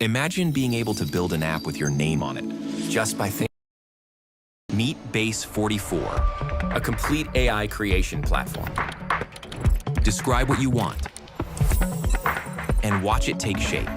Imagine being able to build an app with your name on it, just by thinking. Meet Base 44, a complete AI creation platform. Describe what you want, and watch it take shape.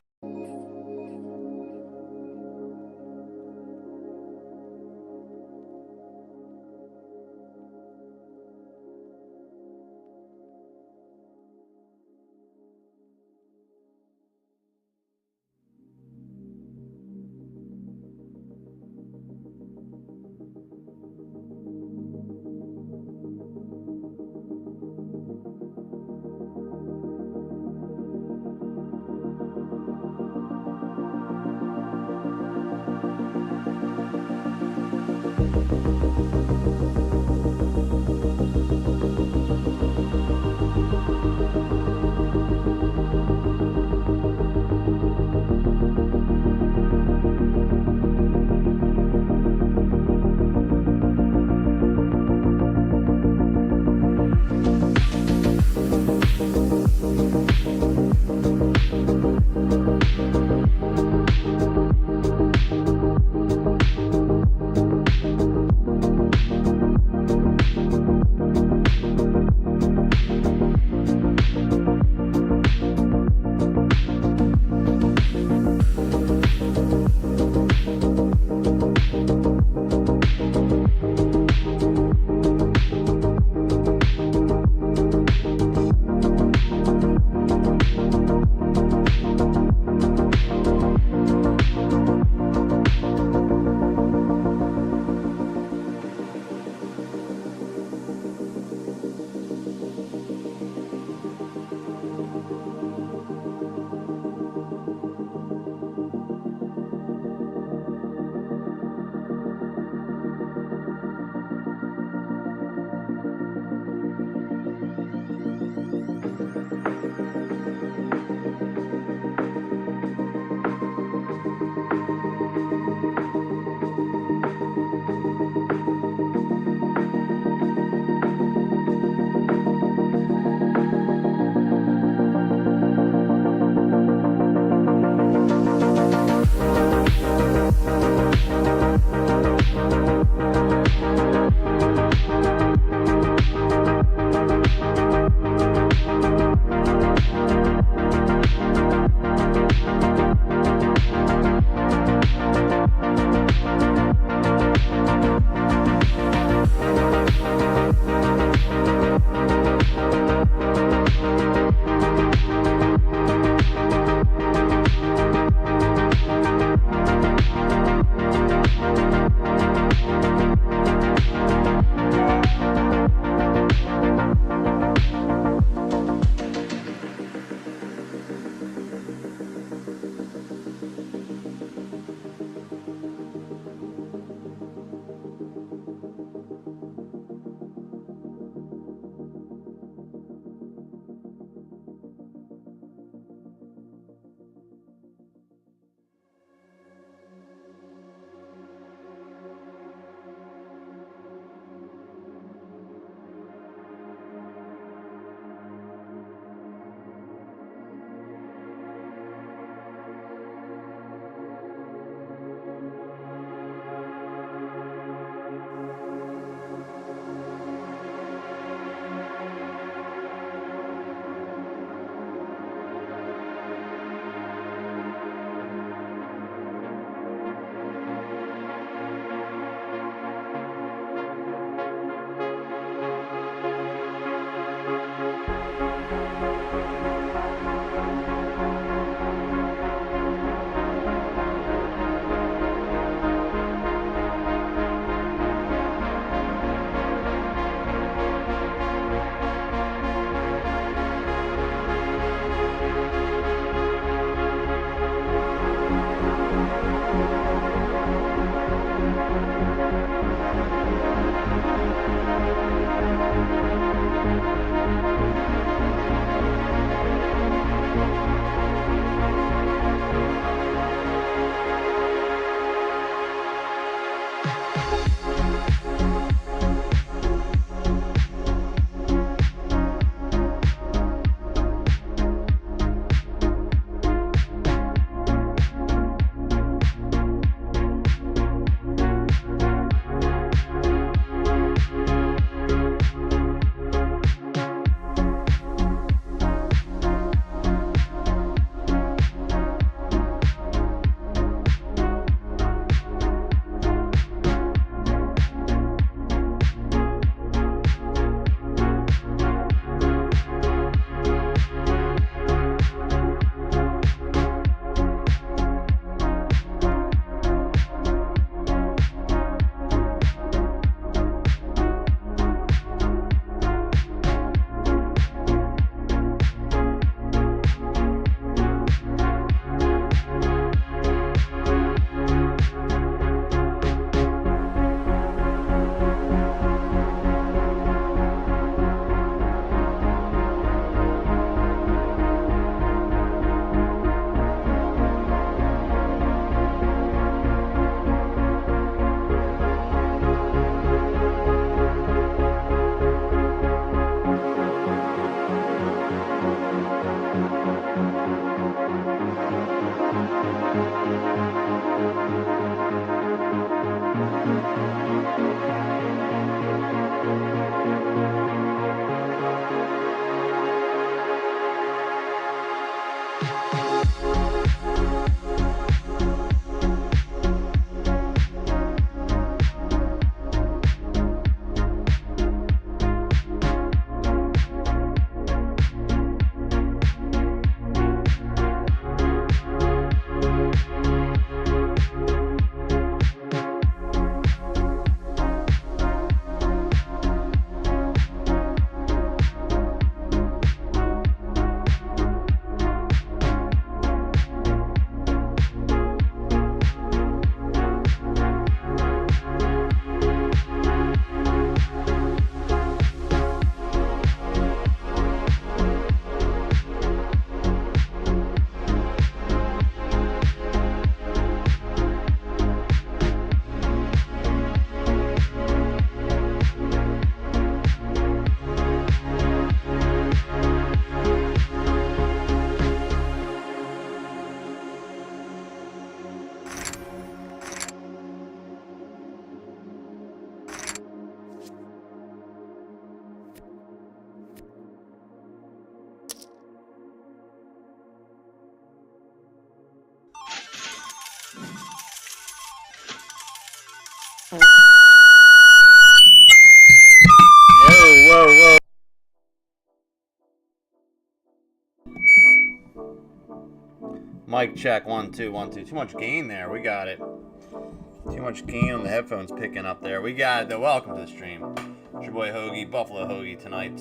Mic check, 1 2 1 2. Too much gain there. We got it. Too much gain on the headphones picking up there. We got it though. Welcome to the stream. It's your boy Hoagie, Buffalo Hoagie tonight.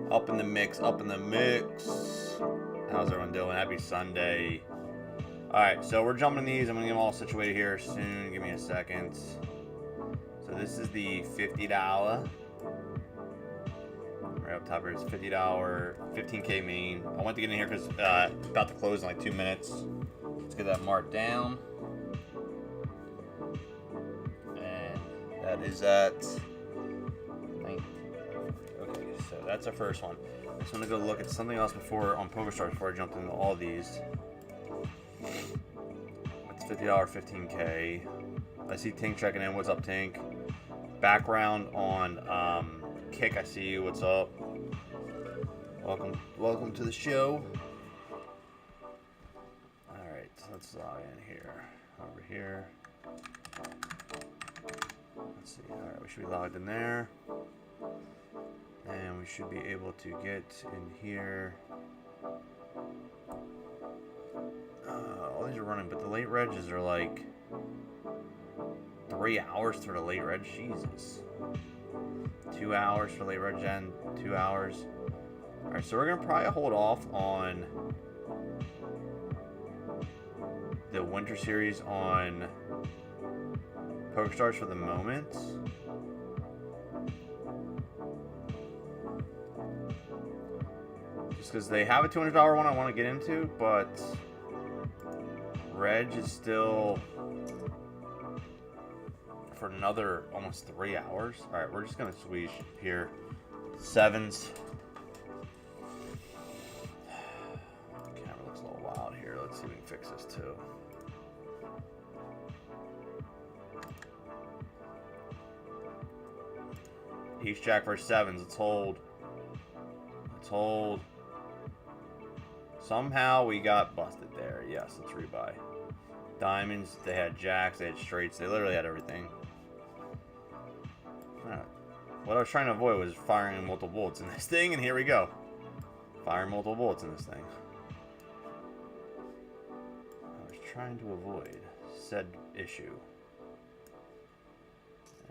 Up in the mix, up in the mix. How's everyone doing? Happy Sunday. Alright, so we're jumping these. I'm gonna get them all situated here soon. Give me a second. So this is the $50. Right up top here is $50, 15K main. I went to get in here because it's about to close in like 2 minutes. Let's get that marked down. And that is at 19. Okay, so that's our first one. I just want to go look at something else before on PokerStars before I jump into all these. It's $50, 15K. I see Tink checking in. What's up, Tink? Background on Kick, I see you. What's up? Welcome to the show. Alright, so let's log in here. Over here. Let's see. Alright, we should be logged in there. And we should be able to get in here. All these are running, but the late regs are like 3 hours for the late reg. Jesus. 2 hours for late reg gen, 2 hours. Alright, so we're gonna probably hold off on the winter series on PokerStars for the moment. Just because they have a $200 one I want to get into, but reg is still for another almost 3 hours. Alright, we're just gonna switch here. Sevens. Camera looks a little wild here. Let's see if we can fix this too. Ace Jack versus sevens. Let's hold. Let's hold. Somehow we got busted there. Yes, let's rebuy. Diamonds, they had jacks, they had straights, they literally had everything. What I was trying to avoid was firing multiple bullets in this thing, and here we go. Firing multiple bullets in this thing. I was trying to avoid said issue.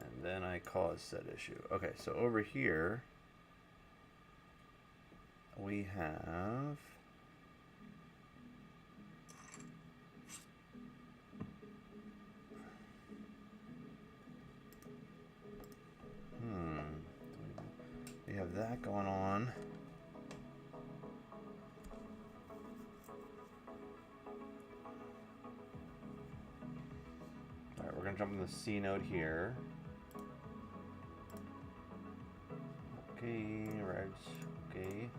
And then I caused said issue. Okay, so over here, we have... We have that going on. Alright, we're going to jump in the C node here. Okay, regs. Okay.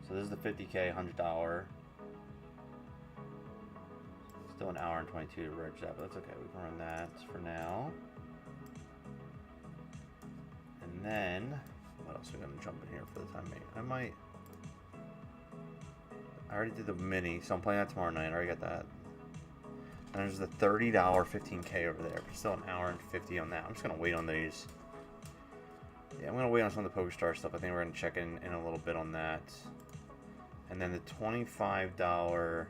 So this is the $50K, $100. Still an hour and 22 to reg that, but that's okay. We can run that for now. And then... what else are we going to jump in here for the time being? I already did the mini, so I'm playing that tomorrow night. I already got that. And there's the $30 15K over there. But still an hour and 50 on that. I'm just going to wait on these. Yeah, I'm going to wait on some of the PokerStars stuff. I think we're going to check in a little bit on that. And then the $25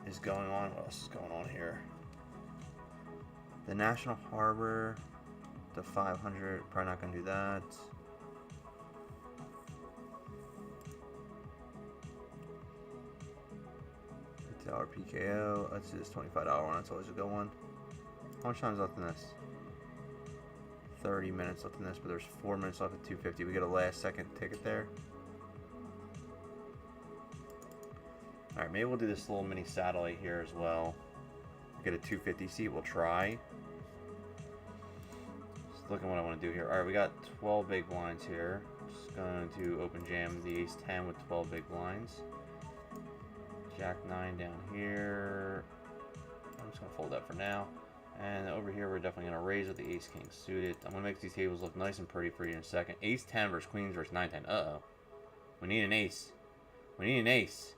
is going on. What else is going on here? The National Harbor... the 500, probably not gonna do that. $50 PKO. Let's do this $25 one. That's always a good one. How much time is left in this? 30 minutes left in this, but there's 4 minutes left at 250. We get a last second ticket there. All right, maybe we'll do this little mini satellite here as well. Get a 250 seat. We'll try. Looking what I want to do here. Alright, we got 12 big blinds here. Just going to open jam the ace 10 with 12 big blinds. Jack 9 down here. I'm just going to fold that for now. And over here, we're definitely going to raise with the ace king suited. I'm going to make these tables look nice and pretty for you in a second. Ace 10 versus queens versus 9 10. Uh-oh. We need an ace. We need an ace.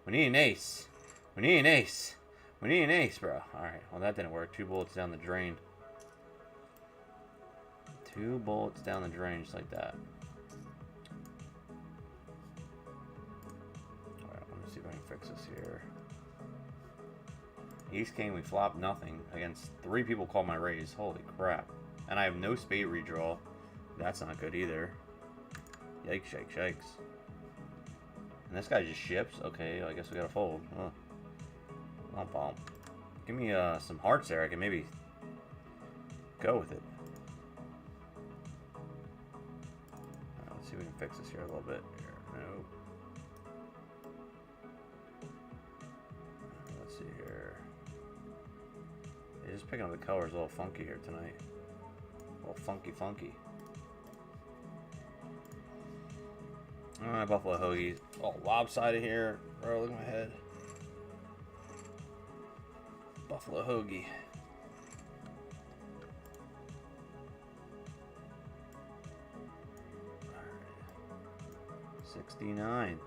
We need an ace. We need an ace. We need an ace, bro. Alright, well, that didn't work. 2 bullets down the drain. 2 bullets down the drain just like that. see if I can fix this here. Ace King, we flop nothing against 3 people call my raise. Holy crap. And I have no spade redraw. That's not good either. Yikes, shakes, shakes. And this guy just ships. Okay, I guess we gotta fold. Huh. Bump, bump. Give me some hearts there. I can maybe go with it. Let's see if we can fix this here a little bit. Here. No. Let's see here. Yeah, just picking up the colors a little funky here tonight. A little funky, funky. Alright, Buffalo Hoagie. Oh, lopsided here. Bro, look at my head. Buffalo Hoagie. Alright. 69.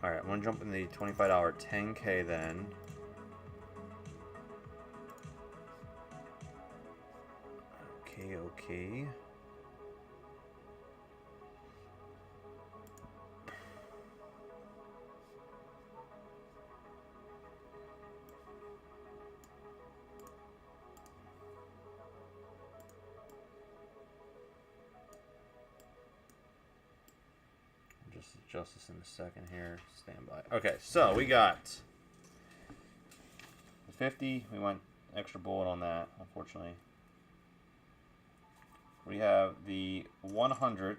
Alright, I'm gonna jump in the $25 10K then. Okay, okay. Adjust this in a second here. Stand by. Okay, so we got the 50. We went extra bullet on that, unfortunately. We have the 100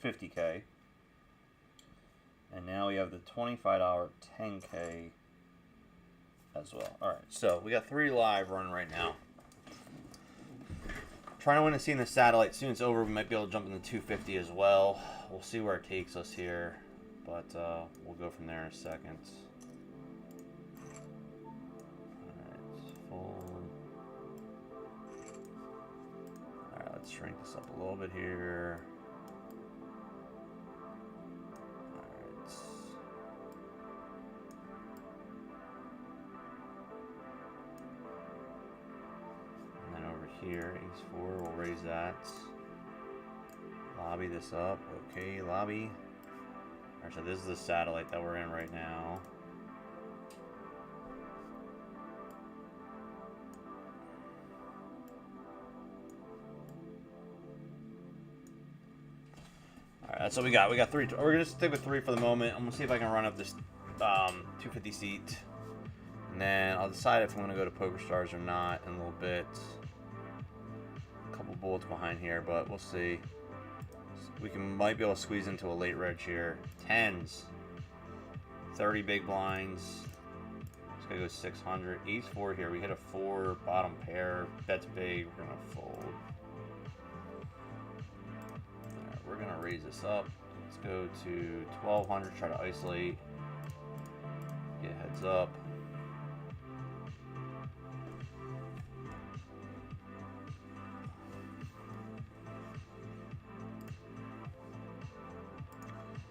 50K. And now we have the $25 10K as well. Alright, so we got 3 live running right now. Trying to win a scene in the satellite. Soon it's over, we might be able to jump in the 250 as well. We'll see where it takes us here, but we'll go from there in a second. Alright, fold. Alright, let's shrink this up a little bit here. Alright. And then over here, ace-4, we'll raise that. Lobby this up. Okay, lobby. Alright, so this is the satellite that we're in right now. Alright, that's what we got. We got 3. We're going to stick with 3 for the moment. I'm going to see if I can run up this 250 seat. And then I'll decide if I'm going to go to Poker Stars or not in a little bit. A couple bullets behind here, but we'll see. We might be able to squeeze into a late reg here. 10s. 30 big blinds. It's going to go 600. Ace-4 here. We hit a 4 bottom pair. Bet's big. We're going to fold. Right, we're going to raise this up. Let's go to 1200. Try to isolate. Get heads up.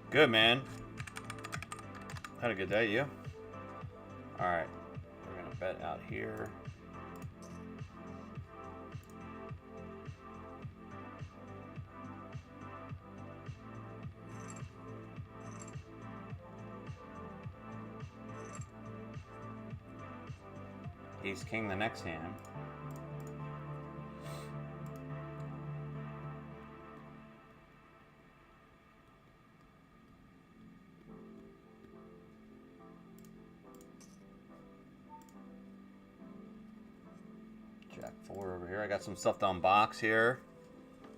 Good, man. Had a good day, you? Alright. We're going to bet out here. Ace King the next hand. Jack 4 over here. I got some stuff to unbox here.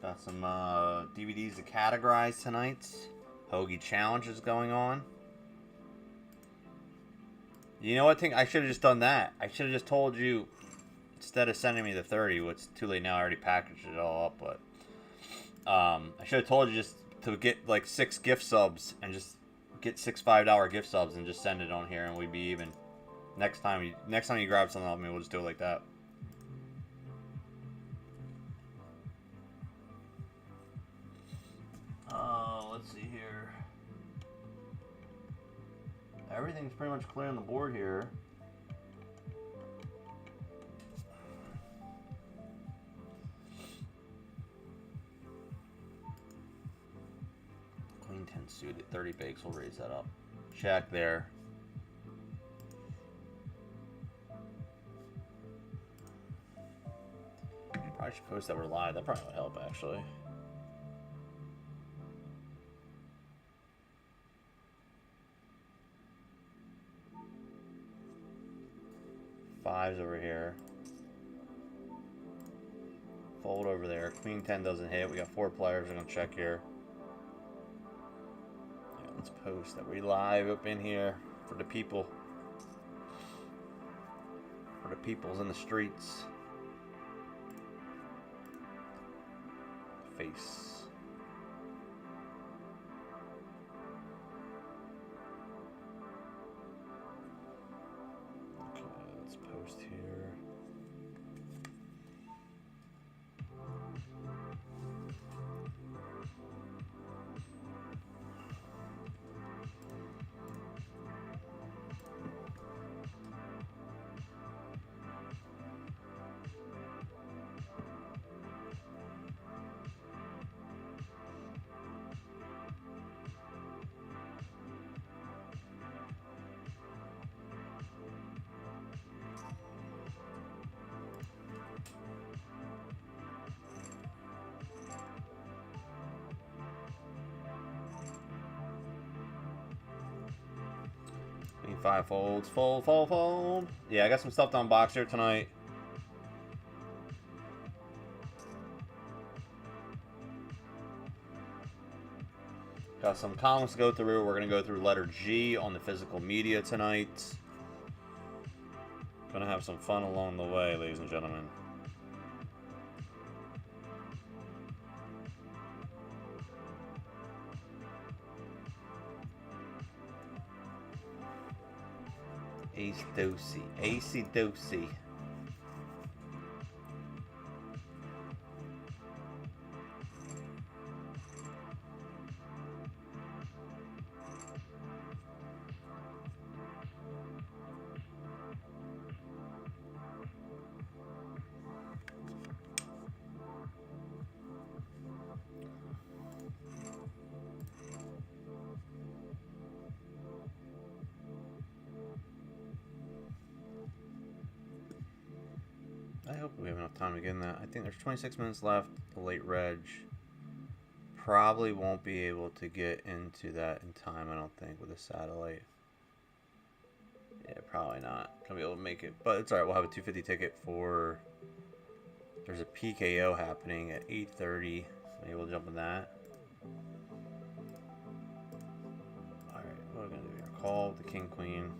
Got some DVDs to categorize tonight. Hoagie challenge is going on. You know what? I should have just done that. I should have just told you instead of sending me the 30. Well, it's too late now. I already packaged it all up, but I should have told you just to get like 6 gift subs and just get 6 $5 gift subs and just send it on here, and we'd be even. Next time you grab something off me, we'll just do it like that. Let's see here. Everything's pretty much clear on the board here. see what 30 bigs will raise that up. Check there. Probably should post that we're live. That probably would help, actually. Fives over here. Fold over there. Queen 10 doesn't hit. We got 4 players. We're going to check here. Yeah, let's post that we live up in here for the people. For the peoples in the streets. Face. Okay, let's post here. Queen 5 folds. Fold, fold, fold. Yeah, I got some stuff to unbox here tonight. Got some columns to go through. We're going to go through letter G on the physical media tonight. Gonna have some fun along the way, ladies and gentlemen. Ace-dosey. Acey-dosey. I hope we have enough time to get in that. I think there's 26 minutes left. The late reg. Probably won't be able to get into that in time, I don't think, with a satellite. Yeah, probably not. Gonna be able to make it. But it's alright, we'll have a 250 ticket for... There's a PKO happening at 8:30. Maybe we'll jump in that. Alright, what are we gonna do here? Call the king, queen.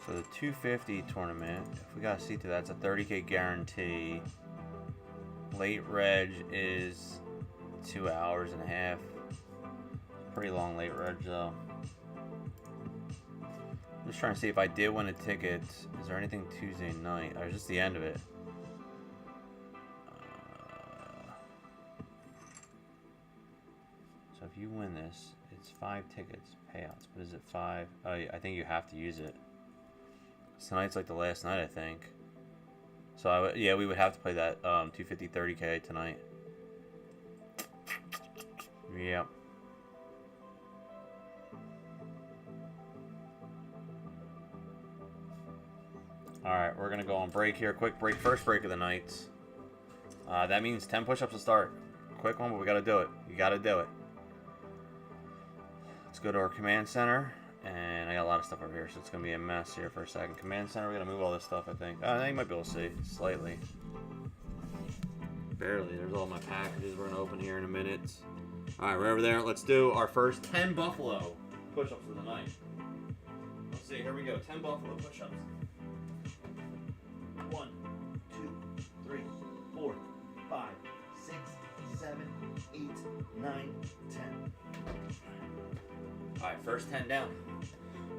So the 250 tournament, if we got a seat to that, it's a 30K guarantee. Late reg is 2 hours and a half. Pretty long late reg though. I'm just trying to see if I did win a ticket. Is there anything Tuesday night? Or is this the end of it? So if you win this, it's 5 tickets payouts. But is it 5? Oh, I think you have to use it. Tonight's like the last night, I think. So yeah, we would have to play that 250 30K tonight. Yep. All right, we're gonna go on break here. Quick break, first break of the night. That means 10 push-ups to start. Quick one, but we gotta do it. You gotta do it. Let's go to our command center. And I got a lot of stuff over here, so it's going to be a mess here for a second. Command center, we're going to move all this stuff, I think. Now you might be able to see, slightly. Barely. There's all my packages we're going to open here in a minute. Alright, we're over there. Let's do our first 10 Buffalo push-ups for the night. Let's see, here we go. 10 Buffalo push-ups. 1, 2, 3, 4, 5, 6, 7, First 10 down.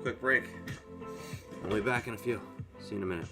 Quick break. I'll be back in a few. See you in a minute.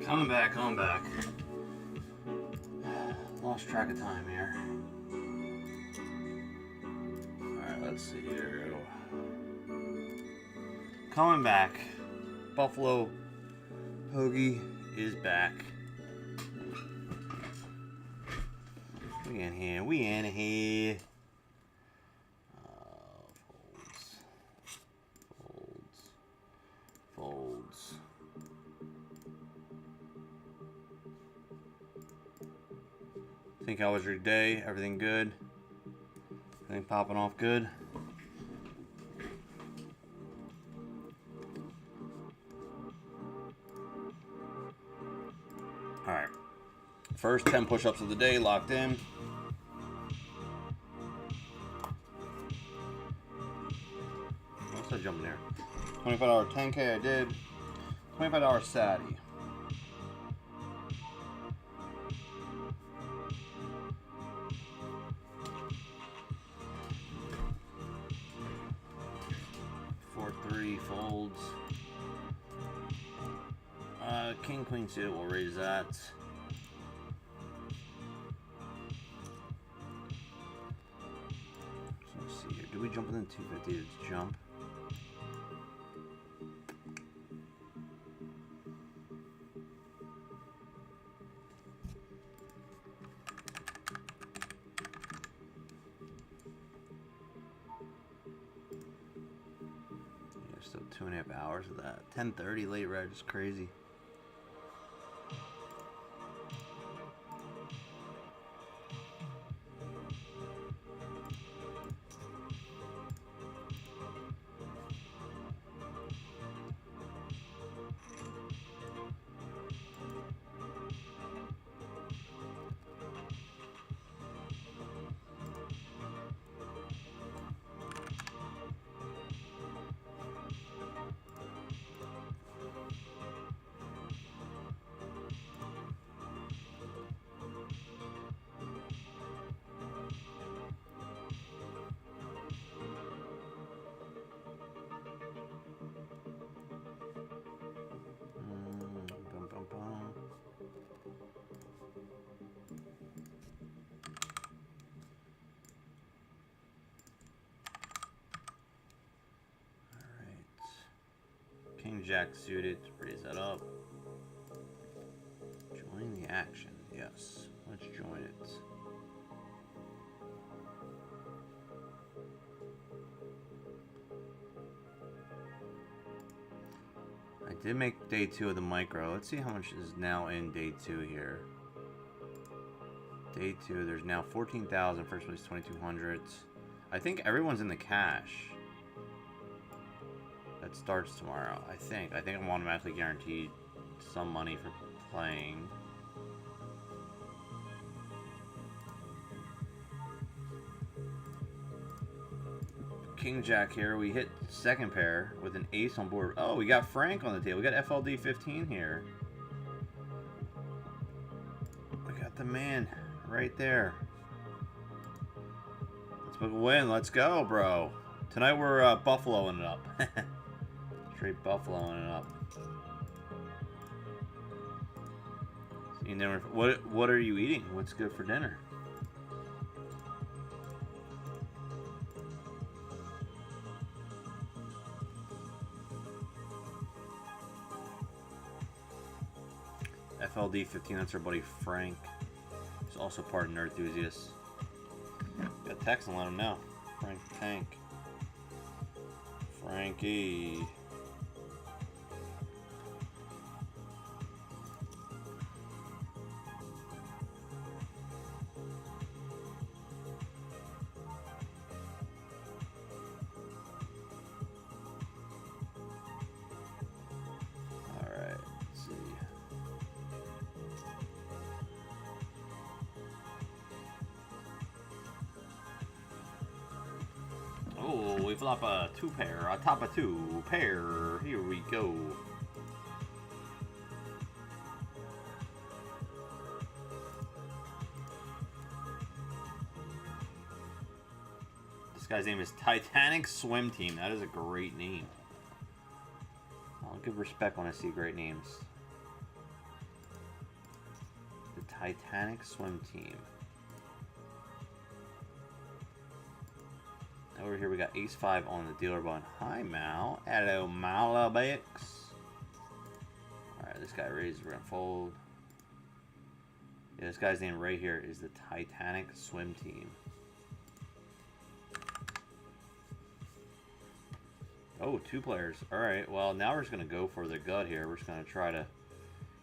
Coming back, coming back. Lost track of time here. Alright, let's see here. Coming back. Buffalo Hoagie is back. We in here, we in here. Folds. Think how was your day? Everything good? Everything popping off good? Alright. First 10 push-ups of the day locked in. What's that jumping here? $25 10K I did. $25 Sadie. Folds. King Queen suit, we'll raise that. So let's see here. Do we jump within 250 to jump? Still 2.5 hours of that. 10:30 late reg is crazy. King Jack suited, raise that up. Join the action, yes. Let's join it. I did make day 2 of the micro. Let's see how much is now in day 2 here. Day 2, there's now 14,000, first place 2,200. I think everyone's in the cash. That starts tomorrow, I think. I think I'm automatically guaranteed some money for playing. King Jack here. We hit second pair with an ace on board. Oh, we got Frank on the table. We got FLD 15 here. We got the man right there. Let's book a win. Let's go, bro. Tonight we're buffaloing it up. Straight buffaloing it up. What are you eating? What's good for dinner? FLD 15, that's our buddy Frank. He's also part of Nerd Enthusiasts. Got text and let him know. Frank the Tank. Frankie. Oh, we flop a 2 pair, a top of 2 pair. Here we go. This guy's name is Titanic Swim Team. That is a great name. I'll give respect when I see great names. Titanic swim team. Over here we got ace 5 on the dealer button. Hi, Mal. Hello, Malabix. Alright, this guy raises. We're going to fold. Yeah, this guy's name right here is the Titanic swim team. Oh, 2 players. Alright, well, now we're just going to go for the gut here. We're just going to try to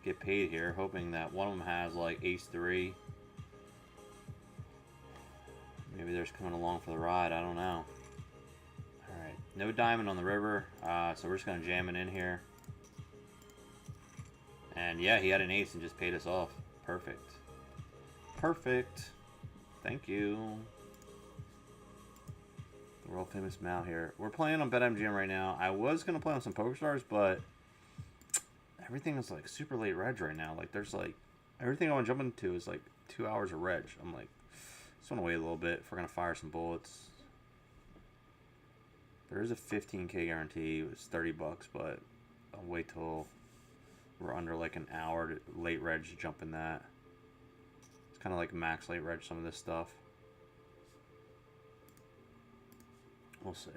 get paid here, hoping that one of them has, like, ace 3. Maybe they're just coming along for the ride. I don't know. Alright, no diamond on the river, so we're just going to jam it in here. And, yeah, he had an ace and just paid us off. Perfect. Perfect. Thank you. The world famous Mal here. We're playing on BetMGM right now. I was going to play on some PokerStars, but everything is like super late reg right now. Like there's like everything I want to jump into is like 2 hours of reg. I'm like, just want to wait a little bit if we're going to fire some bullets. There is a 15K guarantee. It's 30 bucks, but I'll wait till we're under like an hour to late reg to jump in that. It's kind of like max late reg some of this stuff. We'll see.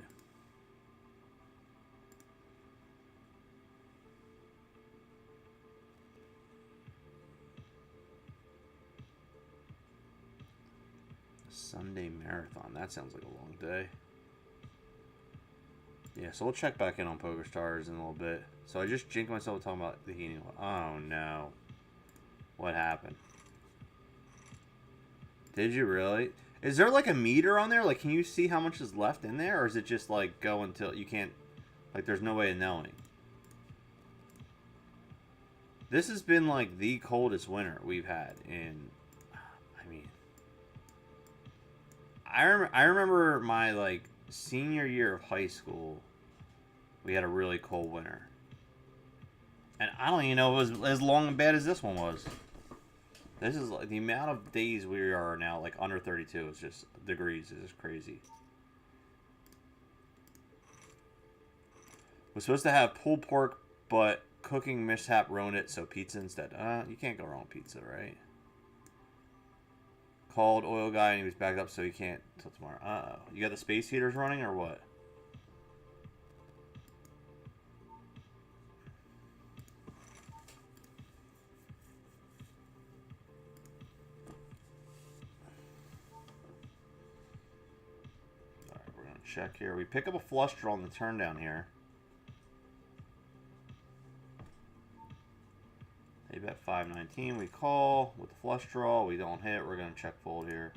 Sunday marathon. That sounds like a long day. Yeah, so we'll check back in on PokerStars in a little bit. So I just jinked myself talking about the heating. Oh no. What happened? Did you really? Is there like a meter on there? Like, can you see how much is left in there? Or is it just like go until you can't, like there's no way of knowing? This has been like the coldest winter we've had in, I mean, I remember my like senior year of high school, we had a really cold winter. And I don't even know if it was as long and bad as this one was. This is like the amount of days we are now, like under 32 is just degrees. Is just crazy. We're supposed to have pulled pork, but cooking mishap ruined it, so pizza instead. You can't go wrong with pizza, right? Called oil guy and he was backed up, so he can't till tomorrow. Uh-oh. You got the space heaters running or what? Alright, we're gonna check here. We pick up a flush draw on the turn down here. They bet 519. We call with the flush draw. We don't hit. We're going to check fold here.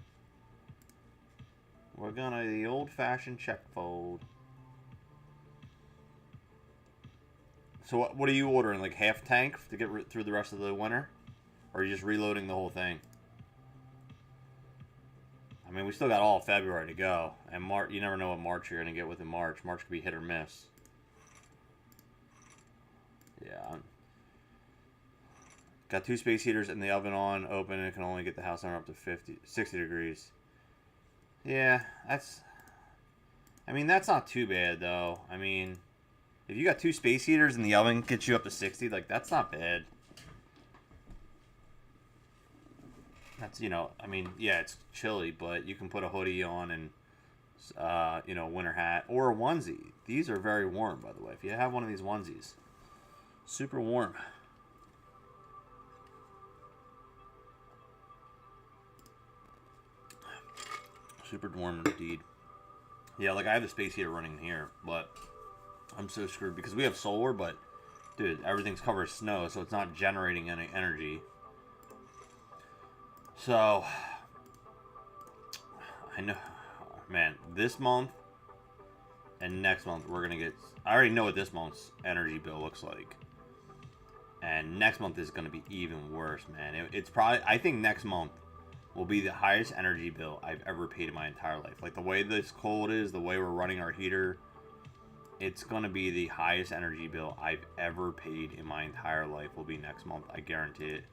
We're going to the old-fashioned check fold. So what are you ordering? Like half tank to get through the rest of the winter? Or are you just reloading the whole thing? I mean, we still got all of February to go. And March, you never know what March you're going to get within March. March could be hit or miss. Yeah, got 2 space heaters in the oven on, open, and it can only get the house number up to 60 degrees. Yeah, I mean, that's not too bad, though. I mean, if you got 2 space heaters in the oven, gets you up to 60, like, that's not bad. That's, you know, I mean, yeah, it's chilly, but you can put a hoodie on and, you know, winter hat or a onesie. These are very warm, by the way. If you have one of these onesies, super warm. Super warm indeed. Yeah, like I have the space heater running here, but I'm so screwed because we have solar, but dude, everything's covered in snow, so it's not generating any energy. So I know, man, this month and next month we're gonna get. I already know what this month's energy bill looks like, and next month is gonna be even worse, man. It's probably, I think next month will be the highest energy bill I've ever paid in my entire life. Like the way this cold is, the way we're running our heater, it's going to be the highest energy bill I've ever paid in my entire life will be next month. I guarantee it.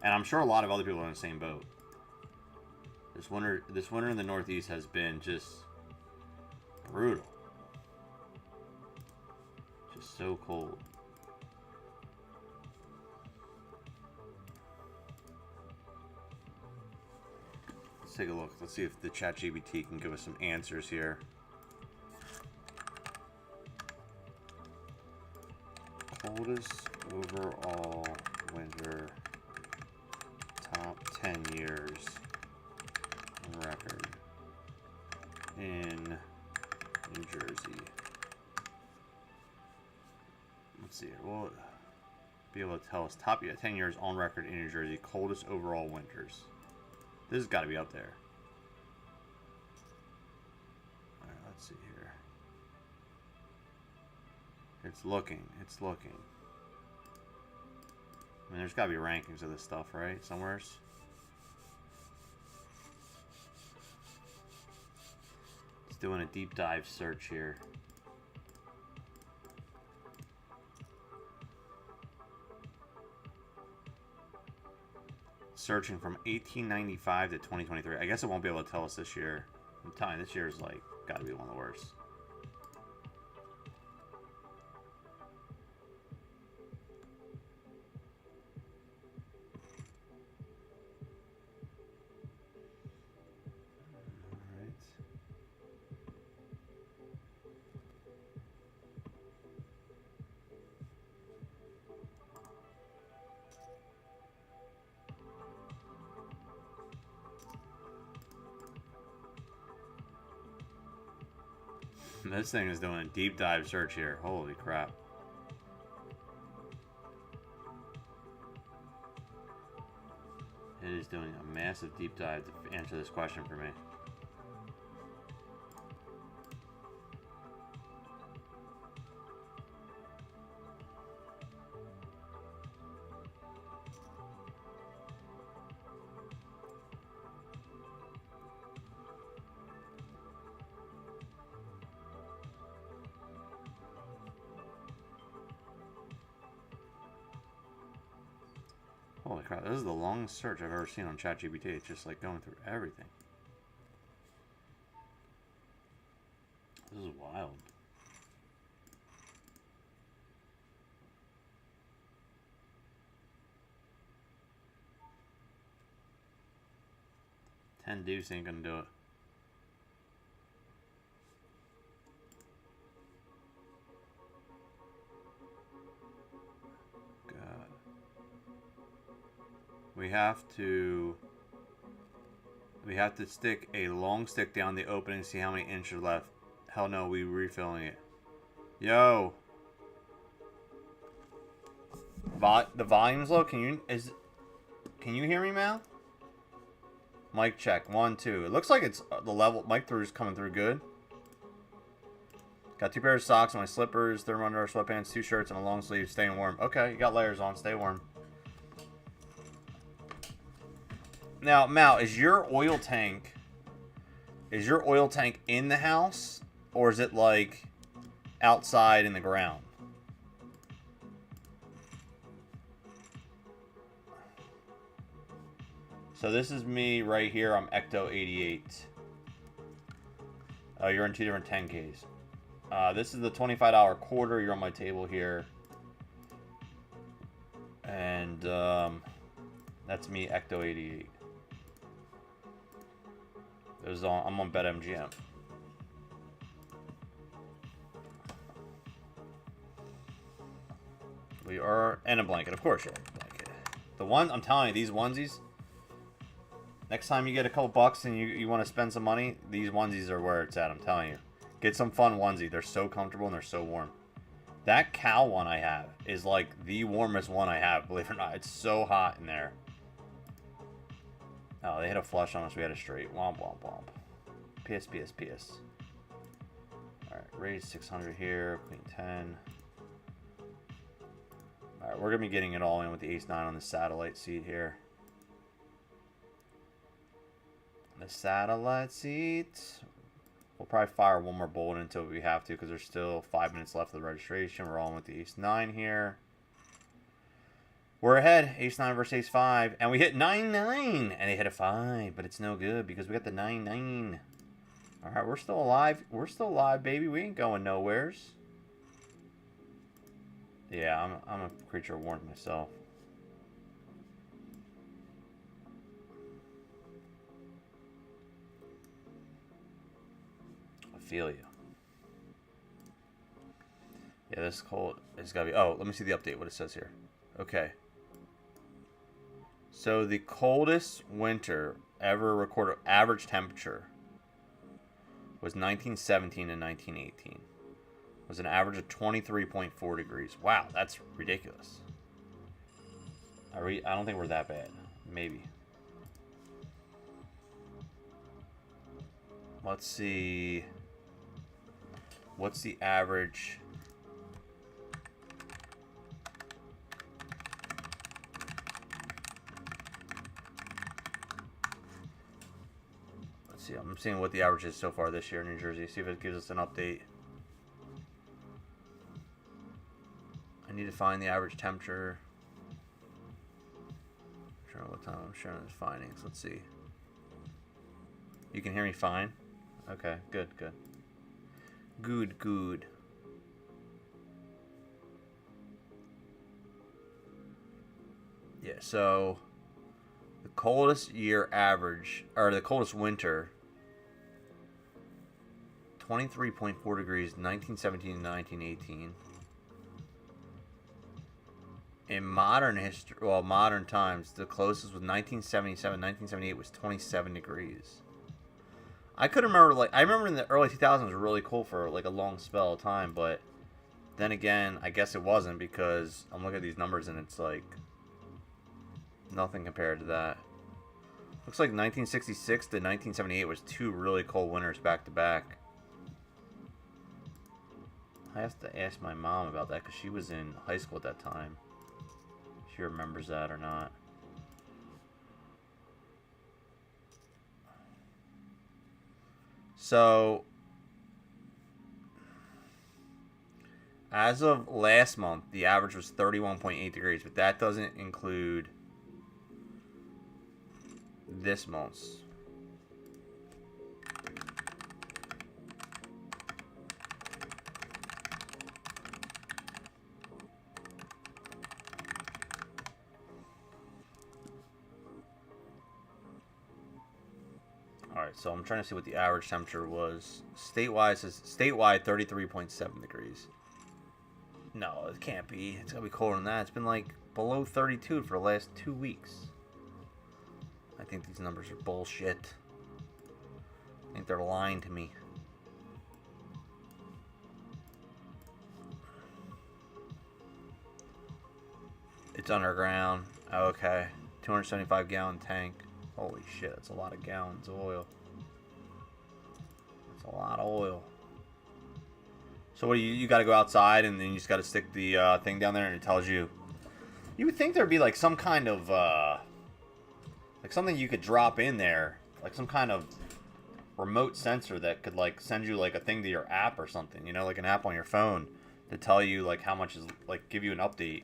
And I'm sure a lot of other people are in the same boat. This winter in the Northeast has been just brutal. Just so cold. Let's take a look. Let's see if the ChatGPT can give us some answers here. Coldest overall winter, top 10 years on record in New Jersey. Let's see here. We'll be able to tell us top 10 years on record in New Jersey, coldest overall winters. This has got to be up there. Alright, let's see here. It's looking. It's looking. I mean, there's got to be rankings of this stuff, right? Somewheres. It's doing a deep dive search here. Searching from 1895 to 2023. I guess it won't be able to tell us this year. I'm telling you, this year's like got to be one of the worst. This thing is doing a deep dive search here. Holy crap. It is doing a massive deep dive to answer this question for me. Holy crap, this is the longest search I've ever seen on ChatGPT. It's just like going through everything. This is wild. $10 deuce ain't gonna do it. We have to stick a long stick down the opening, see how many inches are left. Hell no, we refilling it. Yo. The volume's low. Can you hear me, Mal? Mic check. 1, 2. It looks like it's the level. Mic through's coming through good. Got 2 pairs of socks, my slippers, thermal underwear, sweatpants, 2 shirts, and a long sleeve. Staying warm. Okay, you got layers on. Stay warm. Now, Mal, is your oil tank in the house, or is it like outside in the ground? So this is me right here. I'm Ecto 88. You're in 2 different 10Ks. This is the $25 quarter. You're on my table here, and that's me, Ecto 88. I'm on BetMGM. We are, and a blanket, of course. You're a blanket. The one, I'm telling you, these onesies. Next time you get a couple bucks and you want to spend some money, these onesies are where it's at. I'm telling you, get some fun onesie. They're so comfortable and they're so warm. That cow one I have is like the warmest one I have. Believe it or not, it's so hot in there. Oh, they hit a flush on us. We had a straight. Womp, womp, womp. PS, PS, PS. Alright, raise 600 here. Queen 10. Alright, we're going to be getting it all in with the ace 9 on the satellite seat here. The satellite seat. We'll probably fire one more bolt until we have to because there's still 5 minutes left of the registration. We're on with the ace 9 here. We're ahead, ace 9 versus ace 5, and we hit 9-9, and they hit a 5, but it's no good because we got the 9-9. All right, we're still alive. We're still alive, baby. We ain't going nowheres. Yeah, I'm a creature of warmth myself. feel you. Yeah, this cold. It's gotta be. Oh, let me see the update. What it says here. Okay. So the coldest winter ever recorded average temperature was 1917 and 1918. It was an average of 23.4 degrees. Wow, that's ridiculous. I don't think we're that bad. Maybe. Let's see. What's the average? Let's see. I'm seeing what the average is so far this year in New Jersey. See if it gives us an update. I need to find the average temperature. I'm sure what time I'm sharing the findings. Let's see. You can hear me fine? Okay, good, good. Good, good. Yeah, so the coldest year average, or the coldest winter, 23.4 degrees, 1917 and 1918. In modern history, well, modern times, the closest was 1977. 1978 was 27 degrees. I could remember, like, I remember in the early 2000s was really cool for like a long spell of time, but then again, I guess it wasn't, because I'm looking at these numbers and it's like nothing compared to that. Looks like 1966 to 1978 was two really cold winters back to back. I have to ask my mom about that because she was in high school at that time. If she remembers that or not. So, as of last month, the average was 31.8 degrees, but that doesn't include this month's. Alright, so I'm trying to see what the average temperature was. Statewide says statewide 33.7 degrees. No, it can't be. It's gotta be colder than that. It's been like below 32 for the last 2 weeks. I think these numbers are bullshit. I think they're lying to me. It's underground. Okay. 275 gallon tank. Holy shit, that's a lot of gallons of oil. That's a lot of oil. So what do you got to go outside and then you just got to stick the thing down there and it tells you. You would think there'd be like some kind of like something you could drop in there, like some kind of remote sensor that could like send you like a thing to your app or something, you know, like an app on your phone to tell you like how much is, like give you an update.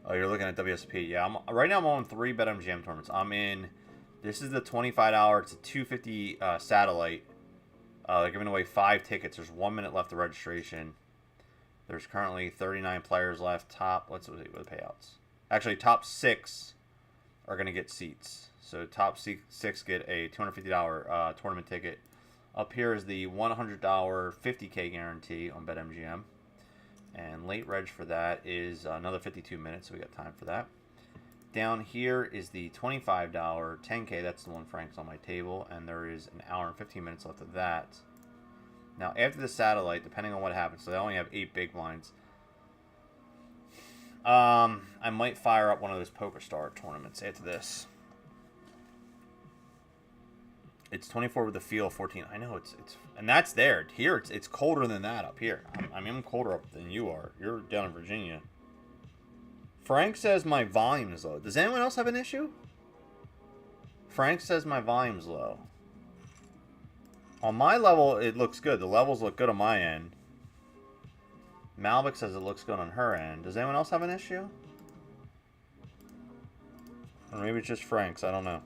Oh, you're looking at WSP. Yeah, right now I'm on 3 BetMGM tournaments. I'm in, this is the $25, it's a 250 satellite. They're giving away 5 tickets. There's 1 minute left of registration. There's currently 39 players left. Let's see what the payouts. Actually, top 6 are going to get seats. So top 6 get a $250 tournament ticket. Up here is the $100 50K guarantee on BetMGM. And late reg for that is another 52 minutes, so we got time for that. Down here is the $25 10K. That's the one Frank's on my table, and there is an hour and 15 minutes left of that. Now, after the satellite, depending on what happens, so they only have 8 big blinds. I might fire up one of those PokerStar tournaments after this. It's 24 with the field, 14. I know it's and that's there. Here it's colder than that up here. I mean, I'm colder up than you are. You're down in Virginia. Frank says my volume is low. Does anyone else have an issue? Frank says my volume's low. On my level, it looks good. The levels look good on my end. Malvic says it looks good on her end. Does anyone else have an issue? Or maybe it's just Frank's. I don't know.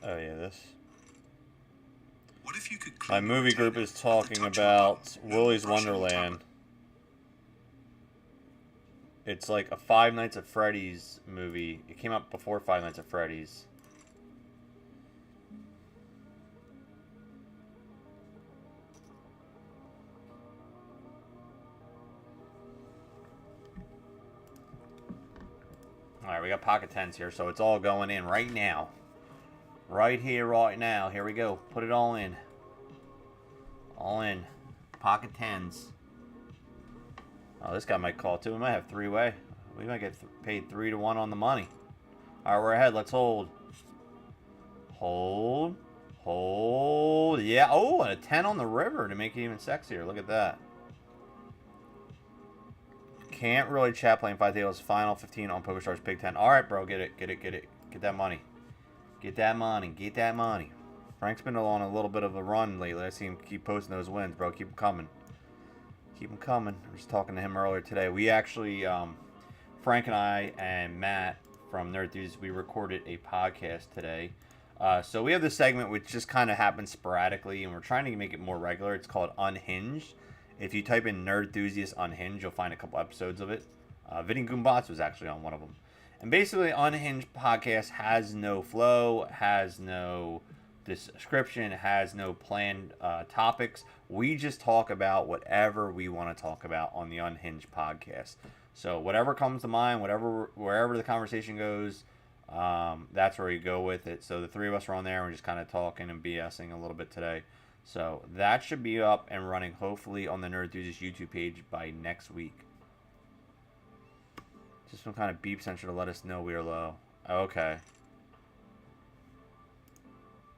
Oh yeah, this. What if you could My movie group is talking about Willy's Wonderland. It's like a Five Nights at Freddy's movie. It came out before Five Nights at Freddy's. Alright, we got pocket tens here, so it's all going in right now. Right here, right now. Here we go. Put it all in. All in. Pocket tens. Oh, this guy might call too. We might have three-way. We might get paid 3-1 on the money. Alright, we're ahead. Let's hold. Hold. Hold. Yeah. Oh, and a 10 on the river to make it even sexier. Look at that. Can't really chat playing 5 tables. Final 15 on PokerStars Big 10. Alright, bro. Get it. Get it. Get it. Get that money. Get that money. Get that money. Frank's been on a little bit of a run lately. I see him keep posting those wins, bro. Keep them coming. Keep them coming. I was talking to him earlier today. We actually, Frank and I and Matt from Nerd Thieves, we recorded a podcast today. So we have this segment which just kind of happens sporadically, and we're trying to make it more regular. It's called Unhinged. If you type in Nerd Enthusiast Unhinged, you'll find a couple episodes of it. Vinny Goombots was actually on one of them. And basically, Unhinged podcast has no flow, has no description, has no planned topics. We just talk about whatever we want to talk about on the Unhinged podcast. So whatever comes to mind, wherever the conversation goes, that's where we go with it. So the three of us are on there, and we're just kind of talking and BSing a little bit today. So that should be up and running, hopefully, on the Nerd Enthusiast YouTube page by next week. Just some kind of beep sensor to let us know we are low. Okay.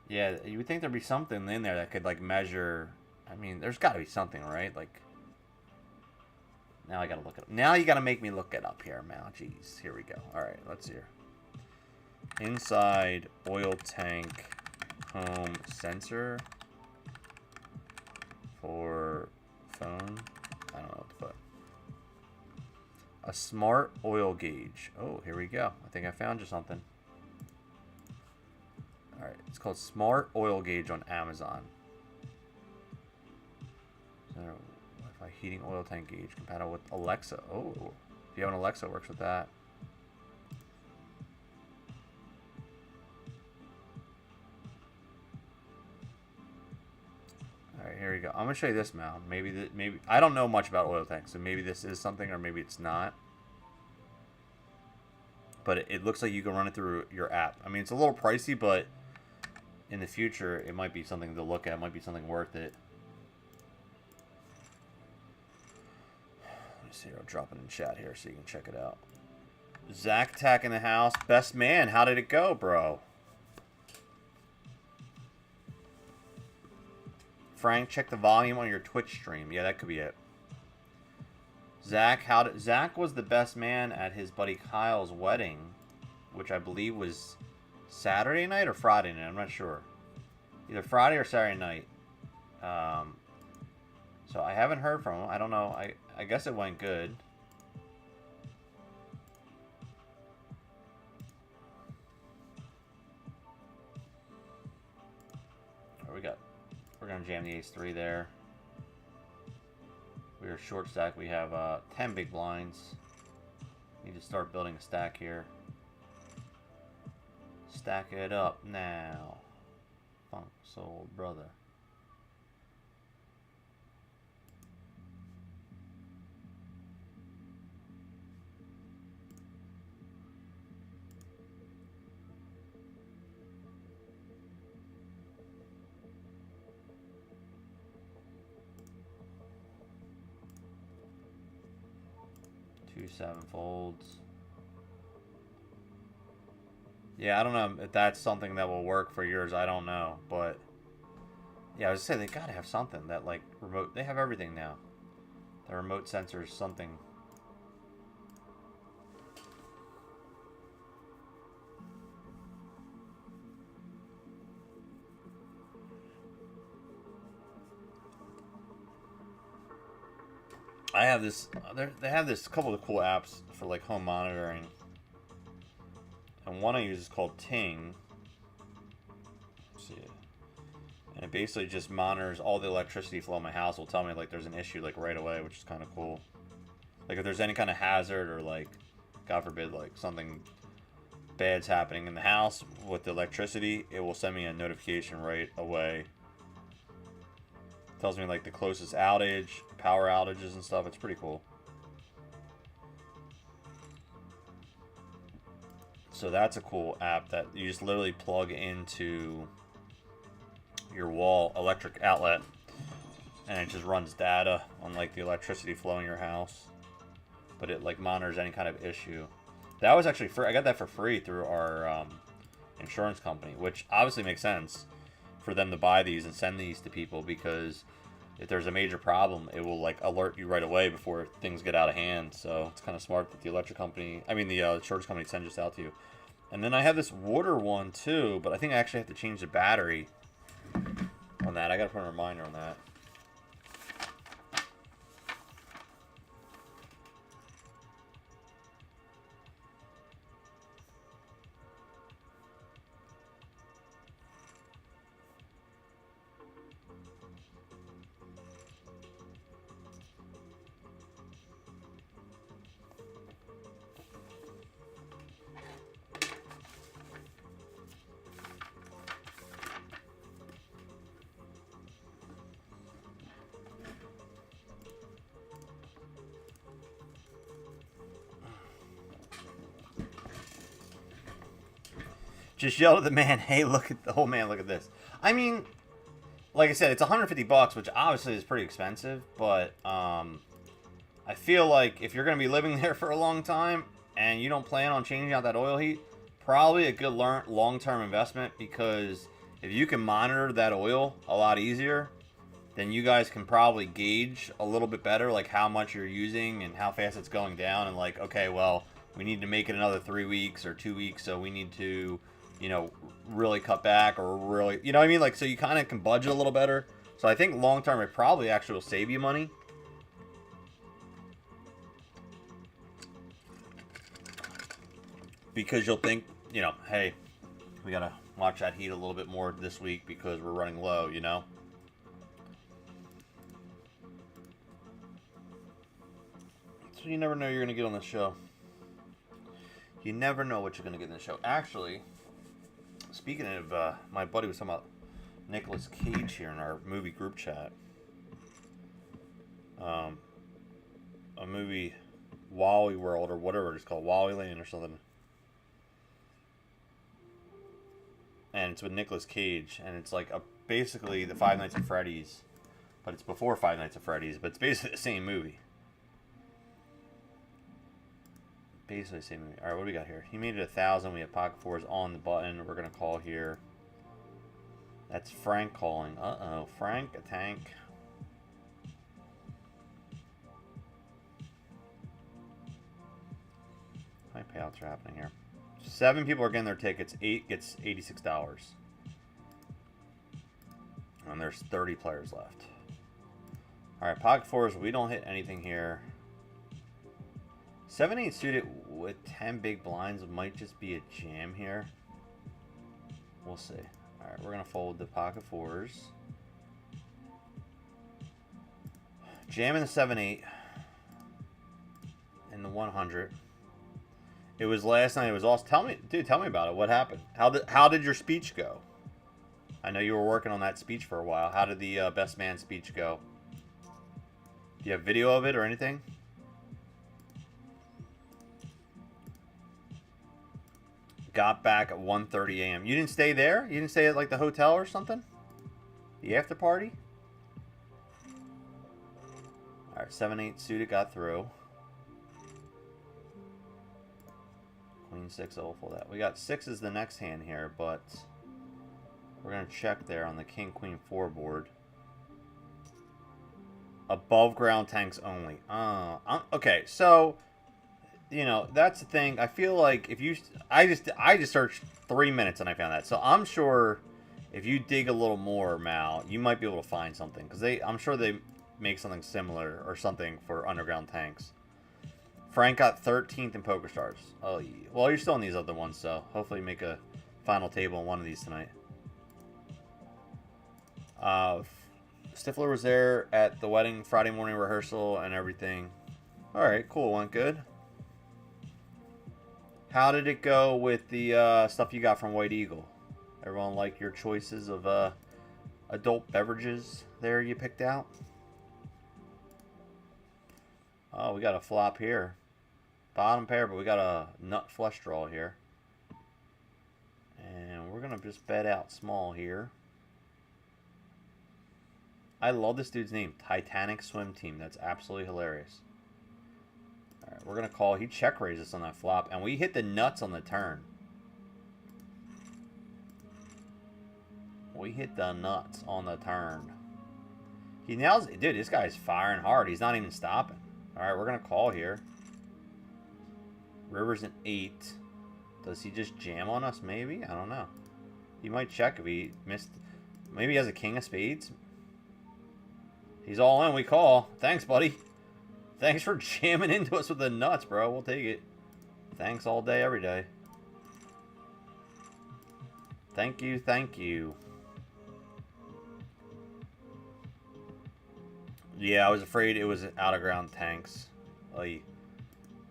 Yeah, you would think there'd be something in there that could, like, measure... I mean, there's got to be something, right? Like... Now I gotta look it up. Now you gotta make me look it up here, Mal. Jeez. Here we go. Alright, let's hear. Inside oil tank home sensor for phone. I don't know what to put. A smart oil gauge. Oh, here we go. I think I found you something. Alright, it's called Smart Oil Gauge on Amazon. Wi-Fi heating oil tank gauge compatible with Alexa. Oh, if you have an Alexa, it works with that. Alright, here we go. I'm gonna show you this, Mal. Maybe I don't know much about oil tanks, so maybe this is something, or maybe it's not. But it looks like you can run it through your app. I mean, it's a little pricey, but in the future, it might be something to look at. It might be something worth it. Let me see. I'll drop it in chat here so you can check it out. Zach Tack in the house. Best man. How did it go, bro? Frank, check the volume on your Twitch stream. Yeah, that could be it. Zach, Zach was the best man at his buddy Kyle's wedding, which I believe was Saturday night or Friday night. I'm not sure. Either Friday or Saturday night. So I haven't heard from him. I don't know. I guess it went good. We're going to jam the ace-3 there. We are short stack. We have 10 big blinds. Need to start building a stack here. Stack it up now. Funk soul brother. Two 7 folds. Yeah, I don't know if that's something that will work for yours. I don't know, but yeah, I was saying they gotta have something that, like, remote. They have everything now. The remote sensors, something. I have this. They have this couple of cool apps for, like, home monitoring, and one I use is called Ting. it basically just monitors all the electricity flow in my house. Will tell me like there's an issue like right away, which is kind of cool. Like if there's any kind of hazard or like, God forbid, like something bad's happening in the house with the electricity, it will send me a notification right away. Tells me like the closest outage, power outages and stuff. It's pretty cool. So that's a cool app that you just literally plug into your wall electric outlet and it just runs data on like the electricity flow in your house. But it like monitors any kind of issue. That was actually free. I got that for free through our insurance company, which obviously makes sense for them to buy these and send these to people, because if there's a major problem, it will like alert you right away before things get out of hand. So it's kind of smart that the electric company, I mean the insurance company, sends this out to you. And then I have this water one too, but I think I actually have to change the battery on that. I gotta put a reminder on that. Just yelled at the man, hey, look at the whole man, look at this. I mean, like I said, it's 150 bucks, which obviously is pretty expensive, but I feel like if you're going to be living there for a long time and you don't plan on changing out that oil heat, probably a good long-term investment, because if you can monitor that oil a lot easier, then you guys can probably gauge a little bit better like how much you're using and how fast it's going down, and like, okay, well, we need to make it another 3 weeks or 2 weeks, so we need to, you know, really cut back, or really, you know what I mean? Like, so you kind of can budget a little better. So I think long term it probably actually will save you money. Because you'll think, you know, hey, we got to watch that heat a little bit more this week because we're running low, you know? So you never know you're going to get on this show. You never know what you're going to get in the show. Actually, speaking of, my buddy was talking about Nicolas Cage here in our movie group chat. A movie, Wally World, or whatever it's called, Wally Land or something. And it's with Nicolas Cage, and it's like basically the Five Nights at Freddy's, but it's before Five Nights at Freddy's, but it's basically the same movie. Basically the same movie. Alright, what do we got here? He made it 1,000. We have pocket fours on the button. We're going to call here. That's Frank calling. Uh-oh. Frank, a tank. How many payouts are happening here? 7 people are getting their tickets. 8 gets $86. And there's 30 players left. Alright, pocket fours. We don't hit anything here. 7-8 suited with 10 big blinds might just be a jam here. We'll see. Alright, we're going to fold the pocket fours. Jamming the 7-8. In the 100. It was last night. It was awesome. Tell me, dude, tell me about it. What happened? How did your speech go? I know you were working on that speech for a while. How did the best man speech go? Do you have video of it or anything? Got back at 1:30 a.m. You didn't stay there? You didn't stay at like the hotel or something? The after party? Alright, 7-8 suited got through. Queen 6, oh, for that. We got 6 as the next hand here, but we're going to check there on the King Queen 4 board. Above ground tanks only. Okay, so, you know, that's the thing. I feel like if you... I just searched 3 minutes and I found that. So I'm sure if you dig a little more, Mal, you might be able to find something. Because I'm sure they make something similar or something for underground tanks. Frank got 13th in PokerStars. Oh, yeah. Well, you're still in these other ones, so hopefully you make a final table on one of these tonight. Stifler was there at the wedding Friday morning rehearsal and everything. Alright, cool. Went good. How did it go with the stuff you got from White Eagle? Everyone like your choices of adult beverages there you picked out? Oh, we got a flop here. Bottom pair, but we got a nut flush draw here. And we're going to just bet out small here. I love this dude's name. Titanic Swim Team. That's absolutely hilarious. Alright, we're going to call. He check raised us on that flop. And we hit the nuts on the turn. We hit the nuts on the turn. He nails it. Dude, this guy's firing hard. He's not even stopping. Alright, we're going to call here. River's an 8. Does he just jam on us, maybe? I don't know. He might check if he missed. Maybe he has a king of spades. He's all in. We call. Thanks, buddy. Thanks for jamming into us with the nuts, bro. We'll take it. Thanks all day, every day. Thank you, thank you. Yeah, I was afraid it was out of ground tanks.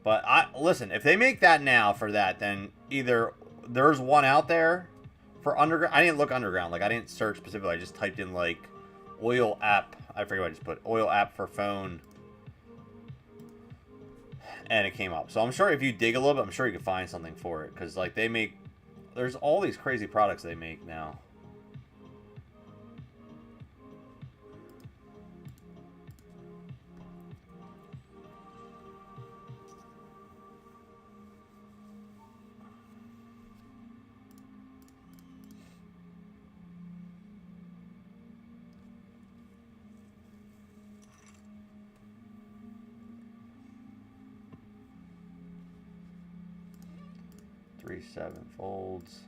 But listen, if they make that now for that, then either there's one out there for underground. I didn't look underground. Like, I didn't search specifically. I just typed in, like, oil app. I forget what I just put. Oil app for phone. And it came up. So I'm sure if you dig a little bit, I'm sure you can find something for it. Because, like, they make... There's all these crazy products they make now. Three, 7 folds.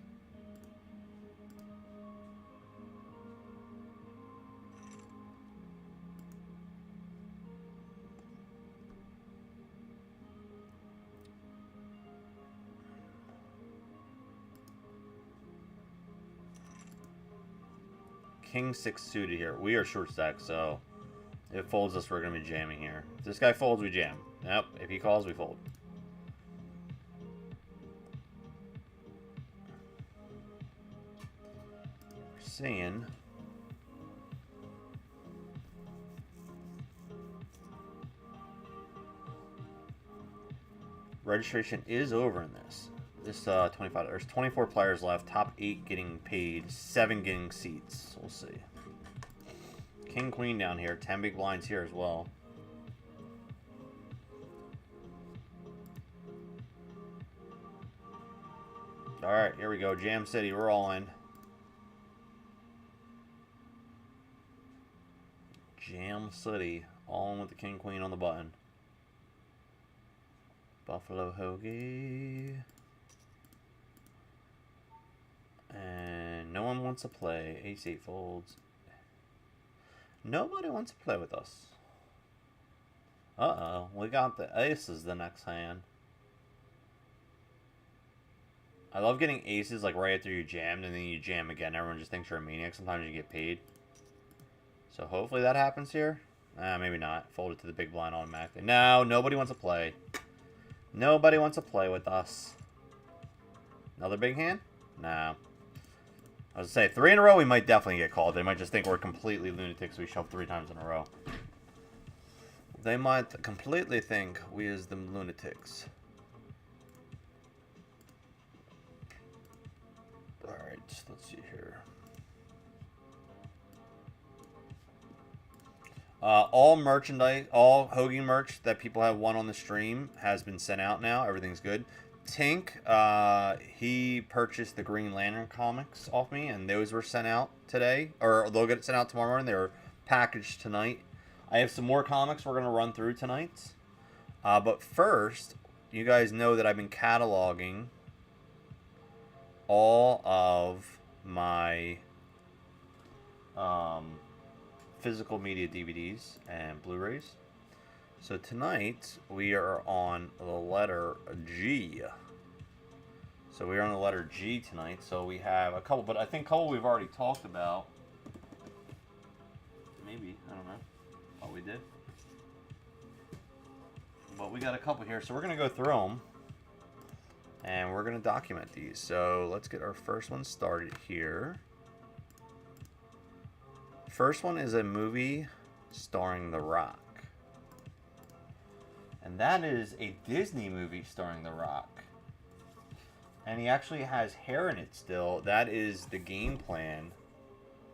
King 6 suited here. We are short stack, so if it folds us, we're going to be jamming here. If this guy folds, we jam. Yep. If he calls, we fold. Seeing registration is over in this. This 25. There's 24 players left. Top 8 getting paid. 7 getting seats. We'll see. King Queen down here. 10 big blinds here as well. All right, here we go. Jam City. We're all in. Jam City, all in with the King Queen on the button. Buffalo Hoagie. And no one wants to play. Ace 8 folds. Nobody wants to play with us. Uh-oh, we got the aces the next hand. I love getting aces like right after you jammed and then you jam again. Everyone just thinks you're a maniac. Sometimes you get paid. So hopefully that happens here. Maybe not. Fold it to the big blind automatically. No, nobody wants to play. Nobody wants to play with us. Another big hand? No. I was going to say, 3 in a row, we might definitely get called. They might just think we're completely lunatics. We shoved 3 times in a row. They might completely think we is them lunatics. Alright, let's see here. All merchandise, all Hoagie merch that people have won on the stream has been sent out now. Everything's good. Tink, he purchased the Green Lantern comics off me, and those were sent out today. Or they'll get sent out tomorrow morning. They were packaged tonight. I have some more comics we're going to run through tonight. But first, you guys know that I've been cataloging all of my physical media DVDs and Blu-rays. So tonight we are on the letter G. So we are on the letter G tonight. So we have a couple, but I think a couple we've already talked about. I don't know. Thought we did. But we got a couple here, so we're going to go through them. And we're going to document these. So let's get our first one started here. First one is a movie starring The Rock. And that is a Disney movie starring The Rock. And he actually has hair in it still. That is The Game Plan.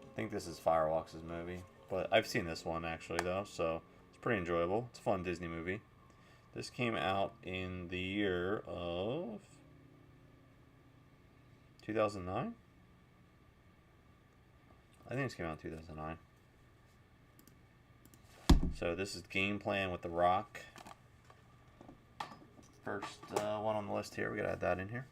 I think this is Firewalks' movie. But I've seen this one actually though, so it's pretty enjoyable. It's a fun Disney movie. This came out in the year of 2009? I think this came out in 2009. So this is Game Plan with The Rock. First one on the list here. We gotta add that in here.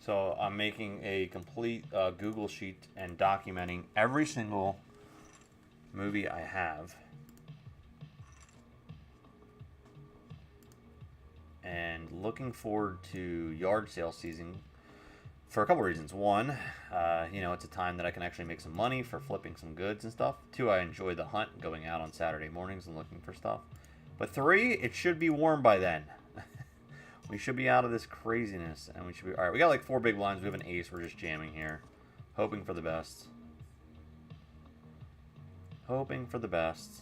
So I'm making a complete Google sheet and documenting every single movie I have. And looking forward to yard sale season for a couple reasons. One, you know, it's a time that I can actually make some money for flipping some goods and stuff. Two, I enjoy the hunt, going out on Saturday mornings and looking for stuff. But three, it should be warm by then. We should be out of this craziness, and we should be... Alright, we got like 4 big blinds. We have an ace. We're just jamming here. Hoping for the best. Hoping for the best.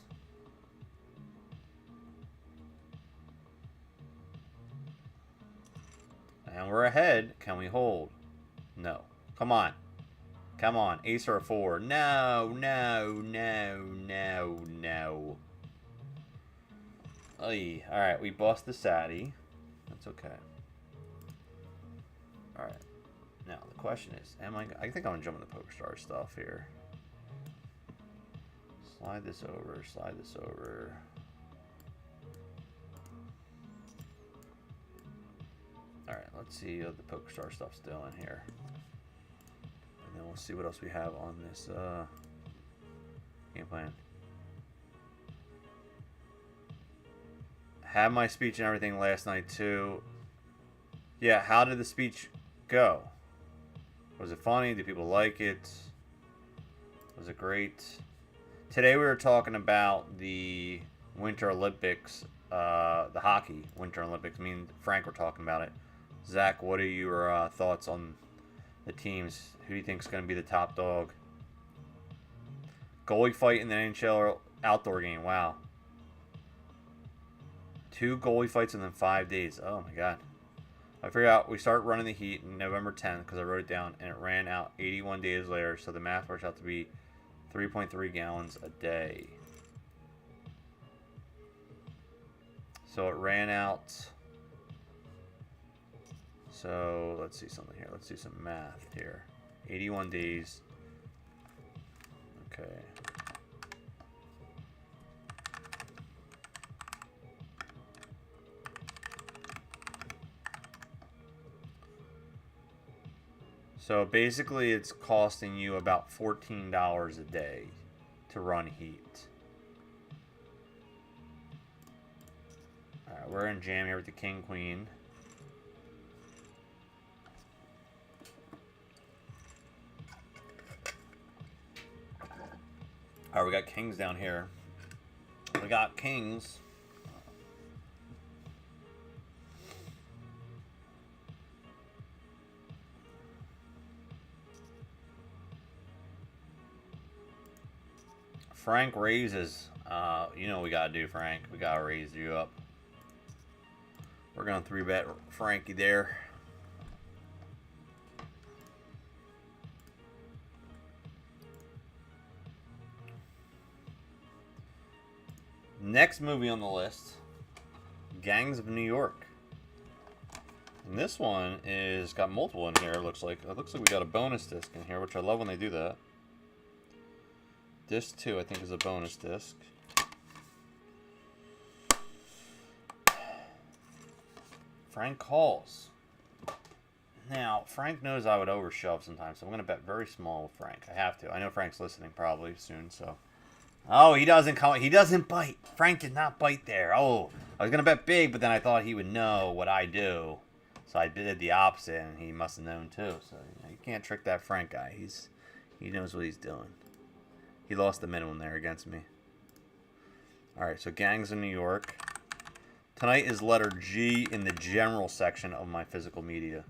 And we're ahead. Can we hold? No. Come on. Come on. Ace or a 4. No, no, no, no, no. Oy. Alright, we bust the Sadie. That's okay. Alright. Now, the question is, I think I'm going to jump into PokerStars stuff here. Slide this over, slide this over. Alright, let's see what the PokerStars stuff's doing here. And then we'll see what else we have on this game plan. Had my speech and everything last night too. Yeah, how did the speech go? Was it funny? Did people like it? Was it great? Today we were talking about the Winter Olympics, the hockey Winter Olympics. Me and Frank were talking about it. Zach, what are your thoughts on the teams? Who do you think is going to be the top dog? Goalie fight in the NHL outdoor game. Wow. 2 goalie fights within 5 days. Oh my god. I figured out we start running the heat on November 10th because I wrote it down, and it ran out 81 days later, so the math works out to be 3.3 gallons a day. So it ran out. So let's see something here. Let's do some math here. 81 days. Okay. So basically it's costing you about $14 a day to run heat. Alright, we're in jam here with the King Queen. Alright, we got kings down here. We got kings. Frank raises. You know what we gotta do, Frank. We gotta raise you up. We're gonna 3-bet Frankie there. Next movie on the list, Gangs of New York. And this one is got multiple in here. It looks like we got a bonus disc in here, which I love when they do that. Disc 2, I think, is a bonus disc. Frank calls. Now, Frank knows I would overshove sometimes, so I'm going to bet very small with Frank. I have to. I know Frank's listening probably soon, so. Oh, he doesn't call. He doesn't bite. Frank did not bite there. Oh, I was gonna bet big, but then I thought he would know what I do, so I did the opposite, and he must have known too. So you can't trick that Frank guy. He knows what he's doing. He lost the minimum there against me. All right, so gangs in New York. Tonight is letter G in the general section of my physical media.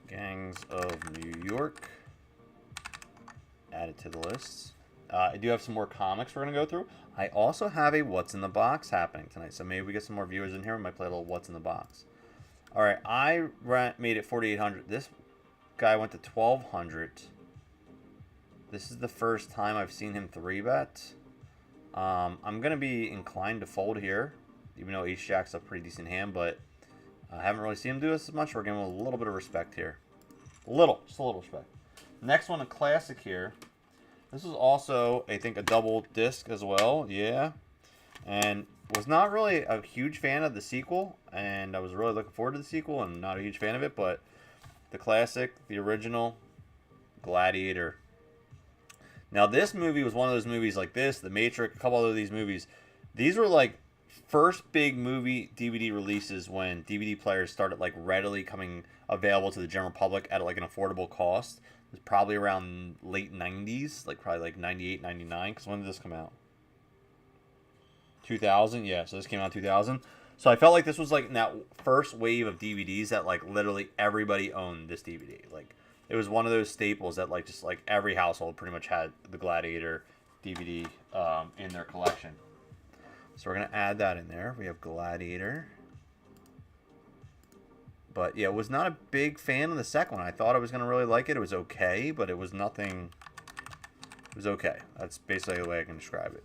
Gangs of New York. Add it to the list. I do have some more comics we're going to go through. I also have a What's in the Box happening tonight. So maybe we get some more viewers in here. We might play a little What's in the Box. All right, I made it 4,800. This guy went to 1,200. This is the first time I've seen him 3-bet. I'm going to be inclined to fold here, even though Ace-Jack's a pretty decent hand, but I haven't really seen him do this as much. We're giving him a little bit of respect here. Just a little respect. Next one, a classic here. This is also, I think, a double disc as well. Yeah. And was not really a huge fan of the sequel, and I was really looking forward to the sequel, and not a huge fan of it, but the classic, the original, Gladiator. Now, this movie was one of those movies like this, The Matrix, a couple of these movies. These were like first big movie DVD releases when DVD players started like readily coming available to the general public at like an affordable cost. It was probably around late 90s, like probably like 98, 99. Because when did this come out? 2000? Yeah, so this came out in 2000. So I felt like this was like that first wave of DVDs that like literally everybody owned this DVD. Like it was one of those staples that like just like every household pretty much had the Gladiator DVD in their collection. So we're going to add that in there. We have Gladiator. But yeah, was not a big fan of the second one. I thought I was going to really like it. It was okay, but it was nothing. It was okay. That's basically the way I can describe it.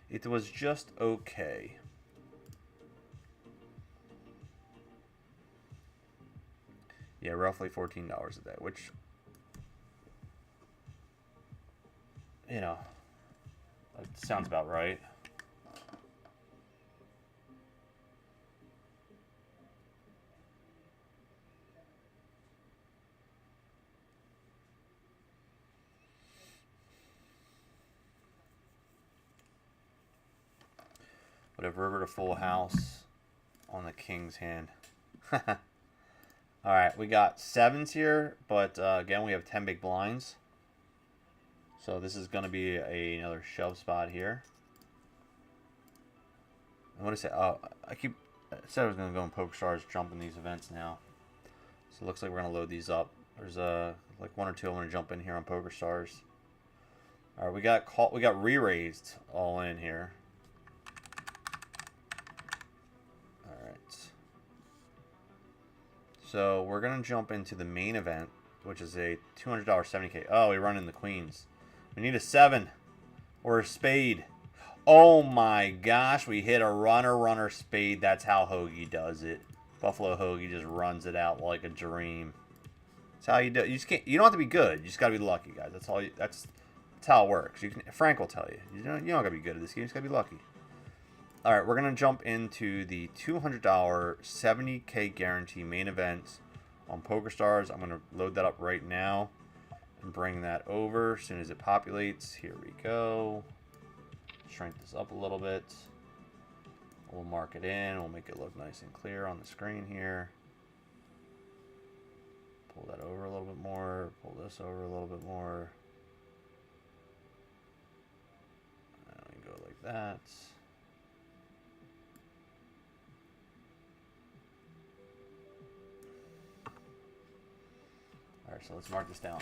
It was just okay. Yeah, roughly $14 a day, which, you know, that sounds about right. Would have river to full house on the king's hand. Alright, we got sevens here, but again, we have 10 big blinds. So this is going to be another shove spot here. And what did I say? Oh, I said I was going to go in PokerStars, jump in these events now. So it looks like we're going to load these up. There's like one or two I'm going to jump in here on PokerStars. Alright, we got re-raised all in here. So we're going to jump into the main event, which is a $200 70K. Oh, we run in the queens. We need a 7 or a spade. Oh my gosh, we hit a runner spade. That's how Hoagie does it. Buffalo Hoagie just runs it out like a dream. That's how you do it. You just can't. You don't have to be good. You just got to be lucky, guys. That's all. That's how it works. Frank will tell you. You don't got to be good at this game. You just got to be lucky. All right, we're going to jump into the $200 70K guarantee main event on PokerStars. I'm going to load that up right now and bring that over as soon as it populates. Here we go. Shrink this up a little bit. We'll mark it in. We'll make it look nice and clear on the screen here. Pull that over a little bit more. Pull this over a little bit more. And we go like that. Alright, so let's mark this down.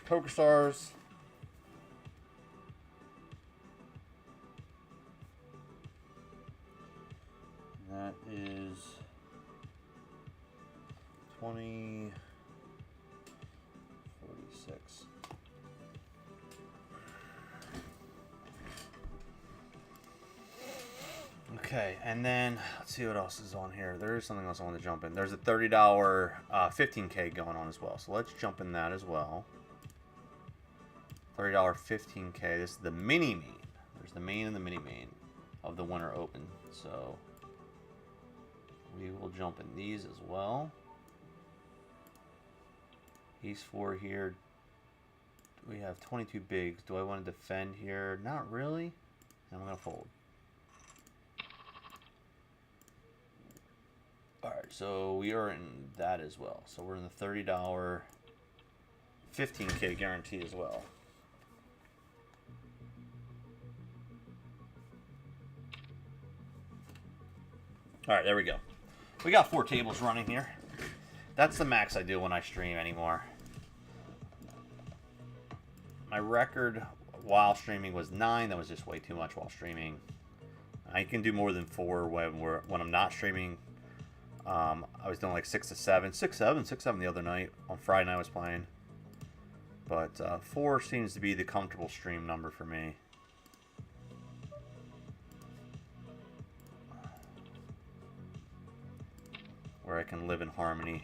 PokerStars. That is 2046. Okay, and then let's see what else is on here. There is something else I want to jump in. There's a $30 15K going on as well. So let's jump in that as well. $30 15K. This is the mini main. There's the main and the mini main of the winter open. So we will jump in these as well. Ace 4 here. We have 22 bigs. Do I want to defend here? Not really. I'm going to fold. Alright, so we are in that as well. So we're in the $30 15K guarantee as well. Alright, there we go. We got 4 tables running here. That's the max I do when I stream anymore. My record while streaming was 9. That was just way too much while streaming. I can do more than 4 when I'm not streaming. I was doing like 6 to 7. 6, 7 the other night. On Friday night I was playing. But 4 seems to be the comfortable stream number for me. Where I can live in harmony.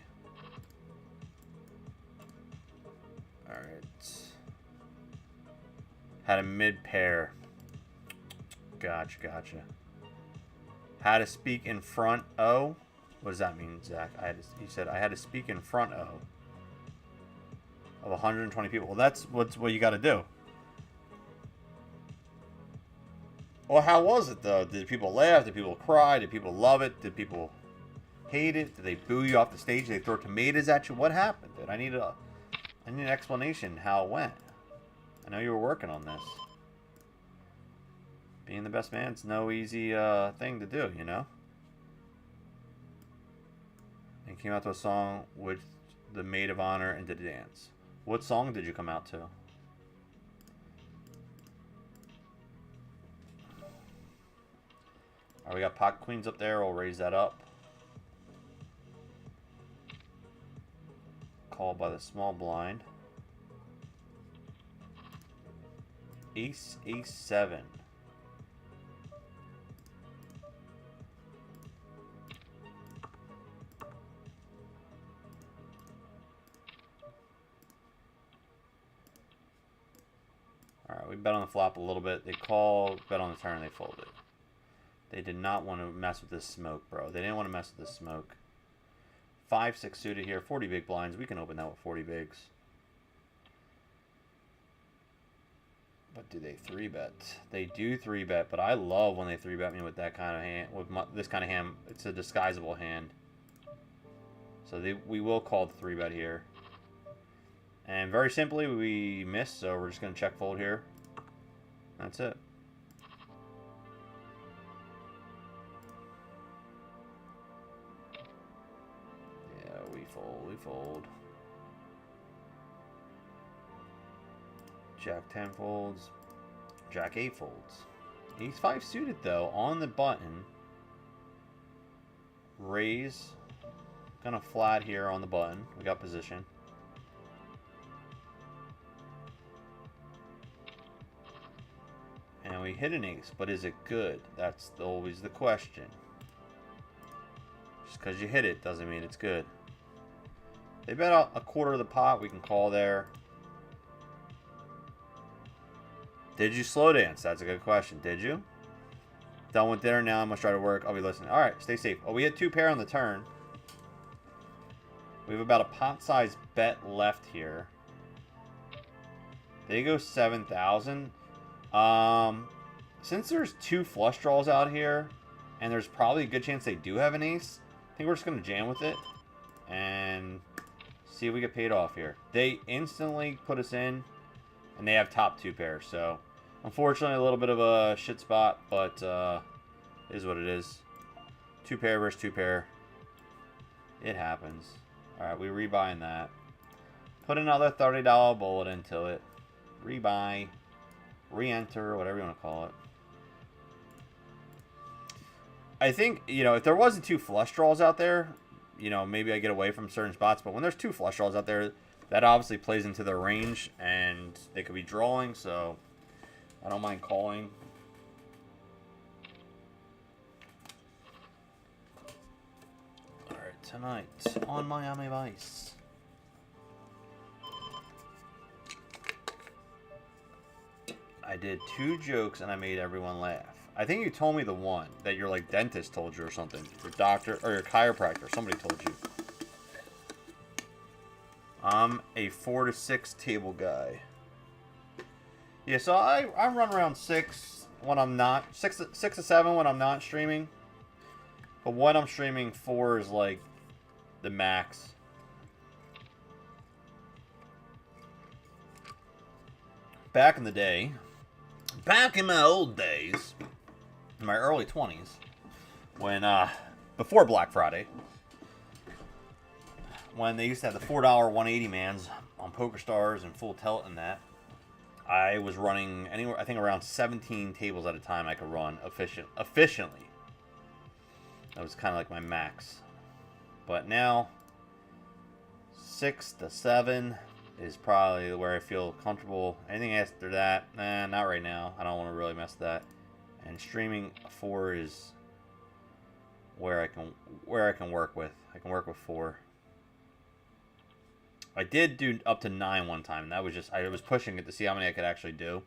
Alright. Had a mid pair. Gotcha. Had to speak in front O. What does that mean, Zach? He said I had to speak in front O of 120 people. Well, that's what you got to do. Well, how was it though? Did people laugh? Did people cry? Did people love it? Did people hate it? Did they boo you off the stage? Did they throw tomatoes at you? What happened, dude? I need an explanation how it went. I know you were working on this. Being the best man's no easy thing to do, you know? And came out to a song with the maid of honor and did a dance. What song did you come out to? Alright, we got pocket queens up there. We'll raise that up. Called by the small blind. Ace, ace, 7. Alright, we bet on the flop a little bit. They call, bet on the turn, they folded. They did not want to mess with this smoke, bro. They didn't want to mess with this smoke. 5, 6 suited here. 40 big blinds. We can open that with 40 bigs. But do they 3-bet? They do 3-bet, but I love when they 3-bet me with that kind of hand. With this kind of hand, it's a disguisable hand. So we will call the 3-bet here. And very simply, we missed, so we're just going to check fold here. That's it. Yeah, we fold. Jack 10 folds. Jack 8 folds. Ace 5 suited, though, on the button. Raise. Gonna flat here on the button. We got position. And we hit an ace, but is it good? That's always the question. Just because you hit it doesn't mean it's good. They bet out a quarter of the pot. We can call there. Did you slow dance? That's a good question. Did you? Done with dinner now. I must try to work. I'll be listening. All right, stay safe. Oh, we had 2 pair on the turn. We have about a pot size bet left here. They go 7,000. Since there's 2 flush draws out here, and there's probably a good chance they do have an ace, I think we're just going to jam with it and see if we get paid off here. They instantly put us in, and they have top 2 pairs. So, unfortunately, a little bit of a shit spot, but it is what it is. 2 pair versus 2 pair. It happens. All right, we rebuying that. Put another $30 bullet into it. Rebuy. Re-enter, whatever you want to call it. I think, you know, if there wasn't 2 flush draws out there, you know, maybe I get away from certain spots. But when there's 2 flush draws out there, that obviously plays into their range, and they could be drawing, so I don't mind calling. All right, tonight on Miami Vice. I did 2 jokes and I made everyone laugh. I think you told me the one that your like dentist told you or something. Your doctor or your chiropractor. Somebody told you. I'm a 4 to 6 table guy. Yeah, so I run around 6 when I'm not 6 to 7 when I'm not streaming. But when I'm streaming, 4 is like the max. Back in the day, back in my old days, in my early 20s, when, before Black Friday, when they used to have the $4 180 mans on PokerStars and Full Tilt and that, I was running anywhere, I think around 17 tables at a time I could run efficiently. That was kind of like my max. But now, 6 to 7 is probably where I feel comfortable. Anything after that, nah, not right now. I don't want to really mess with that. And streaming 4 is where I can work with. I can work with 4. I did do up to 9 one time, and that was just, I was pushing it to see how many I could actually do.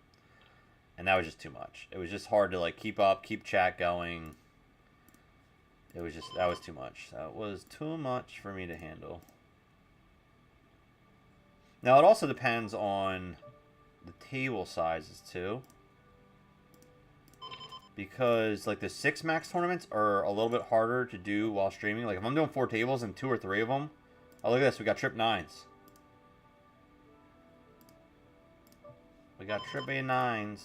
And that was just too much. It was just hard to like keep up, keep chat going. It was just, that was too much. That was too much for me to handle. Now, it also depends on the table sizes, too. Because, like, the 6 max tournaments are a little bit harder to do while streaming. Like, if I'm doing 4 tables and 2 or 3 of them... Oh, look at this. We got trip 9s. We got trip A9s.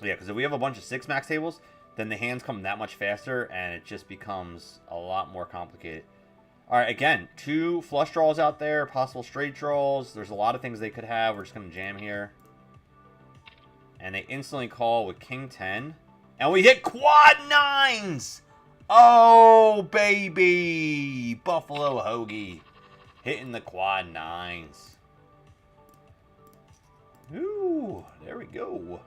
Yeah, because if we have a bunch of 6 max tables, then the hands come that much faster, and it just becomes a lot more complicated. Alright, again, 2 flush draws out there, possible straight draws. There's a lot of things they could have. We're just going to jam here. And they instantly call with King 10. And we hit quad 9s! Oh, baby! Buffalo Hoagie. Hitting the quad 9s. Ooh, there we go.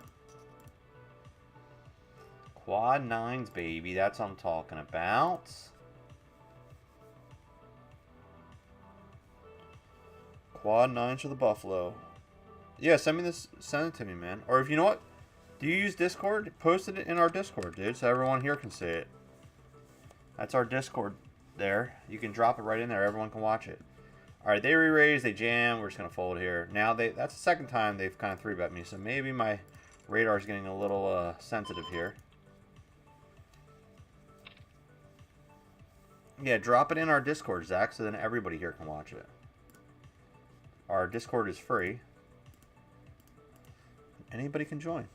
Quad 9s, baby. That's what I'm talking about. Quad 9s for the Buffalo. Yeah, send me this. Send it to me, man. Or if you know what, do you use Discord? Post it in our Discord, dude, so everyone here can see it. That's our Discord there. You can drop it right in there. Everyone can watch it. All right, they re-raise, they jam. We're just gonna fold here. Now that's the second time they've kind of 3-bet me, so maybe my radar is getting a little sensitive here. Yeah, drop it in our Discord, Zach, so then everybody here can watch it. Our Discord is free. Anybody can join.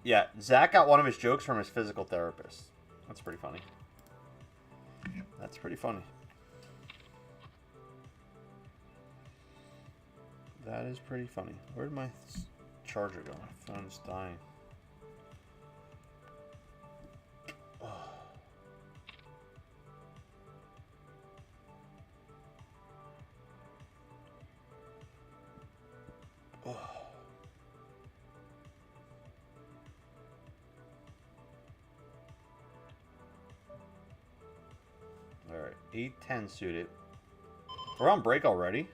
Yeah, Zach got one of his jokes from his physical therapist. That's pretty funny. That's pretty funny. That is pretty funny. Where did my charger go? My phone's dying. Oh. Oh. Alright, 8-10 suited. We're on break already.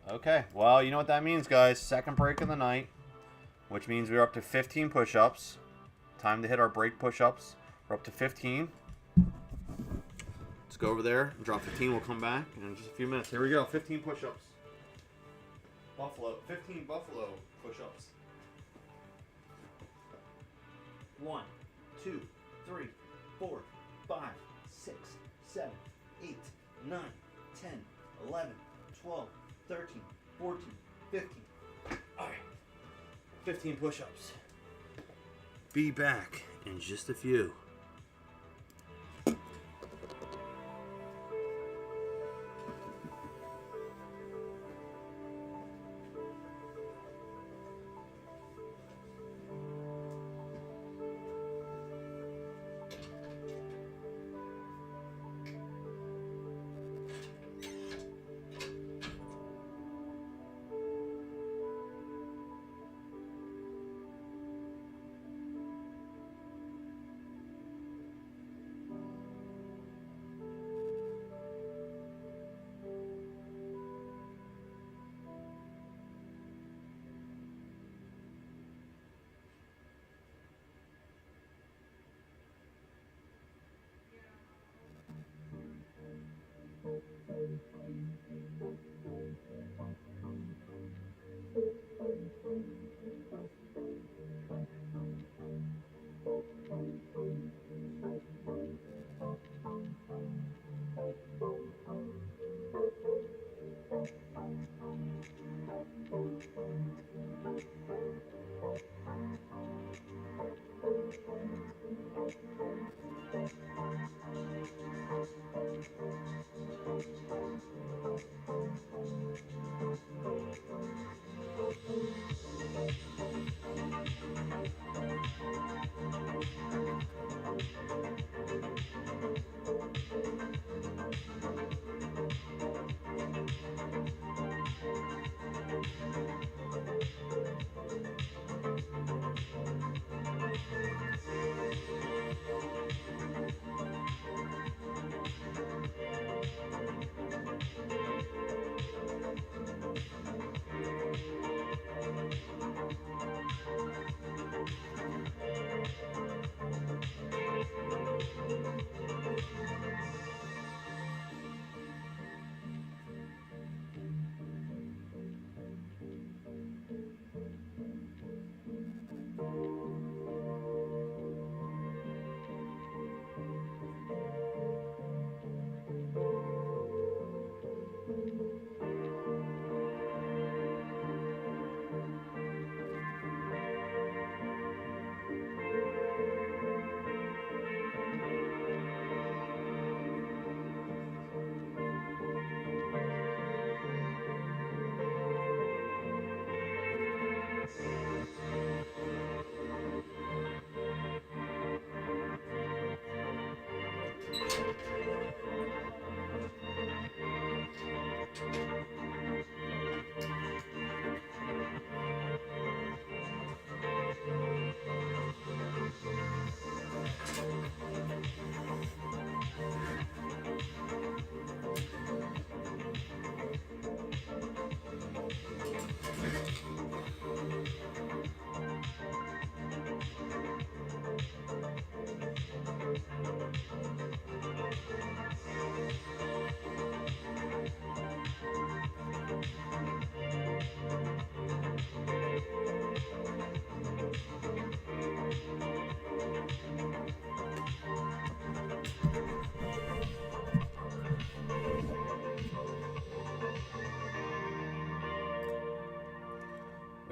Okay, well, you know what that means, guys. Second break of the night, which means we're up to 15 push-ups. Time to hit our break push-ups. We're up to 15. Let's go over there and drop 15. We'll come back in just a few minutes. Here we go, 15 push-ups. Buffalo, 15 Buffalo push-ups. 1, 2, 3, 4, 5, 6, 7, 8, 9, 10, 11, 12, 13, 14, 15. All right. 15 push-ups. Be back in just a few.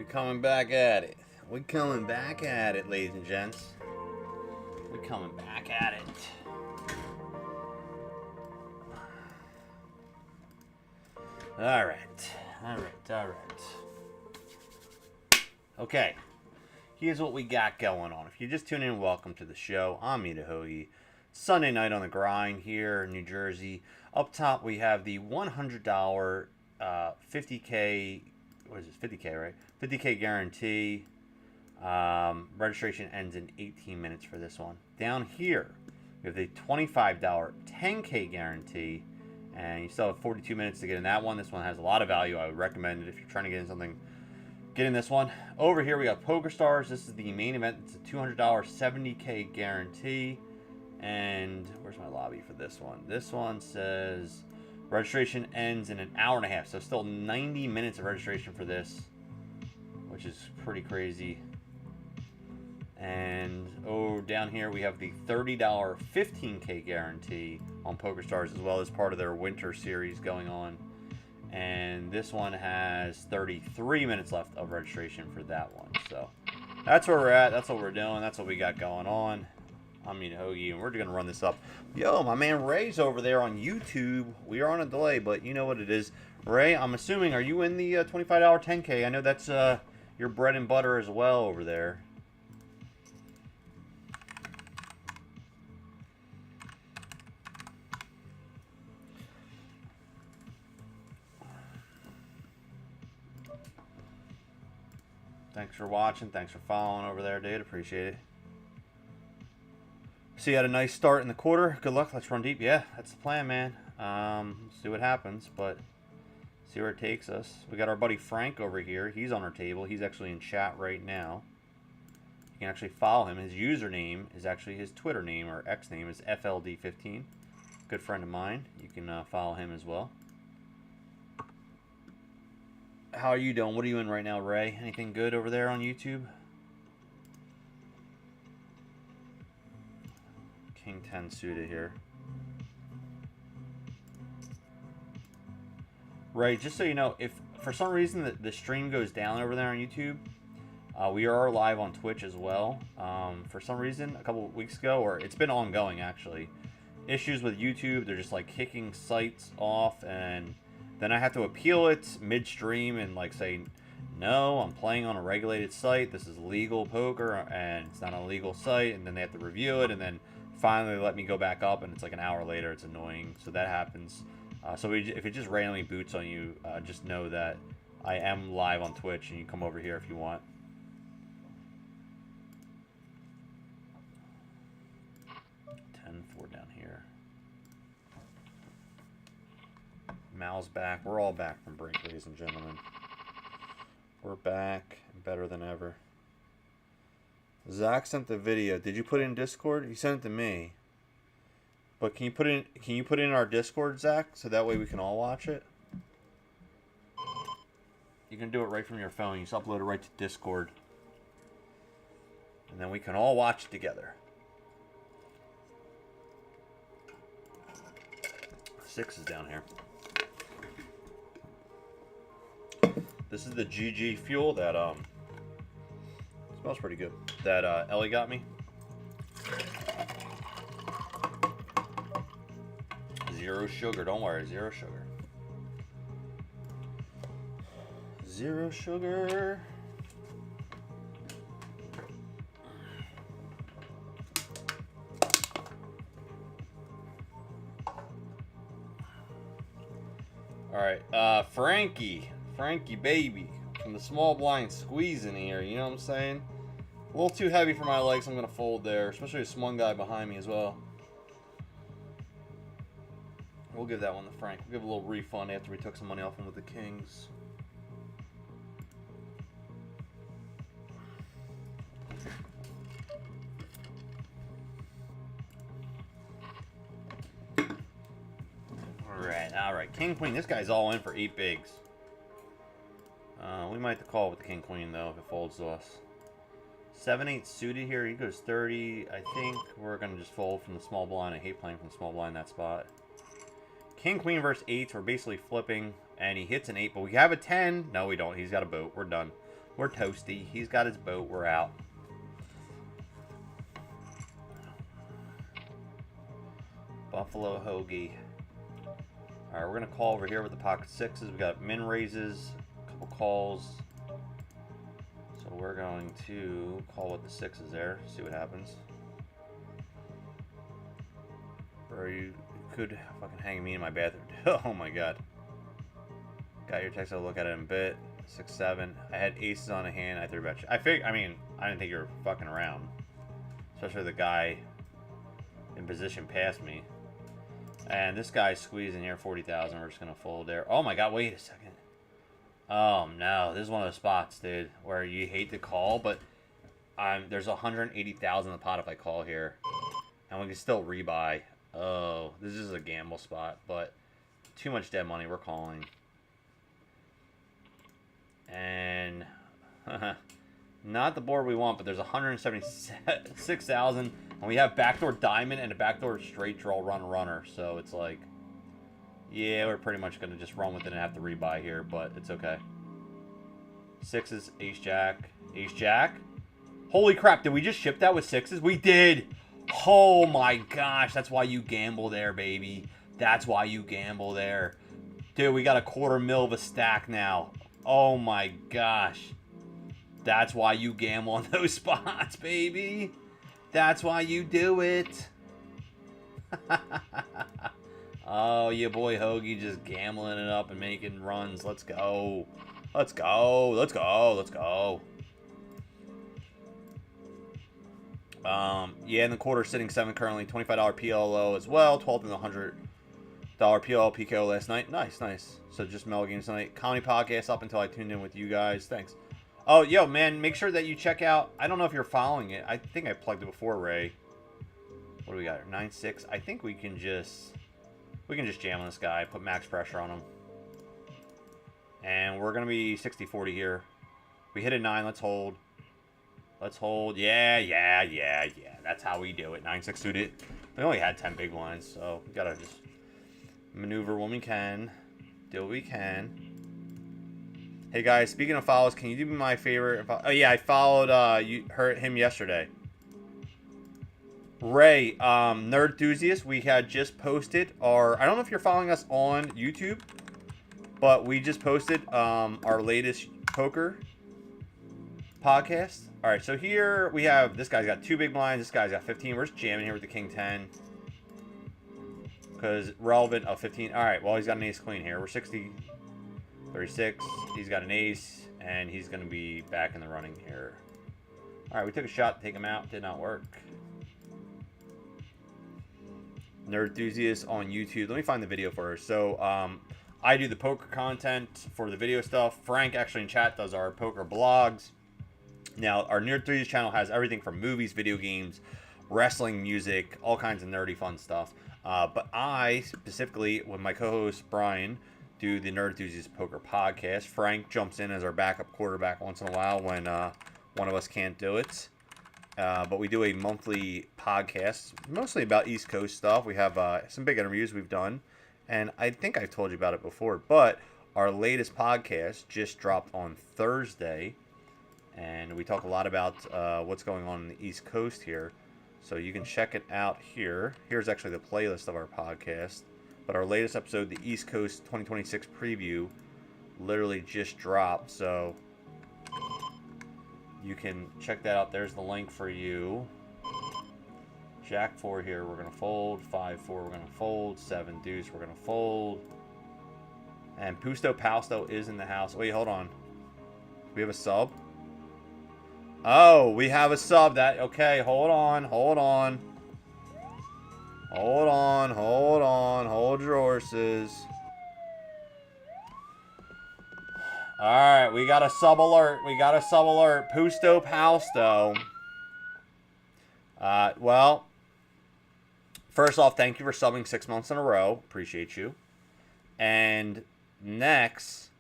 We coming back at it. We coming back at it, ladies and gents. We coming back at it. All right. Okay. Here's what we got going on. If you just tune in, welcome to the show. I'm Hoagie. Sunday night on the grind here in New Jersey. Up top, we have the $100 50K. What is this? 50K, right? 50K guarantee. Registration ends in 18 minutes for this one. Down here, we have the $25 10K guarantee. And you still have 42 minutes to get in that one. This one has a lot of value. I would recommend it if you're trying to get in something. Get in this one. Over here, we got Poker Stars. This is the main event. It's a $200 70K guarantee. And where's my lobby for this one? This one says registration ends in an hour and a half. So still 90 minutes of registration for this, which is pretty crazy. And down here we have the $30 15K guarantee on Poker Stars, as well as part of their winter series going on. And this one has 33 minutes left of registration for that one. So that's where we're at. That's what we're doing. That's what we got going on. I'm Hoagie, and we're going to run this up. Yo, my man Ray's over there on YouTube. We are on a delay, but you know what it is. Ray, I'm assuming, are you in the $25 10K? I know that's your bread and butter as well over there. Thanks for watching. Thanks for following over there, dude. Appreciate it. So you had a nice start in the quarter. Good luck. Let's run deep. Yeah, that's the plan, man. See what happens, but see where it takes us. We got our buddy Frank over here. He's on our table. He's actually in chat right now. You can actually follow him. His username is actually his Twitter name, or X name is FLD15. Good friend of mine. You can follow him as well. How are you doing? What are you in right now, Ray? Anything good over there on YouTube? King 10 suited here. Ray, just so you know, if for some reason the stream goes down over there on YouTube, we are live on Twitch as well. For some reason, a couple of weeks ago, or it's been ongoing actually, issues with YouTube. They're just like kicking sites off, and then I have to appeal it midstream and like say, no, I'm playing on a regulated site. This is legal poker and it's not a legal site. And then they have to review it, and then finally let me go back up, and it's like an hour later. It's annoying. So that happens. So if it just randomly boots on you, just know that I am live on Twitch, and you come over here if you want. Down here. Mal's back. We're all back from break, ladies and gentlemen. We're back and better than ever. Zach sent the video. Did you put it in Discord? He sent it to me. But can you put it in our Discord, Zach, so that way we can all watch it? You can do it right from your phone. You just upload it right to Discord. And then we can all watch it together. 6 is down here. This is the GG fuel that smells pretty good. That Ellie got me. 0 sugar. Don't worry, 0 sugar. 0 sugar. All right, Frankie baby, from the small blind squeezing here. You know what I'm saying? A little too heavy for my legs. I'm gonna fold there, especially this one guy behind me as well. We'll give that one to Frank. We'll give a little refund after we took some money off him with the Kings. All right. King Queen. This guy's all in for 8 bigs. We might have to call with the King Queen though if it folds to us. 7-8 suited here. He goes 30. I think we're gonna just fold from the small blind. I hate playing from the small blind that spot. King Queen versus 8s. We're basically flipping, and he hits an 8, but we have a 10. No, we don't. He's got a boat. We're done. We're toasty. He's got his boat. We're out. Buffalo Hoagie. Alright, we're going to call over here with the pocket sixes. We got min raises, a couple calls. So we're going to call with the sixes there, see what happens. Or you could fucking hang me in my bathroom. Oh my god. Got your text, I'll look at it in a bit. 6-7. I had aces on a hand. I threw bet. I mean, I didn't think you were fucking around. Especially the guy in position past me. And this guy's squeezing here, 40,000. We're just gonna fold there. Oh my god, wait a second. Oh no, this is one of those spots, dude, where you hate to call, but there's 180,000 in the pot if I call here, and we can still rebuy. Oh, this is a gamble spot, but too much dead money. We're calling. And not the board we want, but there's 176,000, and we have backdoor diamond and a backdoor straight draw runner. So it's like, yeah, we're pretty much gonna just run with it and have to rebuy here, but it's okay. Sixes, ace jack, ace jack. Holy crap! Did we just ship that with sixes? We did. Oh my gosh, that's why you gamble there, baby. That's why you gamble there, dude. We got a $250,000 of a stack now. Oh my gosh. That's why you gamble on those spots, baby. That's why you do it. Oh, your boy Hoagie just gambling it up and making runs. Let's go. Let's go. Let's go. Let's go. Yeah, in the quarter sitting 7 currently. $25 PLO as well. 12 and $100 PLO PKO last night. Nice, nice. So just Mel games tonight. Comedy podcast up until I tuned in with you guys. Thanks. Oh, yo, man, make sure that you check out. I don't know if you're following it. I think I plugged it before, Ray. What do we got? 9-6. I think we can just jam on this guy. Put max pressure on him. And we're gonna be 60-40 here. We hit a 9. Let's hold. Let's hold. Yeah, yeah, yeah, yeah. That's how we do it. 9-6 suited. We only had 10 big blinds, so we gotta just maneuver when we can. Do what we can. Hey guys, speaking of follows, can you do me my favor? Oh yeah, I followed him yesterday. Ray, Nerd Enthusiast, we had just posted our, I don't know if you're following us on YouTube, but we just posted our latest poker podcast. All right, so here we have, this guy's got 2 big blinds, this guy's got 15. We're just jamming here with the king 10 because relevant of 15. All right, well, he's got an ace queen here. We're 60, 36. He's got an ace, and he's going to be back in the running here. All right, we took a shot to take him out. Did not work. Nerd Enthusiast on YouTube. Let me find the video first. So, I do the poker content for the video stuff. Frank, actually in chat, does our poker blogs. Now, our Nerd Enthusiast channel has everything from movies, video games, wrestling, music, all kinds of nerdy fun stuff. But I, specifically, with my co-host Brian, do the Nerd Enthusiast Poker Podcast. Frank jumps in as our backup quarterback once in a while when one of us can't do it. But we do a monthly podcast, mostly about East Coast stuff. We have some big interviews we've done, and I think I've told you about it before, but our latest podcast just dropped on Thursday, and we talk a lot about what's going on in the East Coast here. So you can check it out here. Here's actually the playlist of our podcast. But our latest episode, the East Coast 2026 preview, literally just dropped. So you can check that out. There's the link for you. Jack 4 here, we're going to fold. 5-4, we're going to fold. 7 deuce, we're going to fold. And Pusto Palsto is in the house. Wait, hold on. We have a sub? Oh, we have a sub. That okay, hold on, hold on. Hold on, hold on, hold your horses. Alright, we got a sub alert. We got a sub alert. Pusto Palsto. Well, first off, thank you for subbing 6 months in a row. Appreciate you. And next,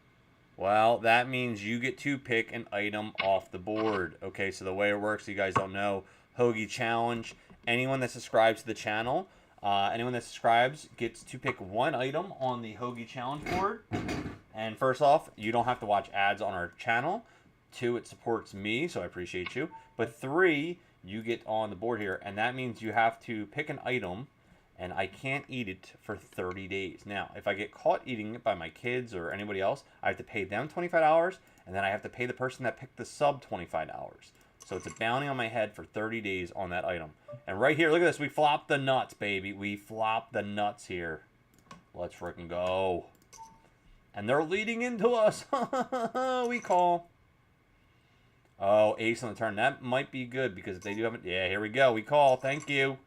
well, that means you get to pick an item off the board. Okay, so the way it works, you guys don't know, Hoagie Challenge. Anyone that subscribes to the channel, anyone that subscribes gets to pick one item on the Hoagie Challenge board. And first off, you don't have to watch ads on our channel. 2, it supports me, so I appreciate you. But 3, you get on the board here, and that means you have to pick an item, and I can't eat it for 30 days. Now, if I get caught eating it by my kids or anybody else, I have to pay them $25, and then I have to pay the person that picked the sub $25. So it's a bounty on my head for 30 days on that item. And right here, look at this. We flop the nuts, baby. We flop the nuts here. Let's freaking go. And they're leading into us. We call. Oh, ace on the turn. That might be good because if they do have it. Yeah, here we go. We call. Thank you.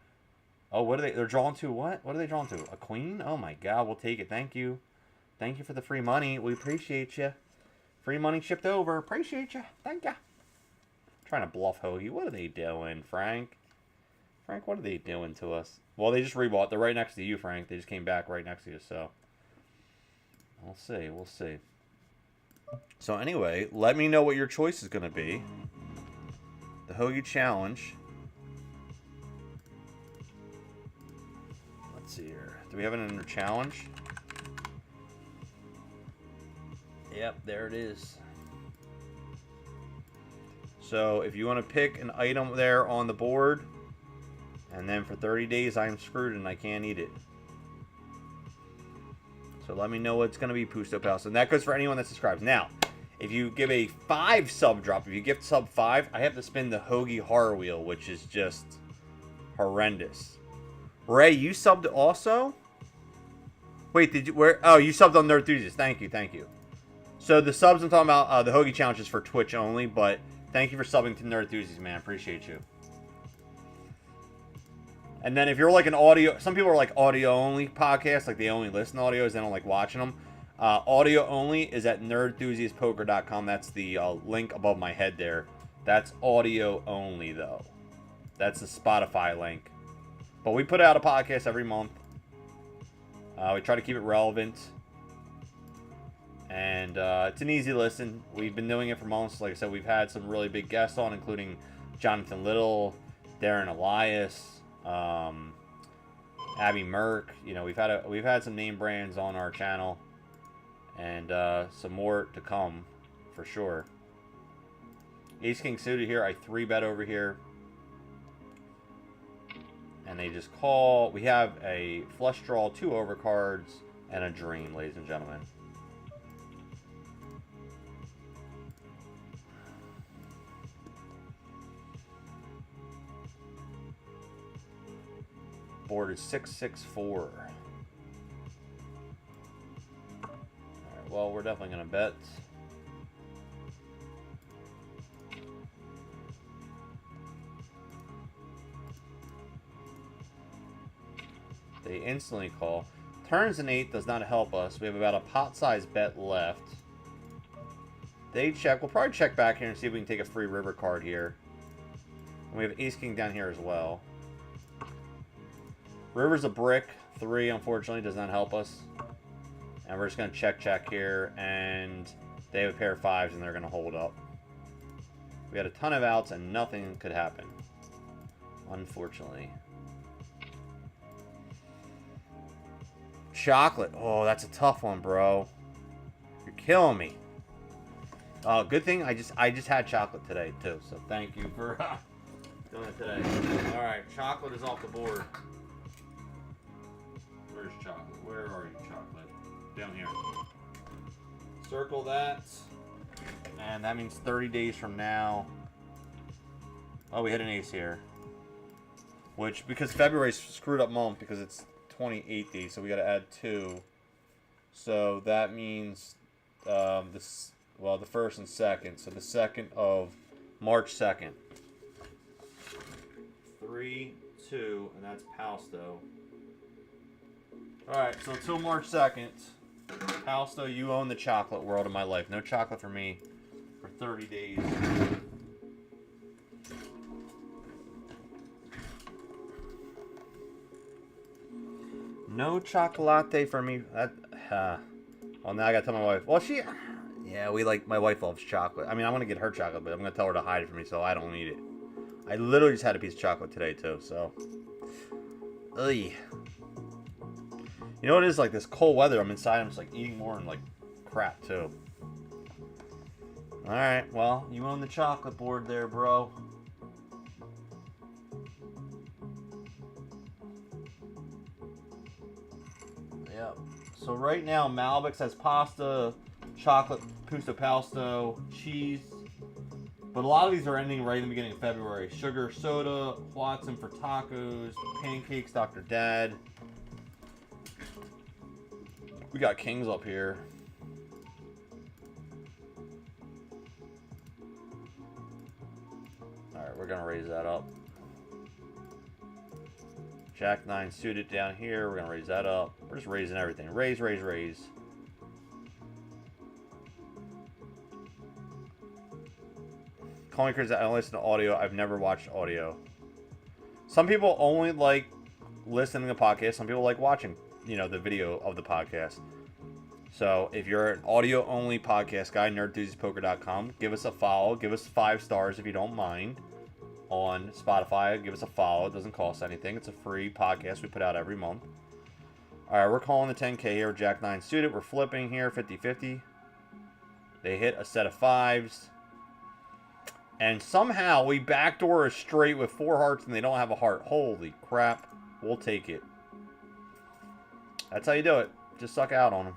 Oh, what are they? They're drawn to what? What are they drawn to? A queen? Oh, my God. We'll take it. Thank you. Thank you for the free money. We appreciate you. Free money shipped over. Appreciate you. Thank you. Trying to bluff Hoagie. What are they doing, Frank? Frank, what are they doing to us? Well, they just rebought. They're right next to you, Frank. They just came back right next to you, so. We'll see. We'll see. So, anyway, let me know what your choice is going to be. The Hoagie Challenge. Let's see here. Do we have it under challenge? Yep, there it is. So if you want to pick an item there on the board, and then for 30 days I'm screwed and I can't eat it. So let me know what's going to be, Pusto Pals. And that goes for anyone that subscribes. Now, if you give a 5 sub drop, if you gift sub 5, I have to spin the Hoagie Horror Wheel, which is just horrendous. Ray, you subbed also? Wait, did you? Where? Oh, you subbed on Nerd Enthusiast. Thank you, thank you. So the subs I'm talking about, the Hoagie Challenge is for Twitch only, but thank you for subbing to Nerd Enthusiast, man. Appreciate you. And then if you're like an audio, some people are like audio only podcasts, like they only listen to audios, they don't like watching them. Audio only is at nerdenthusiastpoker.com. That's the link above my head there. That's audio only though. That's the Spotify link. But we put out a podcast every month. We try to keep it relevant. And it's an easy listen. We've been doing it for months. Like I said, we've had some really big guests on, including Jonathan Little, Darren Elias, Abby Merck. You know, we've had some name brands on our channel, and some more to come for sure. Ace King suited here. I 3-bet over here, and they just call. We have a flush draw, 2 overcards, and a dream, ladies and gentlemen. Board is 664. All right, well, we're definitely going to bet. They instantly call. Turns an 8 does not help us. We have about a pot-sized bet left. They check. We'll probably check back here and see if we can take a free river card here. And we have Ace-King down here as well. River's a brick. 3, unfortunately, does not help us. And we're just going to check here. And they have a pair of 5s, and they're going to hold up. We had a ton of outs, and nothing could happen. Unfortunately. Chocolate. Oh, that's a tough one, bro. You're killing me. Good thing I just had chocolate today, too. So thank you for doing it today. All right, chocolate is off the board. Where's chocolate? Where are you, chocolate? Down here. Circle that. And that means 30 days from now. Oh, we hit an ace here. Which, because February's a screwed up month because it's 28 days, so we got to add 2. So that means the 1st and 2nd. So the 2nd of March 2nd. 3, 2, and that's Palsto. Alright, so until March 2nd, Palsto, you own the chocolate world of my life. No chocolate for me for 30 days. No chocolate for me. Well, now I gotta tell my wife. Well, yeah, my wife loves chocolate. I mean, I want to get her chocolate, but I'm gonna tell her to hide it from me so I don't eat it. I literally just had a piece of chocolate today, too, so. Ugh. You know what it is? Like this cold weather, I'm inside, I'm just like eating more and like crap, too. Alright, well, you own the chocolate board there, bro. Yep. So right now, Malbec has pasta, chocolate pusto pasto, cheese. But a lot of these are ending right in the beginning of February. Sugar soda, Watson for tacos, pancakes, Dr. Dad. We got Kings up here. Alright, we're going to raise that up. Jack 9 suited down here. We're going to raise that up. We're just raising everything. Raise, raise, raise. Calling Chris, I only listen to audio. I've never watched audio. Some people only like listening to podcasts. Some people like watching, you know, the video of the podcast. So if you're an audio only podcast guy, nerdenthusiastpoker.com, give us a follow. Give us 5 stars if you don't mind. On Spotify, give us a follow. It doesn't cost anything. It's a free podcast we put out every month. Alright, we're calling the 10K here. Jack 9 suited. We're flipping here, 50-50. They hit a set of 5s. And somehow we backdoor a straight with 4 hearts and they don't have a heart. Holy crap. We'll take it. That's how you do it. Just suck out on them.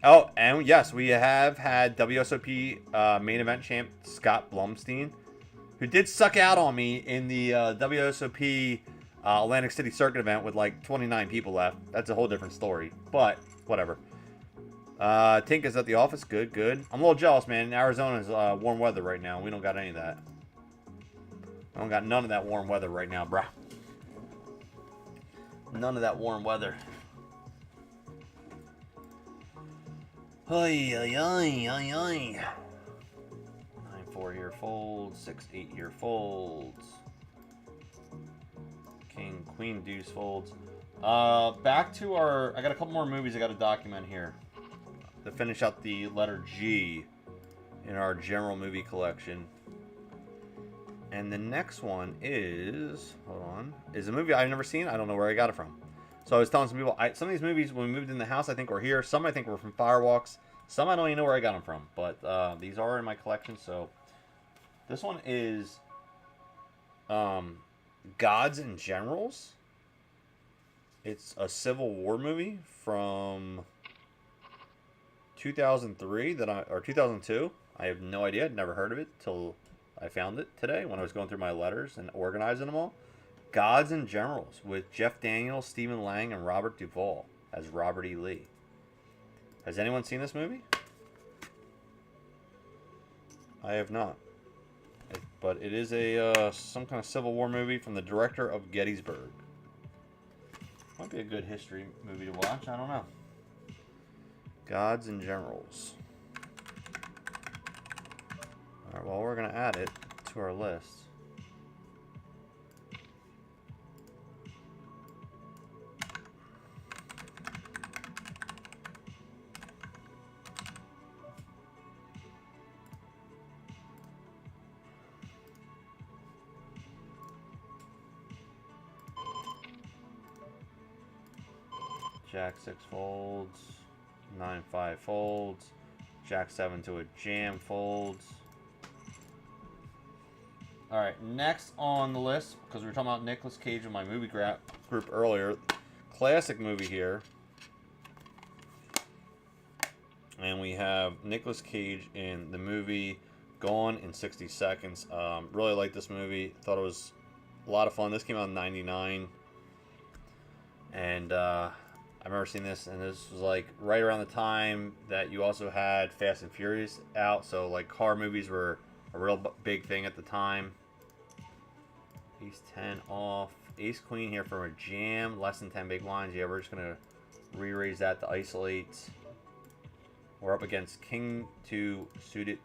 Oh, and yes, we have had WSOP main event champ Scott Blumstein, who did suck out on me in the WSOP Atlantic City Circuit event with like 29 people left. That's a whole different story, but whatever. Tink is at the office. Good, good. I'm a little jealous, man. In Arizona's warm weather right now. We don't got any of that. I don't got none of that warm weather right now, bruh. None of that warm weather. Ay, ay, ay, ay, ay. 9-4 here folds. 6-8 here folds. King, Queen, Deuce folds. Back to our... I got a couple more movies I got to document here to finish out the letter G in our general movie collection. And the next one is... Hold on. Is a movie I've never seen. I don't know where I got it from. So I was telling some people, some of these movies, when we moved in the house, I think were here. Some I think were from Firewalks. Some I don't even know where I got them from. But these are in my collection. So this one is Gods and Generals. It's a Civil War movie from 2003 or 2002. I have no idea. I'd never heard of it till I found it today when I was going through my letters and organizing them all. Gods and Generals with Jeff Daniels, Stephen Lang, and Robert Duvall as Robert E. Lee. Has anyone seen this movie? I have not. But it is a some kind of Civil War movie from the director of Gettysburg. Might be a good history movie to watch. I don't know. Gods and Generals. Alright, well, we're going to add it to our list. Jack 6 folds, 9-5 folds, Jack 7 to a jam folds. Alright, next on the list, because we were talking about Nicolas Cage in my movie group earlier, classic movie here. And we have Nicolas Cage in the movie Gone in 60 Seconds. Really like this movie. Thought it was a lot of fun. This came out in '99. And I remember seeing this, and this was like right around the time that you also had Fast and Furious out, so like car movies were a real big thing at the time. Ace 10 off. Ace Queen here for a jam. Less than 10 big blinds. Yeah, we're just going to re-raise that to isolate. We're up against King 2 suited.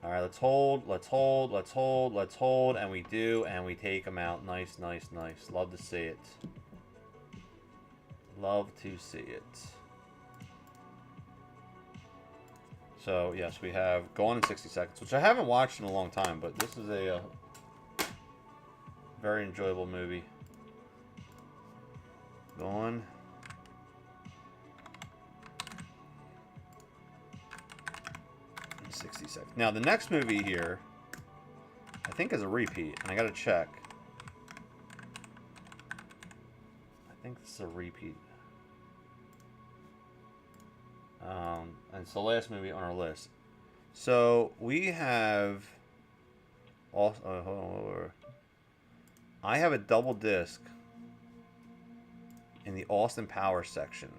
Alright, let's hold, let's hold, let's hold, let's hold, and we do, and we take them out. Nice, nice, nice. Love to see it. Love to see it. So, yes, we have Gone in 60 Seconds, which I haven't watched in a long time, but this is a very enjoyable movie. Gone 66. Now, the next movie here, I think is a repeat, and I gotta check. I think this is a repeat. And it's the last movie on our list. So, we have... Also, hold on. I have a double disc in the Austin Powers section.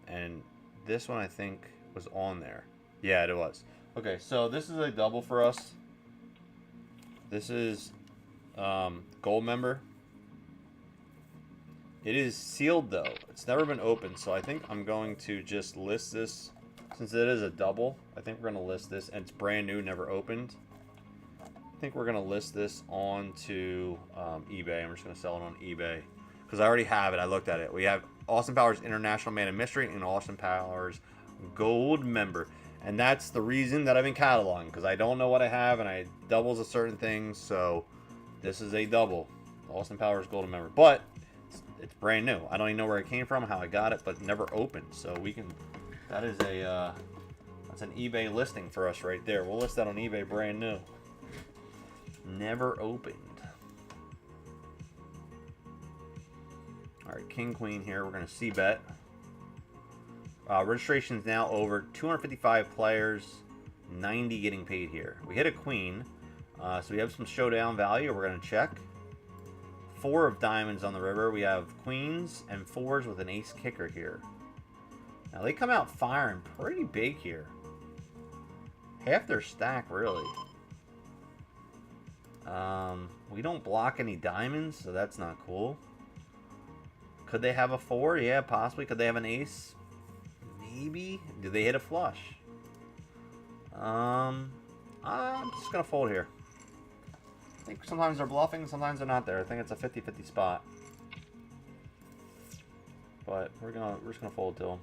And this one, I think, was on there. Yeah, it was. Okay, so this is a double for us. This is gold member. It is sealed, though. It's never been opened, so I think I'm going to just list this. Since it is a double, I think we're going to list this. And it's brand new, never opened. I think we're going to list this onto eBay. I'm just going to sell it on eBay. Because I already have it. I looked at it. We have Austin Powers International Man of Mystery and Austin Powers Gold Member. And that's the reason that I've been cataloging. Because I don't know what I have. And I doubles of certain things. So this is a double. Austin Powers Gold Member. But it's brand new. I don't even know where it came from, how I got it. But never opened. So we can... That is a... that's an eBay listing for us right there. We'll list that on eBay brand new. Never opened. Alright, King Queen here. We're going to C-bet. Registration is now over. 255 players. 90 getting paid here. We hit a queen. So we have some showdown value. We're going to check. 4 of diamonds on the river. We have queens and 4s with an ace kicker here. Now they come out firing pretty big here. Half their stack, really. We don't block any diamonds, so that's not cool. Could they have a 4? Yeah, possibly. Could they have an ace? Maybe. Do they hit a flush? I'm just going to fold here. I think sometimes they're bluffing, sometimes they're not there. I think it's a 50-50 spot. But we're just going to fold to them.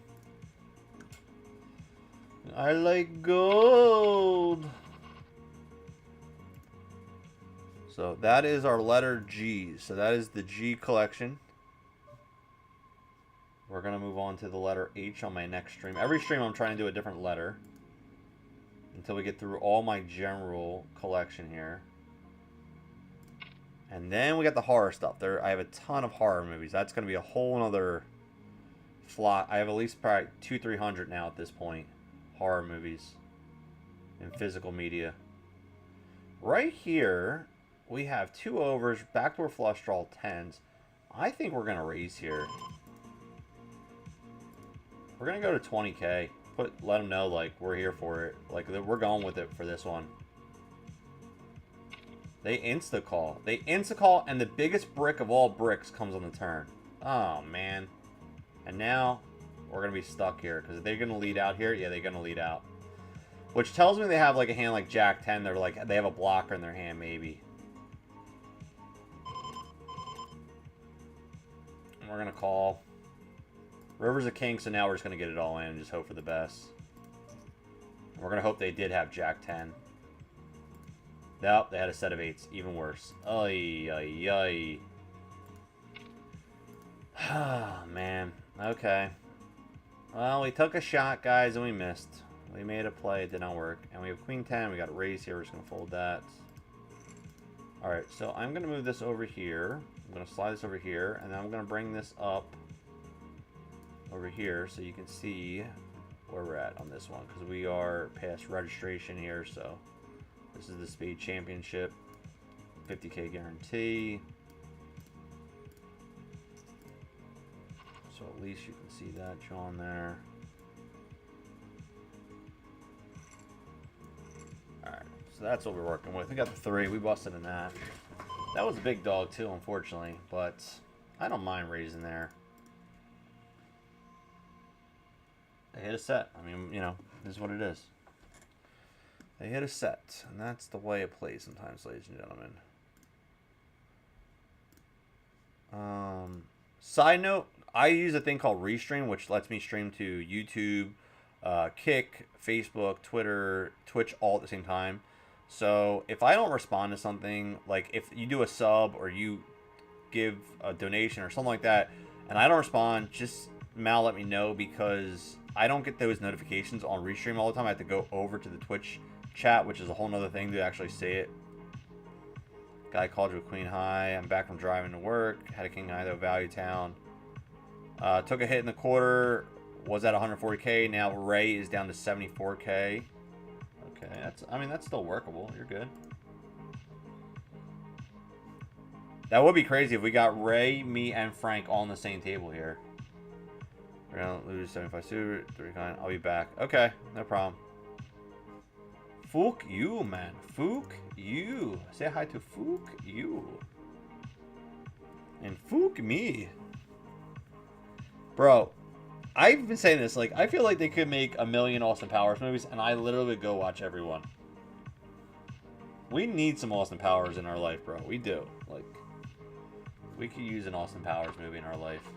I like gold. So that is our letter G. So that is the G collection. We're going to move on to the letter H on my next stream. Every stream I'm trying to do a different letter. Until we get through all my general collection here. And then we got the horror stuff. I have a ton of horror movies. That's going to be a whole nother flock. I have at least probably 200-300 now at this point. Horror movies. And physical media. Right here... We have 2 overs, backdoor flush draw 10s. I think we're going to raise here. We're going to go to 20K. Let them know, like, we're here for it. Like, we're going with it for this one. They insta-call. They insta-call, and the biggest brick of all bricks comes on the turn. Oh, man. And now, we're going to be stuck here. Because they're going to lead out here. Yeah, they're going to lead out. Which tells me they have, like, a hand like Jack 10. They're like, they have a blocker in their hand, maybe. We're going to call. River's a king, so now we're just going to get it all in and just hope for the best. We're going to hope they did have Jack 10. Nope, they had a set of 8s. Even worse. Ay, ay, ay. Ah, man. Okay. Well, we took a shot, guys, and we missed. We made a play. It did not work. And we have Queen 10. We got a raise here. We're just going to fold that. Alright, so I'm going to move this over here. I'm going to slide this over here. And then I'm going to bring this up over here so you can see where we're at on this one. Because we are past registration here. So this is the Spade Championship. 50K guarantee. So at least you can see that drawn there. Alright, so that's what we're working with. We got the 3. We busted in that. That was a big dog too, unfortunately. But I don't mind raising there. They hit a set. I mean, you know, this is what it is. They hit a set. And that's the way it plays sometimes, ladies and gentlemen. Side note, I use a thing called Restream, which lets me stream to YouTube, Kick, Facebook, Twitter, Twitch all at the same time. So if I don't respond to something, like if you do a sub or you give a donation or something like that, and I don't respond, just let me know, because I don't get those notifications on Restream all the time. I have to go over to the Twitch chat, which is a whole nother thing to actually say it. Guy called you a queen high. I'm back from driving to work. Had a king high though, value town. Took a hit in the quarter. Was at 140k. Now Ray is down to 74k. Okay, that's still workable. You're good. That would be crazy if we got Ray, me, and Frank all on the same table here. We're gonna lose 75 suit, 3 kind. I'll be back. Okay, no problem. Fook you, man. Fook you. Say hi to Fook you. And Fook me. Bro, I've been saying this, like, I feel like they could make 1,000,000 Austin Powers movies, and I literally would go watch every one. We need some Austin Powers in our life, bro. We do. Like, we could use an Austin Powers movie in our life.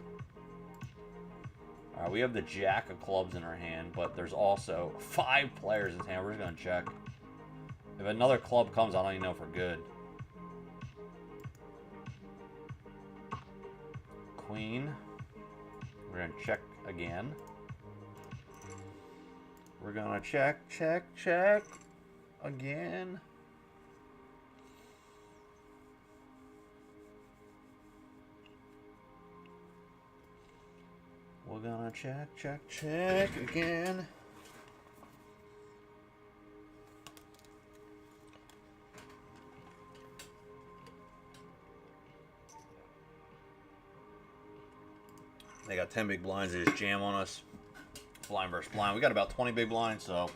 Alright, we have the Jack of Clubs in our hand, but there's also 5 players in his hand. We're just going to check. If another club comes, I don't even know if we're good. Queen. We're going to check again. We're going to check again. We're gonna check again. They got 10 big blinds. They just jam on us. Blind versus blind. We got about 20 big blinds, so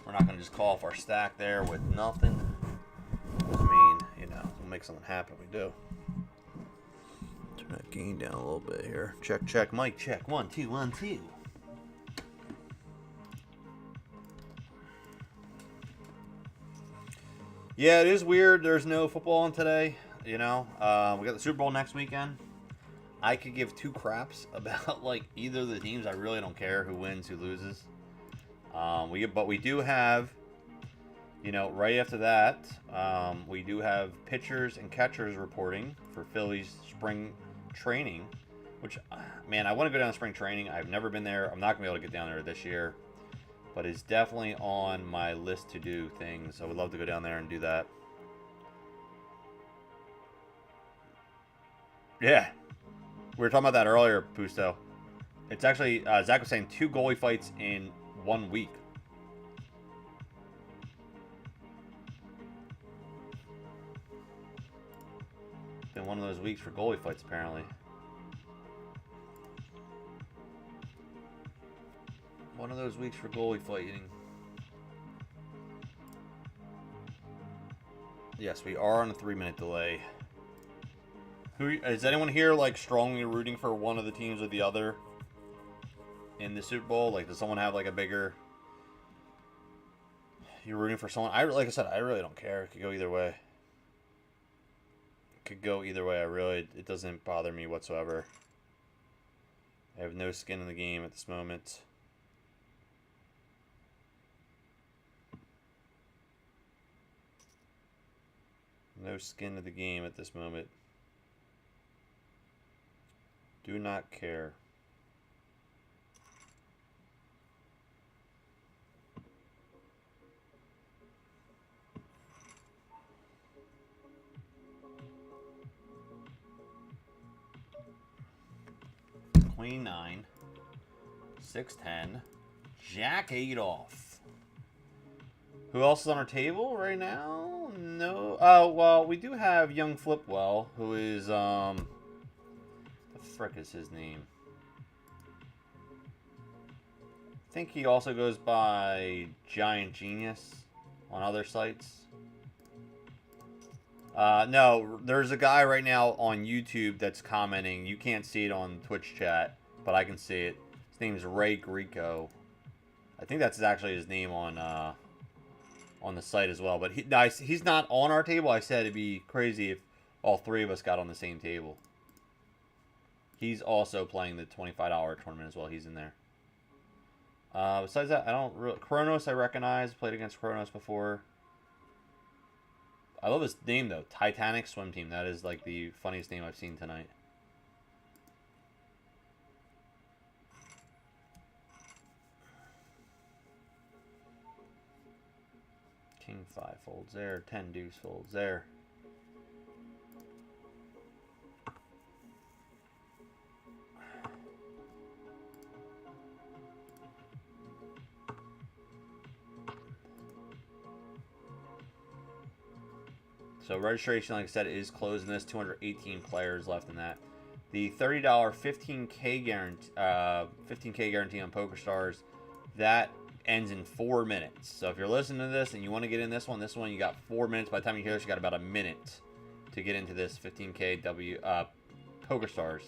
we're not gonna just call off our stack there with nothing. I mean, you know, we'll make something happen. We do. Turn that gain down a little bit here. Check, mic check. 1, 2, 1, 2. Yeah, it is weird. There's no football on today. You know, we got the Super Bowl next weekend. I could give 2 craps about like either of the teams. I really don't care who wins, who loses. But we do have, you know, right after that, we do have pitchers and catchers reporting for Phillies spring training, which, man, I want to go down to spring training. I've never been there. I'm not gonna be able to get down there this year, but it's definitely on my list to do things. I would love to go down there and do that. Yeah, we were talking about that earlier, Pusto. It's actually, Zach was saying 2 goalie fights in 1 week. Been one of those weeks for goalie fights, apparently. One of those weeks for goalie fighting. Yes, we are on a 3-minute delay. Who is anyone here like strongly rooting for one of the teams or the other in the Super Bowl? Like, does someone have like a bigger? You're rooting for someone. Like I said, I really don't care. It could go either way. It could go either way. It doesn't bother me whatsoever. I have no skin in the game at this moment. No skin in the game at this moment. Do not care. Queen 9, 6-10, Jack 8 off. Who else is on our table right now? No. Oh, well, we do have young Flipwell, who is the frick is his name? I think he also goes by Giant Genius on other sites. No, there's a guy right now on YouTube that's commenting. You can't see it on Twitch chat, but I can see it. His name is Ray Greco. I think that's actually his name on the site as well. But he's not on our table. I said it'd be crazy if all 3 of us got on the same table. He's also playing the $25 tournament as well. He's in there. Besides that, I don't really... Kronos I recognize. Played against Kronos before. I love this name, though. Titanic Swim Team. That is, like, the funniest name I've seen tonight. 5 folds there. 10 deuce folds there. So registration, like I said, is closing this. 218 players left in that. The $30 15K guarantee on PokerStars, that ends in 4 minutes. So if you're listening to this and you want to get in this one you got 4 minutes. By the time you hear this, you got about a minute to get into this 15K PokerStars.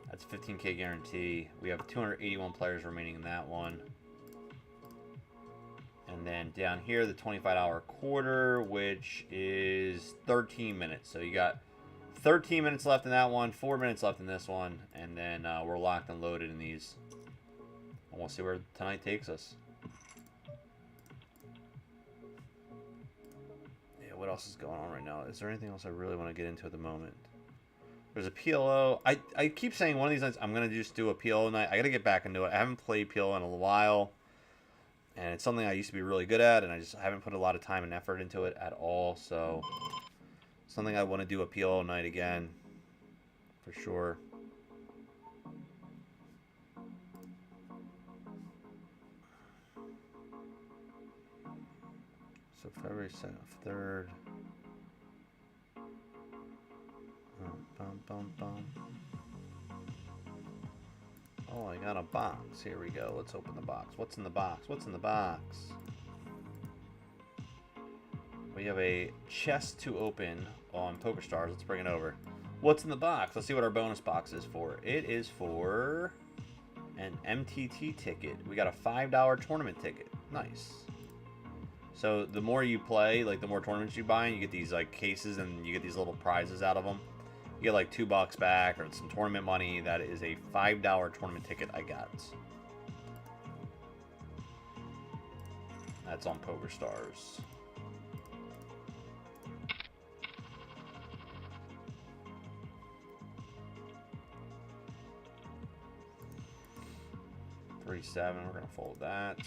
That's 15K guarantee. We have 281 players remaining in that one. And then down here, the $25 quarter, which is 13 minutes. So you got 13 minutes left in that one, 4 minutes left in this one, and then we're locked and loaded in these. And we'll see where tonight takes us. Yeah, what else is going on right now? Is there anything else I really want to get into at the moment? There's a PLO. I keep saying one of these nights I'm going to just do a PLO night. I got to get back into it. I haven't played PLO in a while. And it's something I used to be really good at, and I just haven't put a lot of time and effort into it at all. So, something I want to do a PLO night again, for sure. So, February 3rd. Bum, bum, bum. Oh, I got a box. Here we go. Let's open the box. What's in the box? What's in the box? We have a chest to open on PokerStars. Let's bring it over. What's in the box? Let's see what our bonus box is for. It is for an MTT ticket. We got a $5 tournament ticket. Nice. So the more you play, like the more tournaments you buy, and you get these like cases and you get these little prizes out of them. You get like $2 back or some tournament money. That is a $5 tournament ticket I got. That's on PokerStars. $37. We're gonna fold that.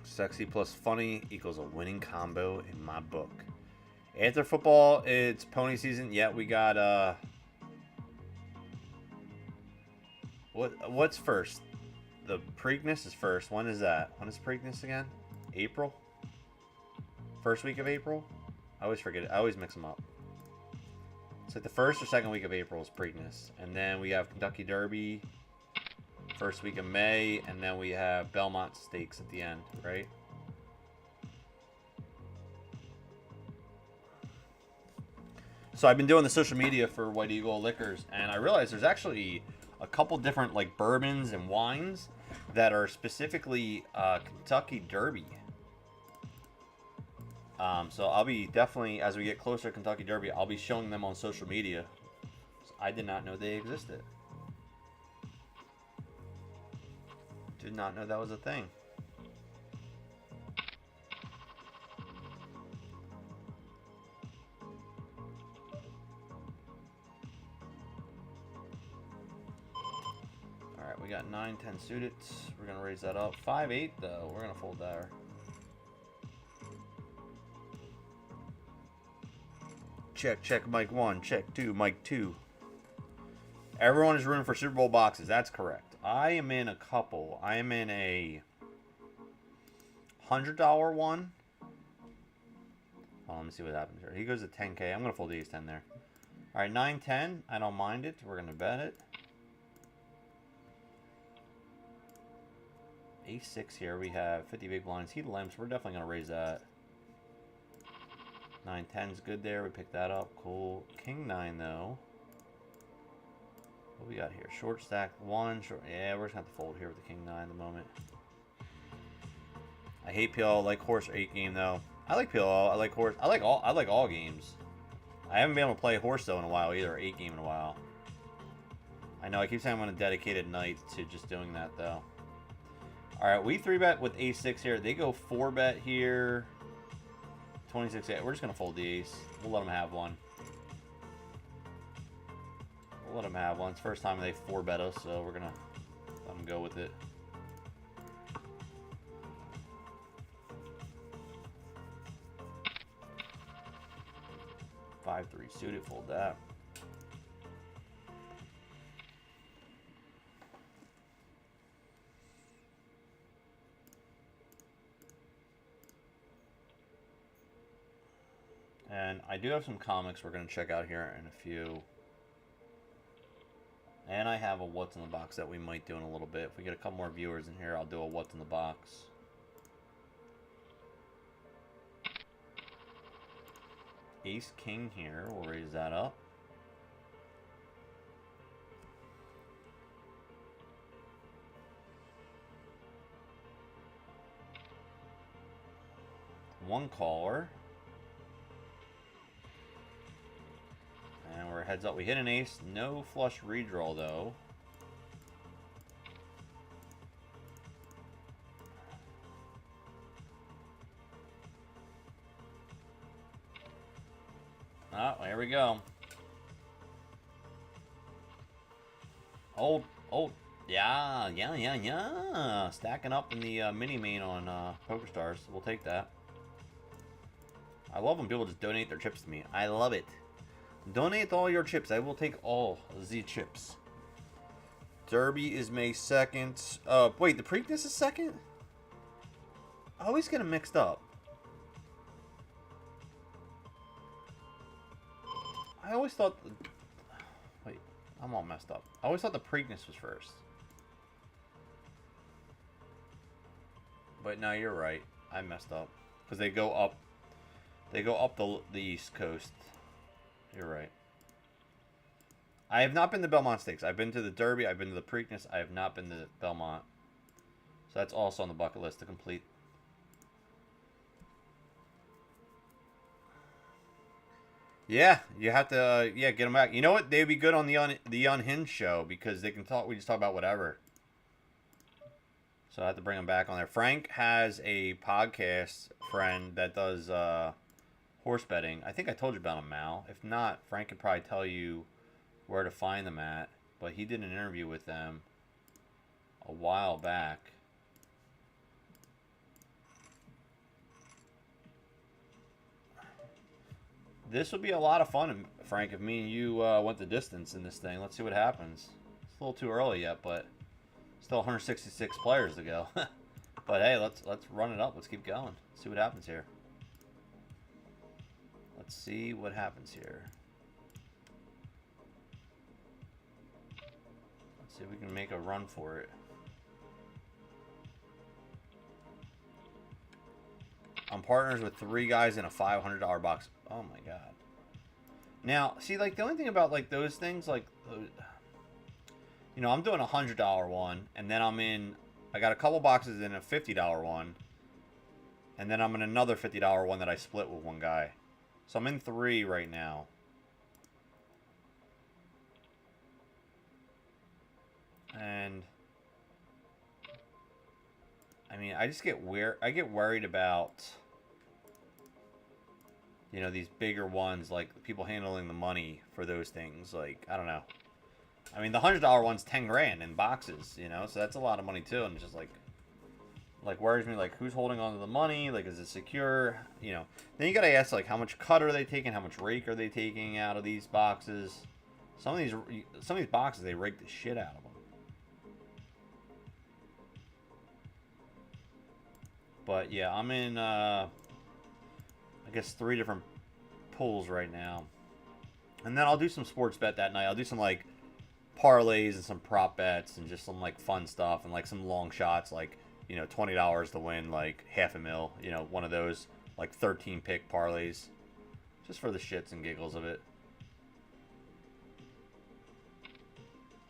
Sexy plus funny equals a winning combo in my book. After football, it's pony season. Yeah, we got what's first? The Preakness is first. When is that? When is Preakness again? April? First week of April? I always forget it. I always mix them up. It's like the first or second week of April is Preakness. And then we have Kentucky Derby first week of May, and then we have Belmont Stakes at the end, right? So I've been doing the social media for White Eagle Liquors, and I realized there's actually a couple different like bourbons and wines that are specifically Kentucky Derby. So I'll be definitely, as we get closer to Kentucky Derby, I'll be showing them on social media. So I did not know they existed. Did not know that was a thing. Alright, we got 9, 10 suited. We're going to raise that up. 5, 8 though. We're going to fold there. Check, check, mic 1. Check 2, mic 2. Everyone is rooting for Super Bowl boxes. That's correct. I am in a couple. I am in a $100 one. Oh, let me see what happens here. He goes to 10K. I'm going to fold these 10 there. All right, 9, 10. I don't mind it. We're going to bet it. Ace 6 here. We have 50 big blinds. He limps. We're definitely going to raise that. 9, 10's good there. We picked that up. Cool. King 9, though. What we got here? Short stack 1. Short. Yeah, we're just going to have to fold here with the King 9 at the moment. I hate PLO. I like horse 8 game, though. I like PLO. I like horse. I like all games. I haven't been able to play horse, though, in a while either. 8 game in a while. I know. I keep saying I'm going to dedicate a night to just doing that, though. Alright, we 3-bet with ace 6 here. They go 4-bet here. 26. We're just going to fold the ace. We'll let them have one. We'll let them have one. It's first time they 4-bet us, so we're gonna let them go with it. Five-three suited, fold that. And I do have some comics we're going to check out here in a few. And I have a What's in the Box that we might do in a little bit. If we get a couple more viewers in here, I'll do a What's in the Box. Ace King here. We'll raise that up. One caller. And we're heads up. We hit an ace. No flush redraw, though. Ah, there we go. Oh, yeah. Stacking up in the mini main on PokerStars. We'll take that. I love when people just donate their chips to me. I love it. Donate all your chips. I will take all the chips. Derby is May 2nd. Wait, the Preakness is 2nd? I always get them mixed up. I always thought... Wait, I'm all messed up. I always thought the Preakness was first. But no, you're right. I messed up. Because they go up... They go up the East Coast. You're right. I have not been to Belmont Stakes. I've been to the Derby. I've been to the Preakness. I have not been to Belmont. So that's also on the bucket list to complete. Yeah, you have to get them back. You know what? They'd be good on the Unhinged show because they can talk. We just talk about whatever. So I have to bring them back on there. Frank has a podcast friend that does horse betting. I think I told you about him, Mal. If not, Frank could probably tell you where to find them at. But he did an interview with them a while back. This would be a lot of fun, Frank, if me and you went the distance in this thing. Let's see what happens. It's a little too early yet, but still 166 players to go. But hey, let's run it up. Let's keep going. See what happens here. Let's see what happens here. Let's see if we can make a run for it. I'm partners with 3 guys in a $500 box. Oh my god. Now, see, like, the only thing about, like, those things, like, you know, I'm doing a $100 one, and then I got a couple boxes in a $50 one, and then I'm in another $50 one that I split with one guy. So I'm in 3 right now. And I mean, I just get worried about, you know, these bigger ones, like people handling the money for those things. Like, I don't know. I mean, the $100 one's 10 grand in boxes, you know, so that's a lot of money too. And it's just like worries me, like, who's holding on to the money? Like, is it secure? You know, then you got to ask, like, how much cut are they taking? How much rake are they taking out of these boxes? Some of these boxes, they rake the shit out of them. But yeah, I'm in, I guess 3 different pools right now. And then I'll do some sports bet that night. I'll do some, like, parlays and some prop bets and just some, like, fun stuff and, like, some long shots, like, you know, $20 to win, like, $500,000. You know, one of those, like, 13 pick parlays. Just for the shits and giggles of it.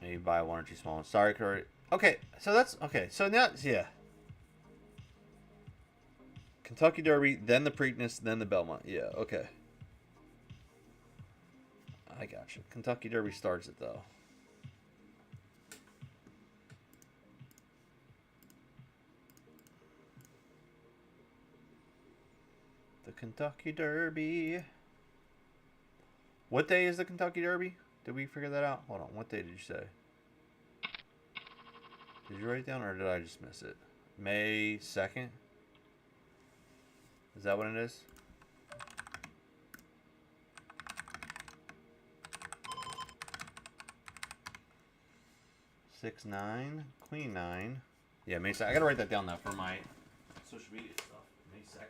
Maybe buy 1 or 2 small ones. Sorry, Curry. Okay, so that's, okay, so now, yeah. Kentucky Derby, then the Preakness, then the Belmont. Yeah, okay. I got you. Kentucky Derby starts it, though. The Kentucky Derby. What day is the Kentucky Derby? Did we figure that out? Hold on. What day did you say? Did you write it down or did I just miss it? May 2nd? Is that what it is? Six, 9, Queen 9. Yeah, May 2nd. I gotta write that down now for my social media stuff. May 2nd.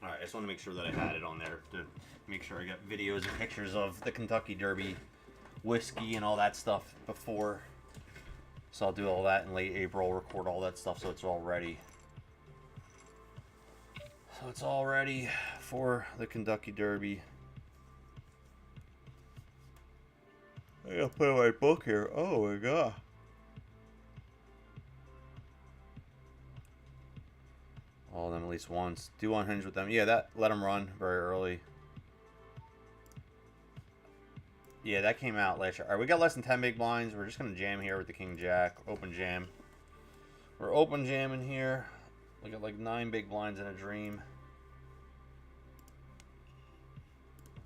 Alright, I just want to make sure that I had it on there to make sure I got videos and pictures of the Kentucky Derby whiskey and all that stuff before. So I'll do all that in late April, record all that stuff so it's all ready. So it's all ready for the Kentucky Derby. I gotta put my book here. Oh my god. All of them at least once. Do unhinge with them. Yeah, that let them run very early. Yeah, that came out last year. All right, we got less than 10 big blinds. We're just going to jam here with the King Jack. Open jam. We're open jamming here. We got like 9 big blinds in a dream.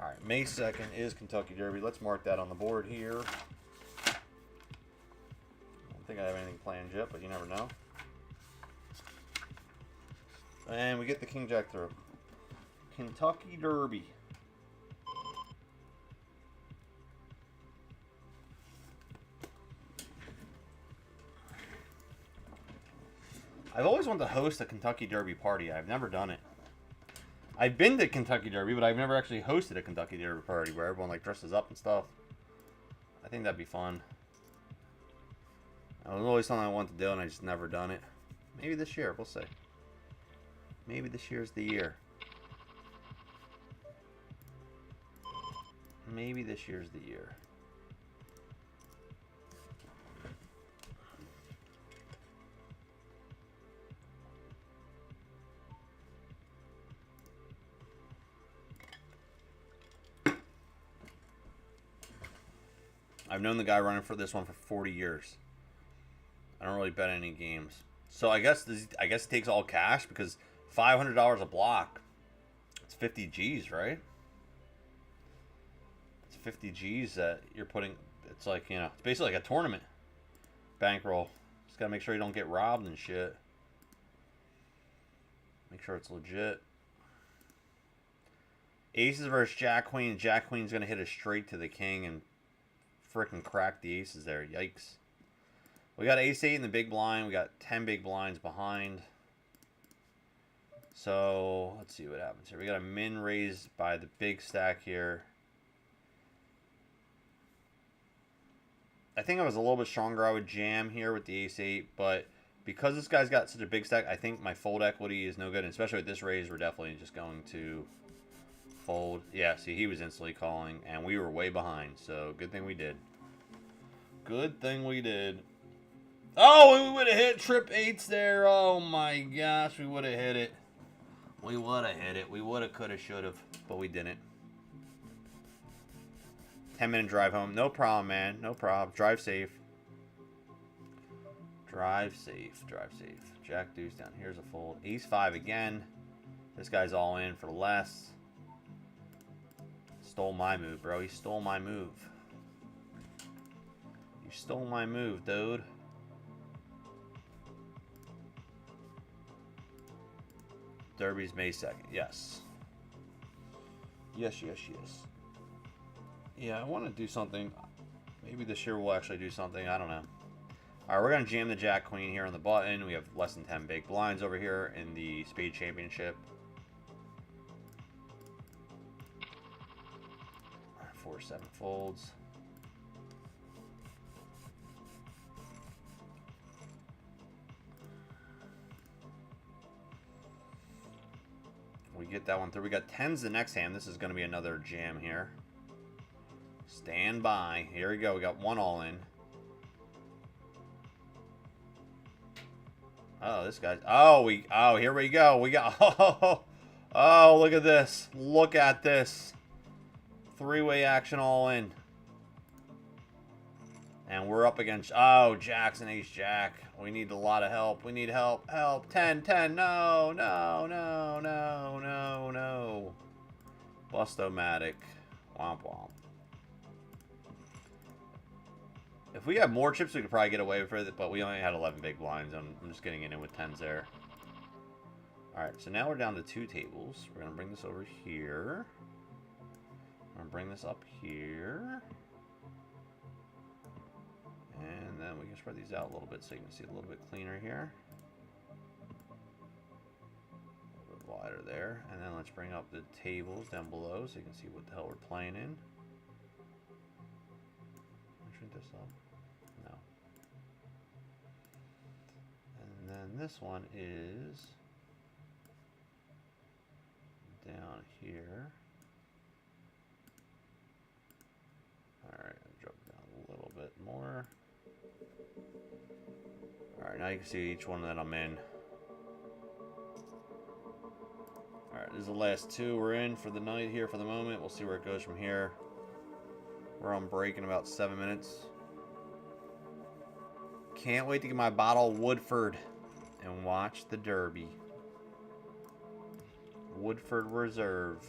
All right, May 2nd is Kentucky Derby. Let's mark that on the board here. I don't think I have anything planned yet, but you never know. And we get the King Jack through. Kentucky Derby. I've always wanted to host a Kentucky Derby party. I've never done it. I've been to Kentucky Derby, but I've never actually hosted a Kentucky Derby party where everyone like dresses up and stuff. I think that'd be fun. It was always something I wanted to do, and I just never done it. Maybe this year. We'll see. Maybe this year's the year. Maybe this year's the year. I've known the guy running for this one for 40 years. I don't really bet any games. So I guess it takes all cash because $500 a block. It's 50 G's, right? It's 50 G's that you're putting. It's like, you know, it's basically like a tournament bankroll. Just gotta make sure you don't get robbed and shit. Make sure it's legit. Aces versus Jack Queen. Jack Queen's gonna hit it straight to the king and freaking crack the aces there. Yikes. We got ace 8 in the big blind. We got 10 big blinds behind. So let's see what happens here. We got a min raise by the big stack here. I think I was a little bit stronger. I would jam here with the ace 8, but because this guy's got such a big stack, I think my fold equity is no good. And especially with this raise, we're definitely just going to fold. Yeah, see, he was instantly calling, and we were way behind. So good thing we did. Good thing we did. Oh, we would have hit trip 8s there. Oh my gosh, we would have hit it. We would have hit it. We would have, could have, should have, but we didn't. 10-minute drive home. No problem, man. No problem. Drive safe. Drive safe. Drive safe. Jack deuce down. Here's a fold. Ace 5 again. This guy's all in for less. Stole my move, bro. He stole my move. You stole my move, dude. Derby's May 2nd. Yes. Yes, yes, yes. Yeah, I want to do something. Maybe this year we'll actually do something. I don't know. All right, we're going to jam the Jack Queen here on the button. We have less than 10 big blinds over here in the Spade Championship. 4-7 folds. We get that one through. We got 10s the next hand. This is going to be another jam here. Stand by. Here we go. We got one all in. Oh, this guy's. Oh, here we go. We got. Oh, look at this. Look at this. Three-way action all in. And we're up against, oh, Jack's an ace jack. We need a lot of help. We need help. Help. 10, 10. No, no, no, no, no, no. Bust-o-matic. Womp womp. If we had more chips, we could probably get away with it, but we only had 11 big blinds. I'm just getting it in with 10s there. Alright, so now we're down to 2 tables. We're going to bring this over here. I'm going to bring this up here. And then we can spread these out a little bit so you can see a little bit cleaner here. A little bit wider there. And then let's bring up the tables down below so you can see what the hell we're playing in. Shrink this up. No. And then this one is down here. Alright, drop it down a little bit more. Alright, now you can see each one that I'm in. Alright, this is the last 2 we're in for the night here for the moment. We'll see where it goes from here. We're on break in about 7 minutes. Can't wait to get my bottle of Woodford and watch the Derby. Woodford Reserve.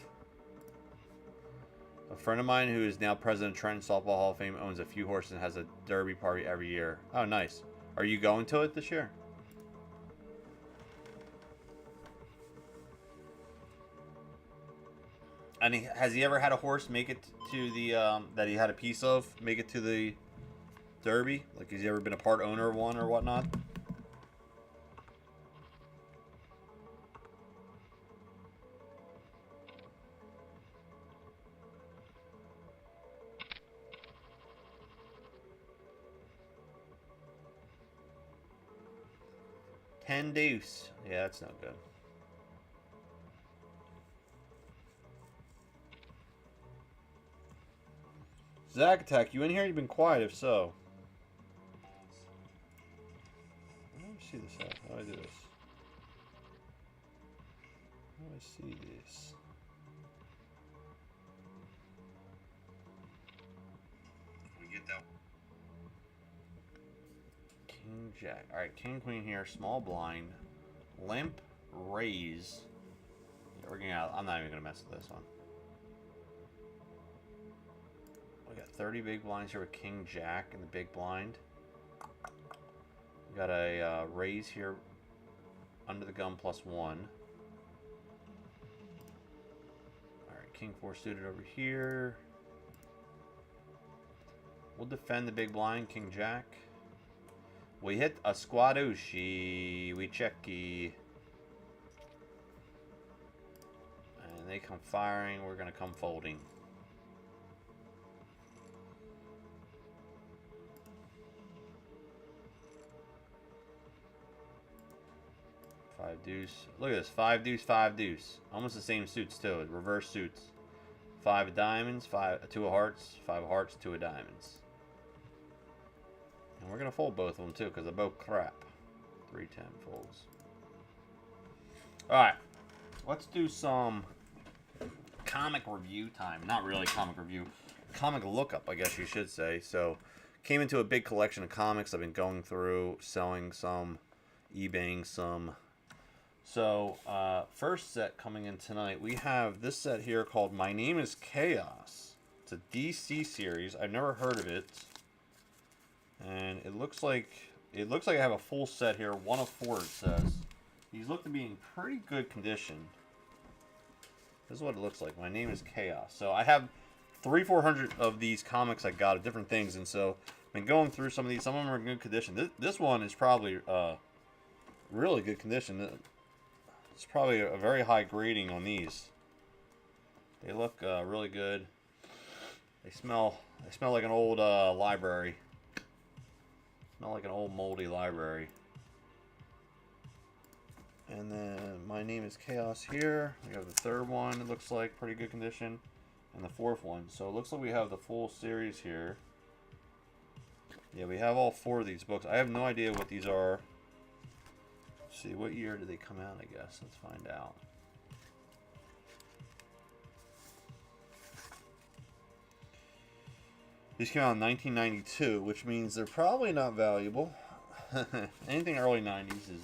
A friend of mine who is now president of Trenton Softball Hall of Fame owns a few horses and has a Derby party every year. Oh, nice. Are you going to it this year? And has he ever had a horse make it to the, that he had a piece of, make it to the Derby? Like, has he ever been a part owner of one or whatnot? Ten deuce. Yeah, that's not good. Zach Attack, you in here? You've been quiet, if so. Let me see this out. How do I do this? How do I see this? We get that. King Jack. Alright, King Queen here. Small blind. Limp. Raise. Yeah, we're getting out. I'm not even going to mess with this one. We got 30 big blinds here with King Jack in the big blind. We got a raise here under the gun +1. Alright, King 4 suited over here. We'll defend the big blind, King Jack. We hit a squadushi. We checky. And they come firing. We're going to come folding. Five deuce. Look at this. 5 deuce, 5 deuce. Almost the same suits too. Reverse suits. 5 of diamonds, 2 of hearts, 5 of hearts, 2 of diamonds. And we're going to fold both of them too because they're both crap. 3-10 folds. Alright. Let's do some comic review time. Not really comic review. Comic lookup, I guess you should say. So, came into a big collection of comics I've been going through, selling some, eBaying some. So, first set coming in tonight, we have this set here called My Name is Chaos. It's a DC series. I've never heard of it. And it looks like I have a full set here. 1 of 4 it says. These look to be in pretty good condition. This is what it looks like. My Name is Chaos. So I have 300-400 of these comics I got of different things, and so I've been going through some of these. Some of them are in good condition. This one is probably really good condition. It's probably a very high grading on these. They look really good. They smell like an old library. Smell like an old moldy library. And then My Name is Chaos here. We have the 3rd one, it looks like pretty good condition. And the 4th one. So it looks like we have the full series here. Yeah, we have all 4 of these books. I have no idea what these are. Let's see, what year did they come out, I guess? Let's find out. These came out in 1992, which means they're probably not valuable. Anything early 90s is,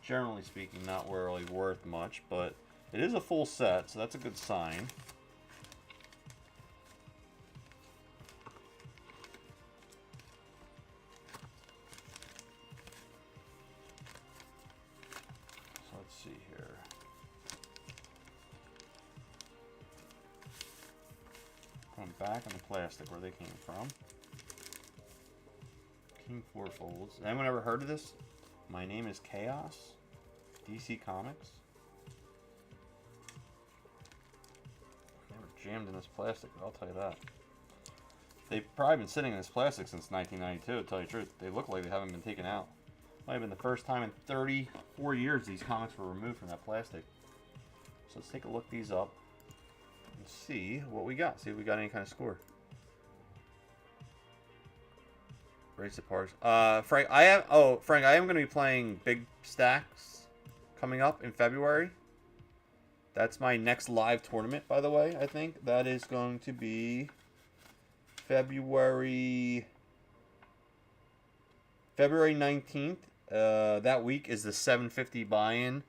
generally speaking, not really worth much, but it is a full set, so that's a good sign. So let's see here. Going back in the plastic where they came from. King 4 folds. Anyone ever heard of this? My Name is Chaos. DC Comics. Never jammed in this plastic, I'll tell you that. They've probably been sitting in this plastic since 1992, to tell you the truth. They look like they haven't been taken out. Might have been the first time in 34 years these comics were removed from that plastic. So let's take a look these up and see what we got. See if we got any kind of score. Race of Parks. Frank, I am going to be playing Big Stacks coming up in February. That's my next live tournament, by the way. I think that is going to be February 19th. That week is the 750 buy-in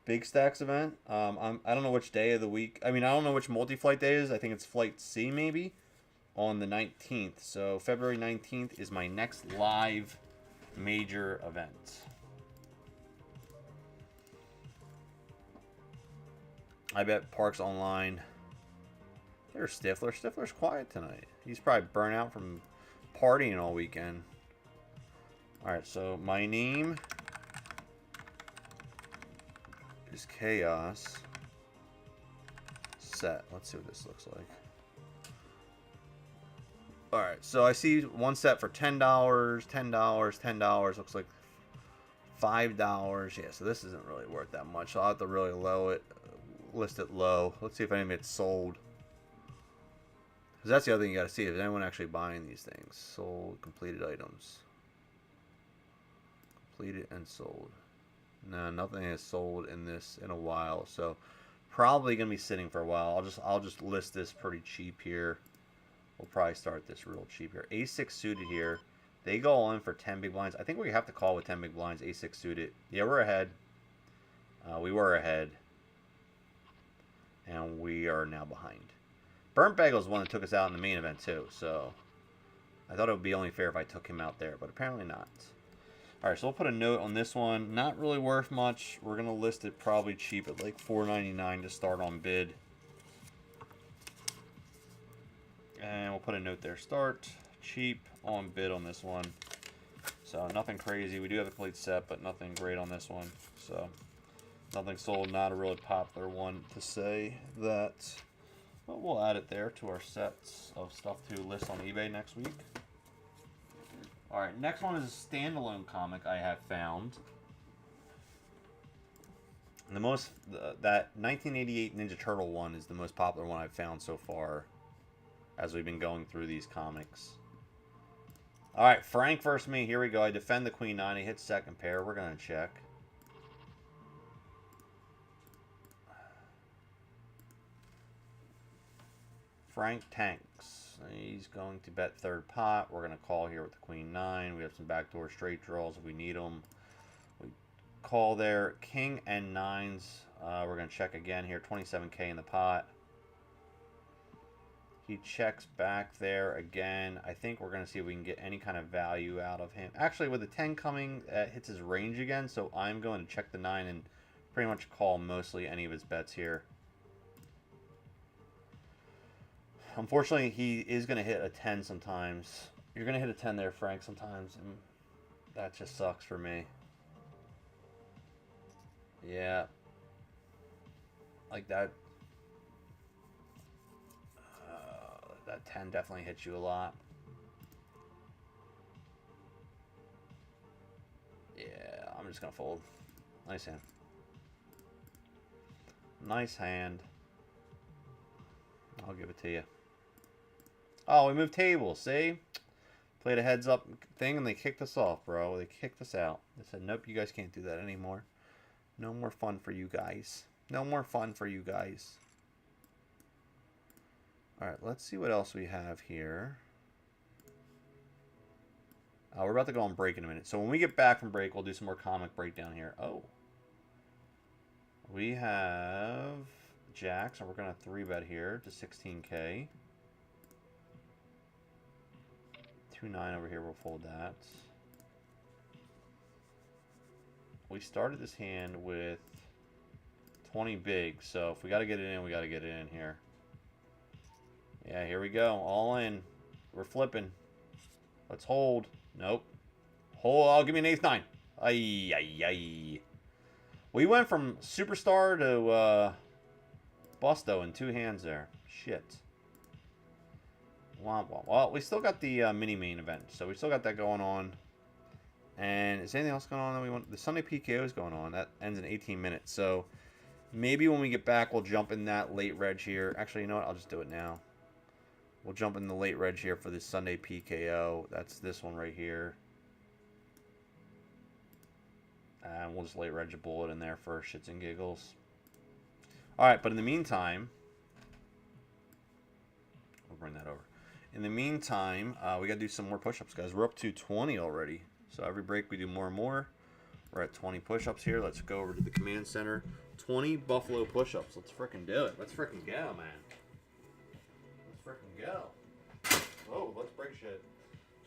Big Stacks event. I don't know which day of the week. I mean, I don't know which multi-flight day it is. I think it's Flight C, maybe. On the 19th. So February 19th is my next live major event. I bet Parks Online. There's Stifler. Stifler's quiet tonight. He's probably burnt out from partying all weekend. Alright, so my name is Chaos set. Let's see what this looks like. Alright, so I see one set for $10, $10, $10. Looks like $5. Yeah, so this isn't really worth that much. So I'll have to really list it low. Let's see if any of it's sold. Because that's the other thing you got to see. Is anyone actually buying these things? Sold, completed items. Completed and sold. No, nothing has sold in this in a while. So probably going to be sitting for a while. I'll just list this pretty cheap here. We'll probably start this real cheap here. A6 suited here. They go all in for 10 big blinds. I think we have to call with 10 big blinds. A6 suited. Yeah, we're ahead. We were ahead. And we are now behind. Burnt Bagel is one that took us out in the main event too. So I thought it would be only fair if I took him out there. But apparently not. Alright, so we'll put a note on this one. Not really worth much. We're going to list it probably cheap at like $4.99 to start on bid. And we'll put a note there. Start cheap on bid on this one. So nothing crazy. We do have a complete set, but nothing great on this one. So nothing sold. Not a really popular one to say that. But we'll add it there to our sets of stuff to list on eBay next week. Alright, next one is a standalone comic I have found. That 1988 Ninja Turtle one is the most popular one I've found so far as we've been going through these comics. Alright, Frank versus me. Here we go. I defend the Queen 9. He hits second pair. We're going to check. Frank tanks. He's going to bet third pot. We're going to call here with the Queen 9. We have some backdoor straight draws if we need them. We call there. King and 9s. We're going to check again here. 27K in the pot. He checks back there again. I think we're going to see if we can get any kind of value out of him. Actually, with the 10 coming, it hits his range again. So I'm going to check the 9 and pretty much call mostly any of his bets here. Unfortunately, he is going to hit a 10 sometimes. You're going to hit a 10 there, Frank, sometimes. And that just sucks for me. Yeah. Like that. That 10 definitely hits you a lot. Yeah, I'm just going to fold. Nice hand. Nice hand. I'll give it to you. Oh, we moved tables, see? Played a heads up thing and they kicked us off, bro. They kicked us out. They said, nope, you guys can't do that anymore. No more fun for you guys. No more fun for you guys. All right, let's see what else we have here. We're about to go on break in a minute. So when we get back from break, we'll do some more comic breakdown here. Oh. We have jacks, and we're going to 3-bet here to 16K. 2-9 over here, we'll fold that. We started this hand with 20 big, so if we got to get it in, we got to get it in here. Yeah, here we go. All in. We're flipping. Let's hold. Nope. Hold. Oh, give me an ace-9. Ay, ay, ay. We went from superstar to busto in 2 hands there. Shit. Womp womp. Well, we still got the mini main event, so we still got that going on. And is anything else going on that we want? The Sunday PKO is going on. That ends in 18 minutes. So maybe when we get back, we'll jump in that late reg here. Actually, you know what? I'll just do it now. We'll jump in the late reg here for this Sunday PKO. That's this one right here. And we'll just late reg a bullet in there for shits and giggles. All right, but in the meantime, we'll bring that over. In the meantime, we got to do some more push-ups, guys. We're up to 20 already. So every break we do more and more. We're at 20 push-ups here. Let's go over to the command center. 20 Buffalo push-ups. Let's freaking do it. Let's freaking go, man. Let's freaking go. Whoa, let's break shit.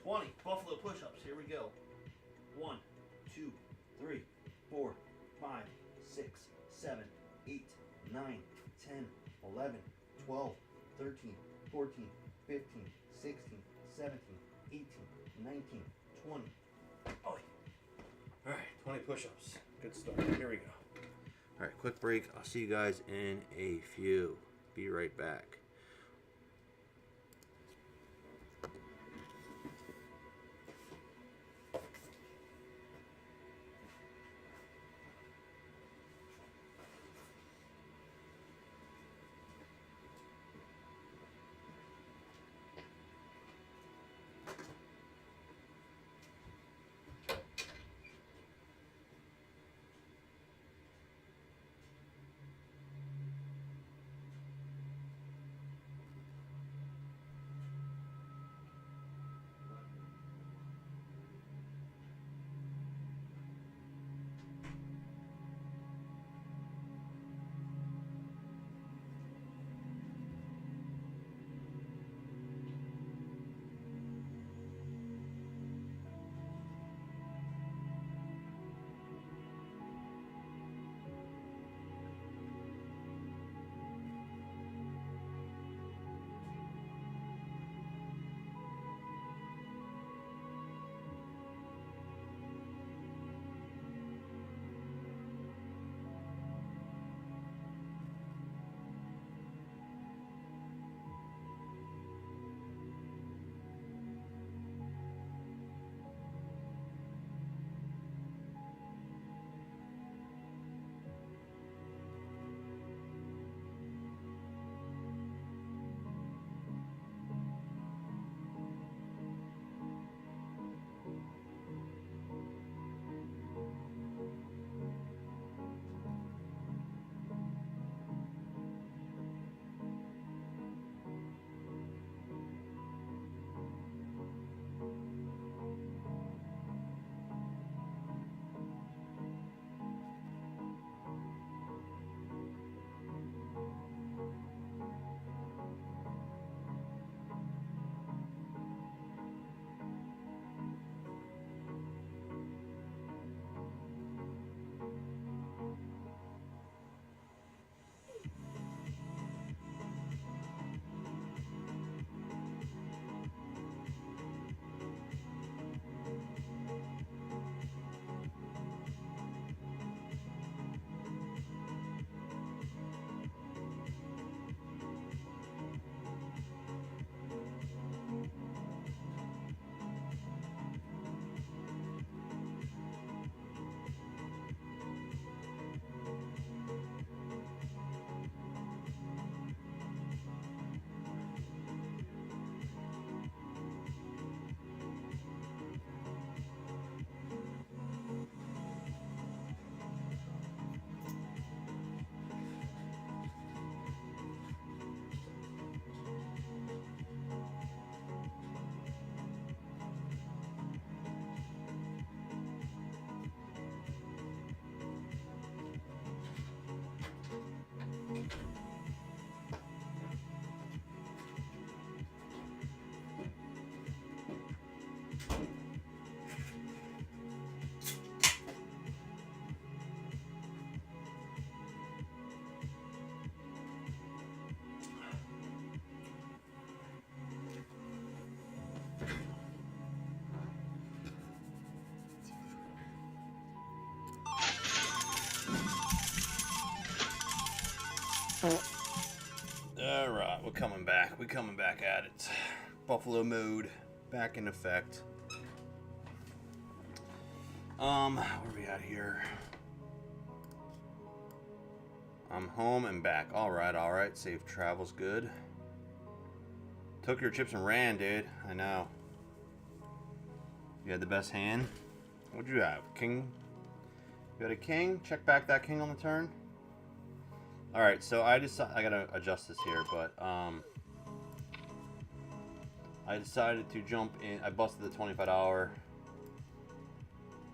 20 Buffalo push-ups. Here we go. 1, 2, 3, 4, 5, 6, 7, 8, 9, 10, 11, 12, 13, 14, 15, 16, 17, 18, 19, 20. Oh. All right, 20 push-ups. Good start. Here we go. All right, quick break. I'll see you guys in a few. Be right back. Alright, we're coming back. We're coming back at it. Buffalo mode. Back in effect. Where are we at here? I'm home and back. Alright. Safe travels, good. Took your chips and ran, dude. I know. You had the best hand. What'd you have? King? You had a king? Check back that king on the turn. Alright, so I gotta adjust this here, but I decided to jump in. I busted the $25.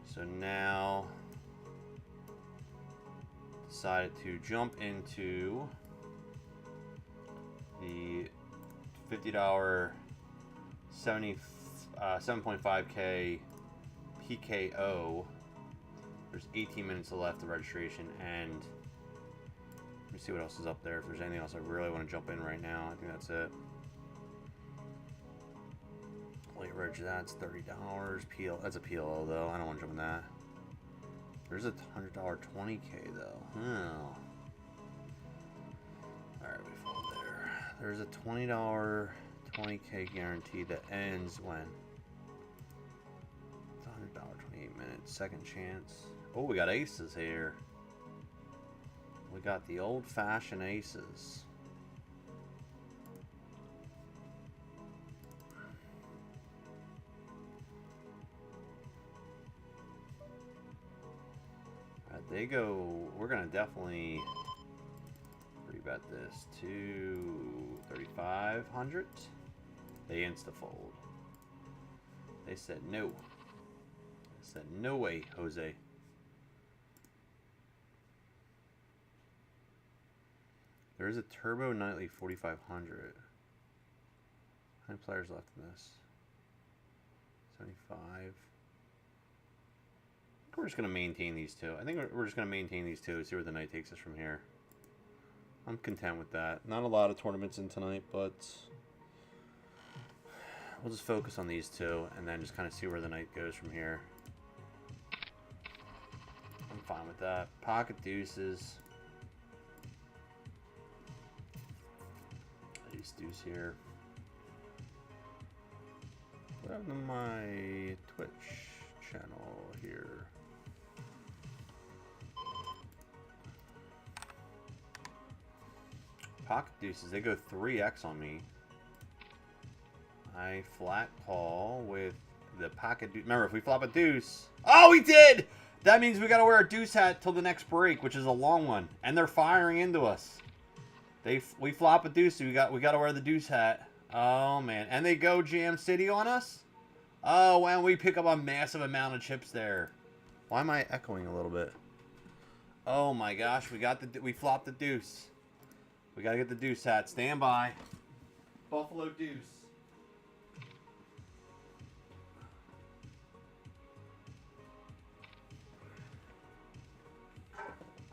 So now decided to jump into the $50 7.5K PKO. There's 18 minutes left of registration, and let me see what else is up there. If there's anything else I really want to jump in right now, I think that's it. Late reg, that's $30. That's a PLO though. I don't want to jump in that. There's a $100 20K though. Oh. Alright, we fall there. There's a $20 20K guarantee that ends when? It's $100 28 minutes. Second chance. Oh, we got aces here. We got the old-fashioned aces. They go. We're gonna definitely rebet this to 3,500. They insta-fold. They said no. They said no way, Jose. There is a turbo nightly 4,500. How many players left in this? 75. We're just going to maintain these two. I think we're just going to maintain these two and see where the night takes us from here. I'm content with that. Not a lot of tournaments in tonight, but we'll just focus on these two and then just kind of see where the night goes from here. I'm fine with that. Pocket deuces. Ace deuce here. What happened to my Twitch channel here? Pocket deuces, they go 3x on me. I flat call with the pocket deuce. Remember, if we flop a deuce. Oh, we did! That means we gotta wear a deuce hat till the next break, which is a long one. And they're firing into us. We flop a deuce, so we gotta wear the deuce hat. Oh, man. And they go Jam City on us? Oh, and we pick up a massive amount of chips there. Why am I echoing a little bit? Oh, my gosh. We flopped the deuce. We gotta get the deuce hat. Stand by. Buffalo deuce.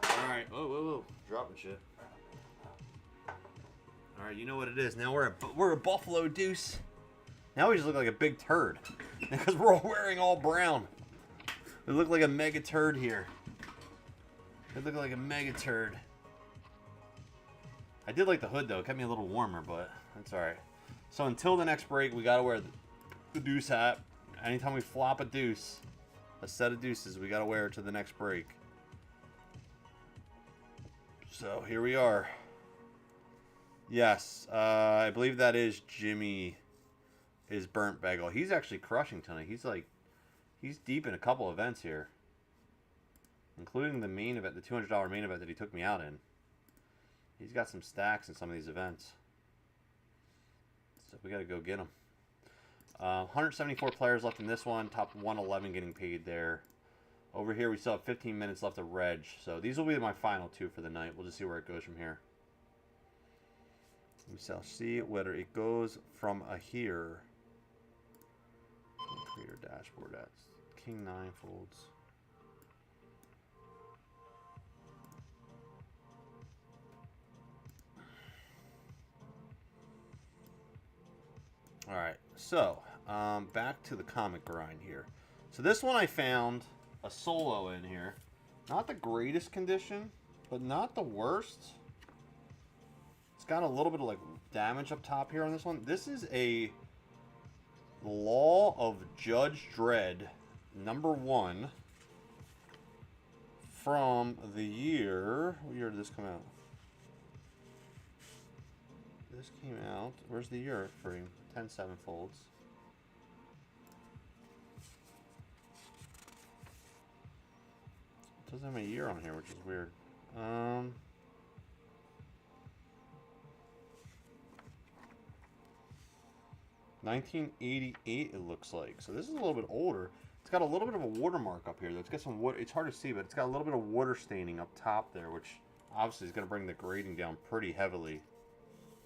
Alright. Whoa. Dropping shit. Alright, you know what it is. Now we're a Buffalo deuce. Now we just look like a big turd. Because we're all wearing all brown. We look like a mega turd here. We look like a mega turd. I did like the hood though. It kept me a little warmer, but that's alright. So until the next break, we gotta wear the deuce hat. Anytime we flop a deuce, a set of deuces, we gotta wear it to the next break. So here we are. Yes, I believe that is Jimmy is Burnt Bagel. He's actually crushing tonight. He's deep in a couple events here. Including the main event, the $200 main event that he took me out in. He's got some stacks in some of these events. So we got to go get them. 174 players left in this one. Top 111 getting paid there. Over here we still have 15 minutes left of reg. So these will be my final two for the night. We'll just see where it goes from here. We shall see whether it goes from here. Creator dashboard. That's King 9 folds. Alright, so back to the comic grind here. So this one I found a solo in here. Not the greatest condition, but not the worst. It's got a little bit of like damage up top here on this one. This is a Law of Judge Dredd #1 from the year. What year did this come out? This came out. Where's the year for 10/7 folds? It doesn't have a year on here, which is weird. 1988 it looks like. So this is a little bit older. It's got a little bit of a watermark up here. It's got some wood. It's hard to see, but it's got a little bit of water staining up top there, which obviously is going to bring the grading down pretty heavily.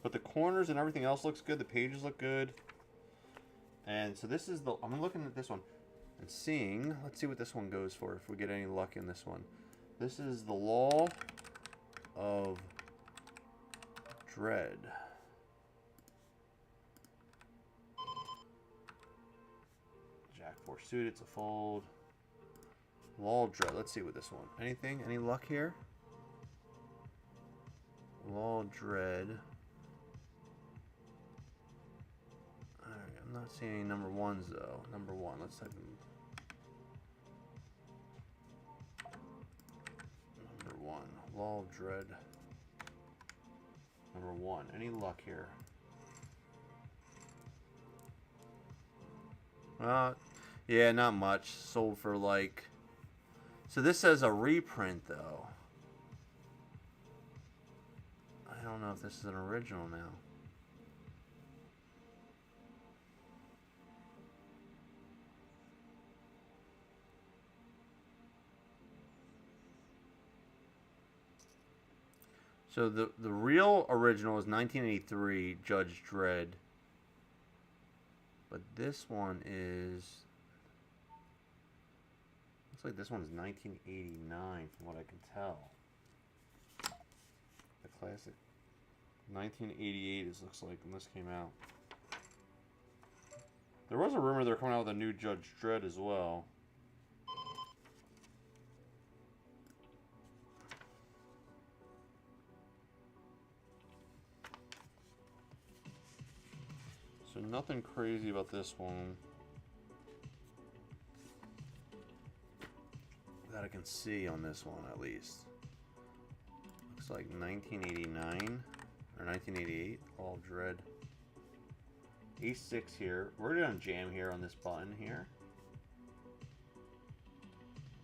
But the corners and everything else looks good. The pages look good. And so this is the... I'm looking at this one and seeing... Let's see what this one goes for if we get any luck in this one. This is the Law of Dread. Jack 4 suit, it's a fold. Law of Dread. Let's see what this one. Anything? Any luck here? Law of Dread. Alright, I'm not seeing any #1s though. #1. Let's type in #1. Law of Dread. #1. Any luck here? Yeah, not much. Sold for like... So this says a reprint though. I don't know if this is an original now. So the real original is 1983, Judge Dredd. But this one is... Looks like this one is 1989 from what I can tell. The classic. 1988 it looks like when this came out. There was a rumor they're coming out with a new Judge Dredd as well. So nothing crazy about this one that I can see on this one at least. Looks like 1989 or 1988, All Dread. A6 here. We're gonna jam here on this button here.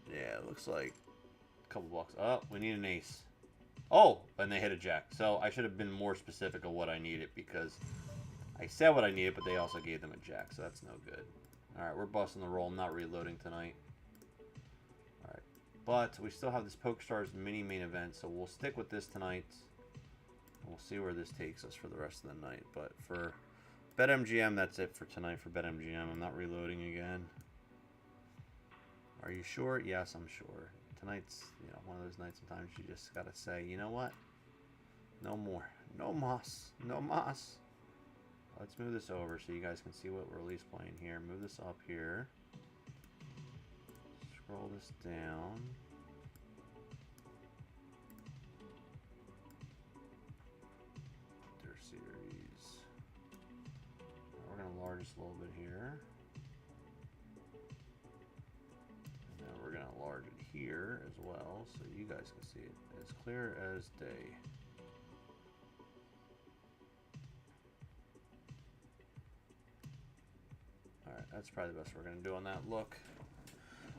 Yeah, it looks like a couple bucks. Oh, we need an ace. Oh, and they hit a jack. So I should have been more specific of what I needed because I said what I needed, but they also gave them a jack, so that's no good. Alright, we're busting the roll. I'm not reloading tonight. Alright, but we still have this PokerStars mini main event, so we'll stick with this tonight. And we'll see where this takes us for the rest of the night. But for BetMGM, that's it for tonight for BetMGM. I'm not reloading again. Are you sure? Yes, I'm sure. Tonight's, you know, one of those nights sometimes you just gotta say, you know what? No more. No mas. No mas. Let's move this over so you guys can see what we're at least playing here. Move this up here. Scroll this down. Their series. We're going to enlarge this a little bit here. And then we're going to enlarge it here as well so you guys can see it as clear as day. Alright, that's probably the best we're going to do on that look.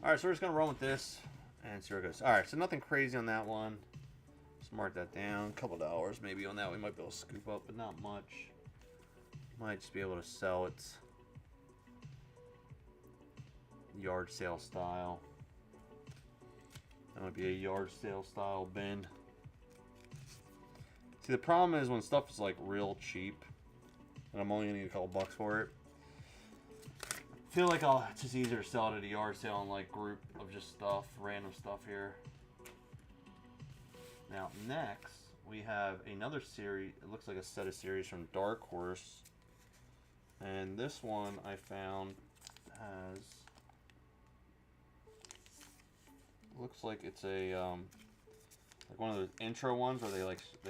Alright, so we're just going to run with this and see where it goes. Alright, so nothing crazy on that one. Just mark that down. A couple dollars maybe on that. We might be able to scoop up, but not much. Might just be able to sell it. Yard sale style. That might be a yard sale style bin. See, the problem is when stuff is like real cheap and I'm only going to get a couple bucks for it. I feel like it's just easier to sell it at a yard sale and like group of just stuff, random stuff here. Now next we have another series. It looks like a set of series from Dark Horse, and this one I found has looks like it's a like one of those intro ones where they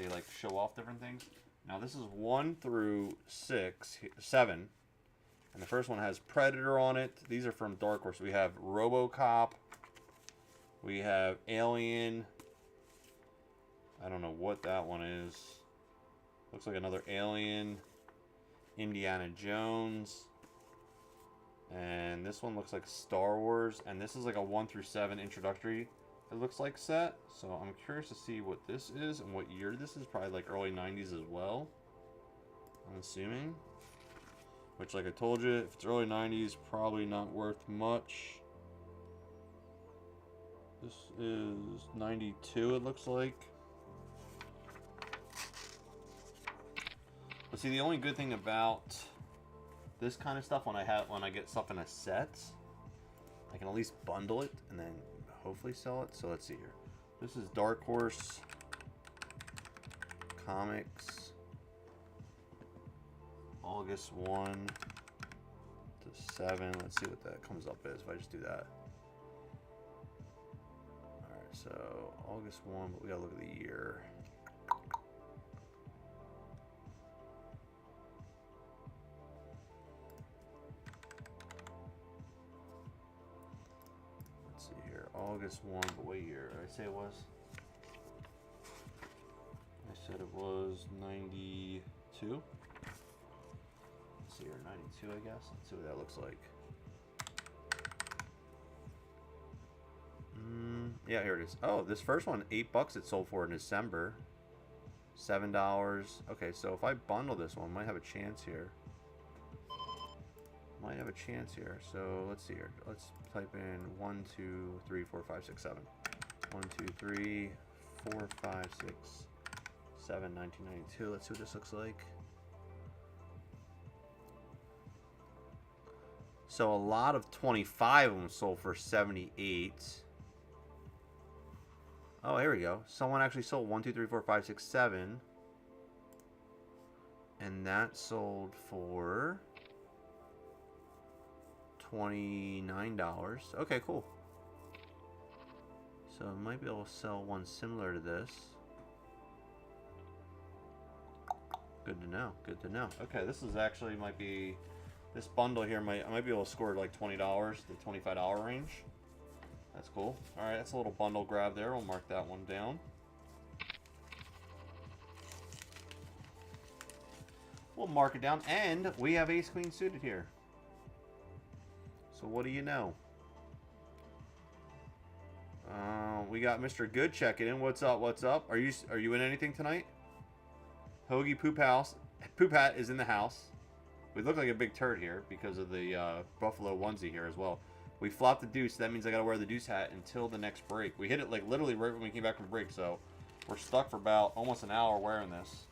like show off different things. Now this is 1 through 7. And the first one has Predator on it. These are from Dark Horse. We have RoboCop. We have Alien. I don't know what that one is. Looks like another Alien. Indiana Jones. And this one looks like Star Wars. And this is like a 1 through 7 introductory, it looks like, set. So I'm curious to see what this is and what year this is. Probably like early 90s as well, I'm assuming. Which, like I told you, if it's early 90s, probably not worth much. This is 92, it looks like. But see, the only good thing about this kind of stuff, when I get stuff in a set, I can at least bundle it and then hopefully sell it. So let's see here. This is Dark Horse Comics, August 1 to 7. Let's see what that comes up as if I just do that. Alright, so August 1, but we gotta look at the year. Let's see here. August 1, but what year did I say it was? I said it was 92. Here, 92, I guess. Let's see what that looks like. Yeah, here it is. Oh, this first one, $8 it sold for in December. $7. Okay, so if I bundle this one, might have a chance here. Might have a chance here. So let's see here. Let's type in 1, 2, 3, 4, 5, 6, 7. 1, 2, 3, 4, 5, 6, 7, 1992. Let's see what this looks like. So a lot of 25 of them sold for 78. Oh, here we go. Someone actually sold 1, 2, 3, 4, 5, 6, 7. And that sold for $29. Okay, cool. So I might be able to sell one similar to this. Good to know. Good to know. Okay, this is actually might be... This bundle here, I might be able to score like $20, the $25 range. That's cool. Alright, that's a little bundle grab there. We'll mark that one down. We'll mark it down. And we have Ace Queen suited here. So what do you know? We got Mr. Good checking in. What's up? What's up? Are you in anything tonight? Hoagie Poop Hat is in the house. We look like a big turd here because of the Buffalo onesie here as well. We flopped the deuce. That means I got to wear the deuce hat until the next break. We hit it like literally right when we came back from break, so we're stuck for about almost an hour wearing this.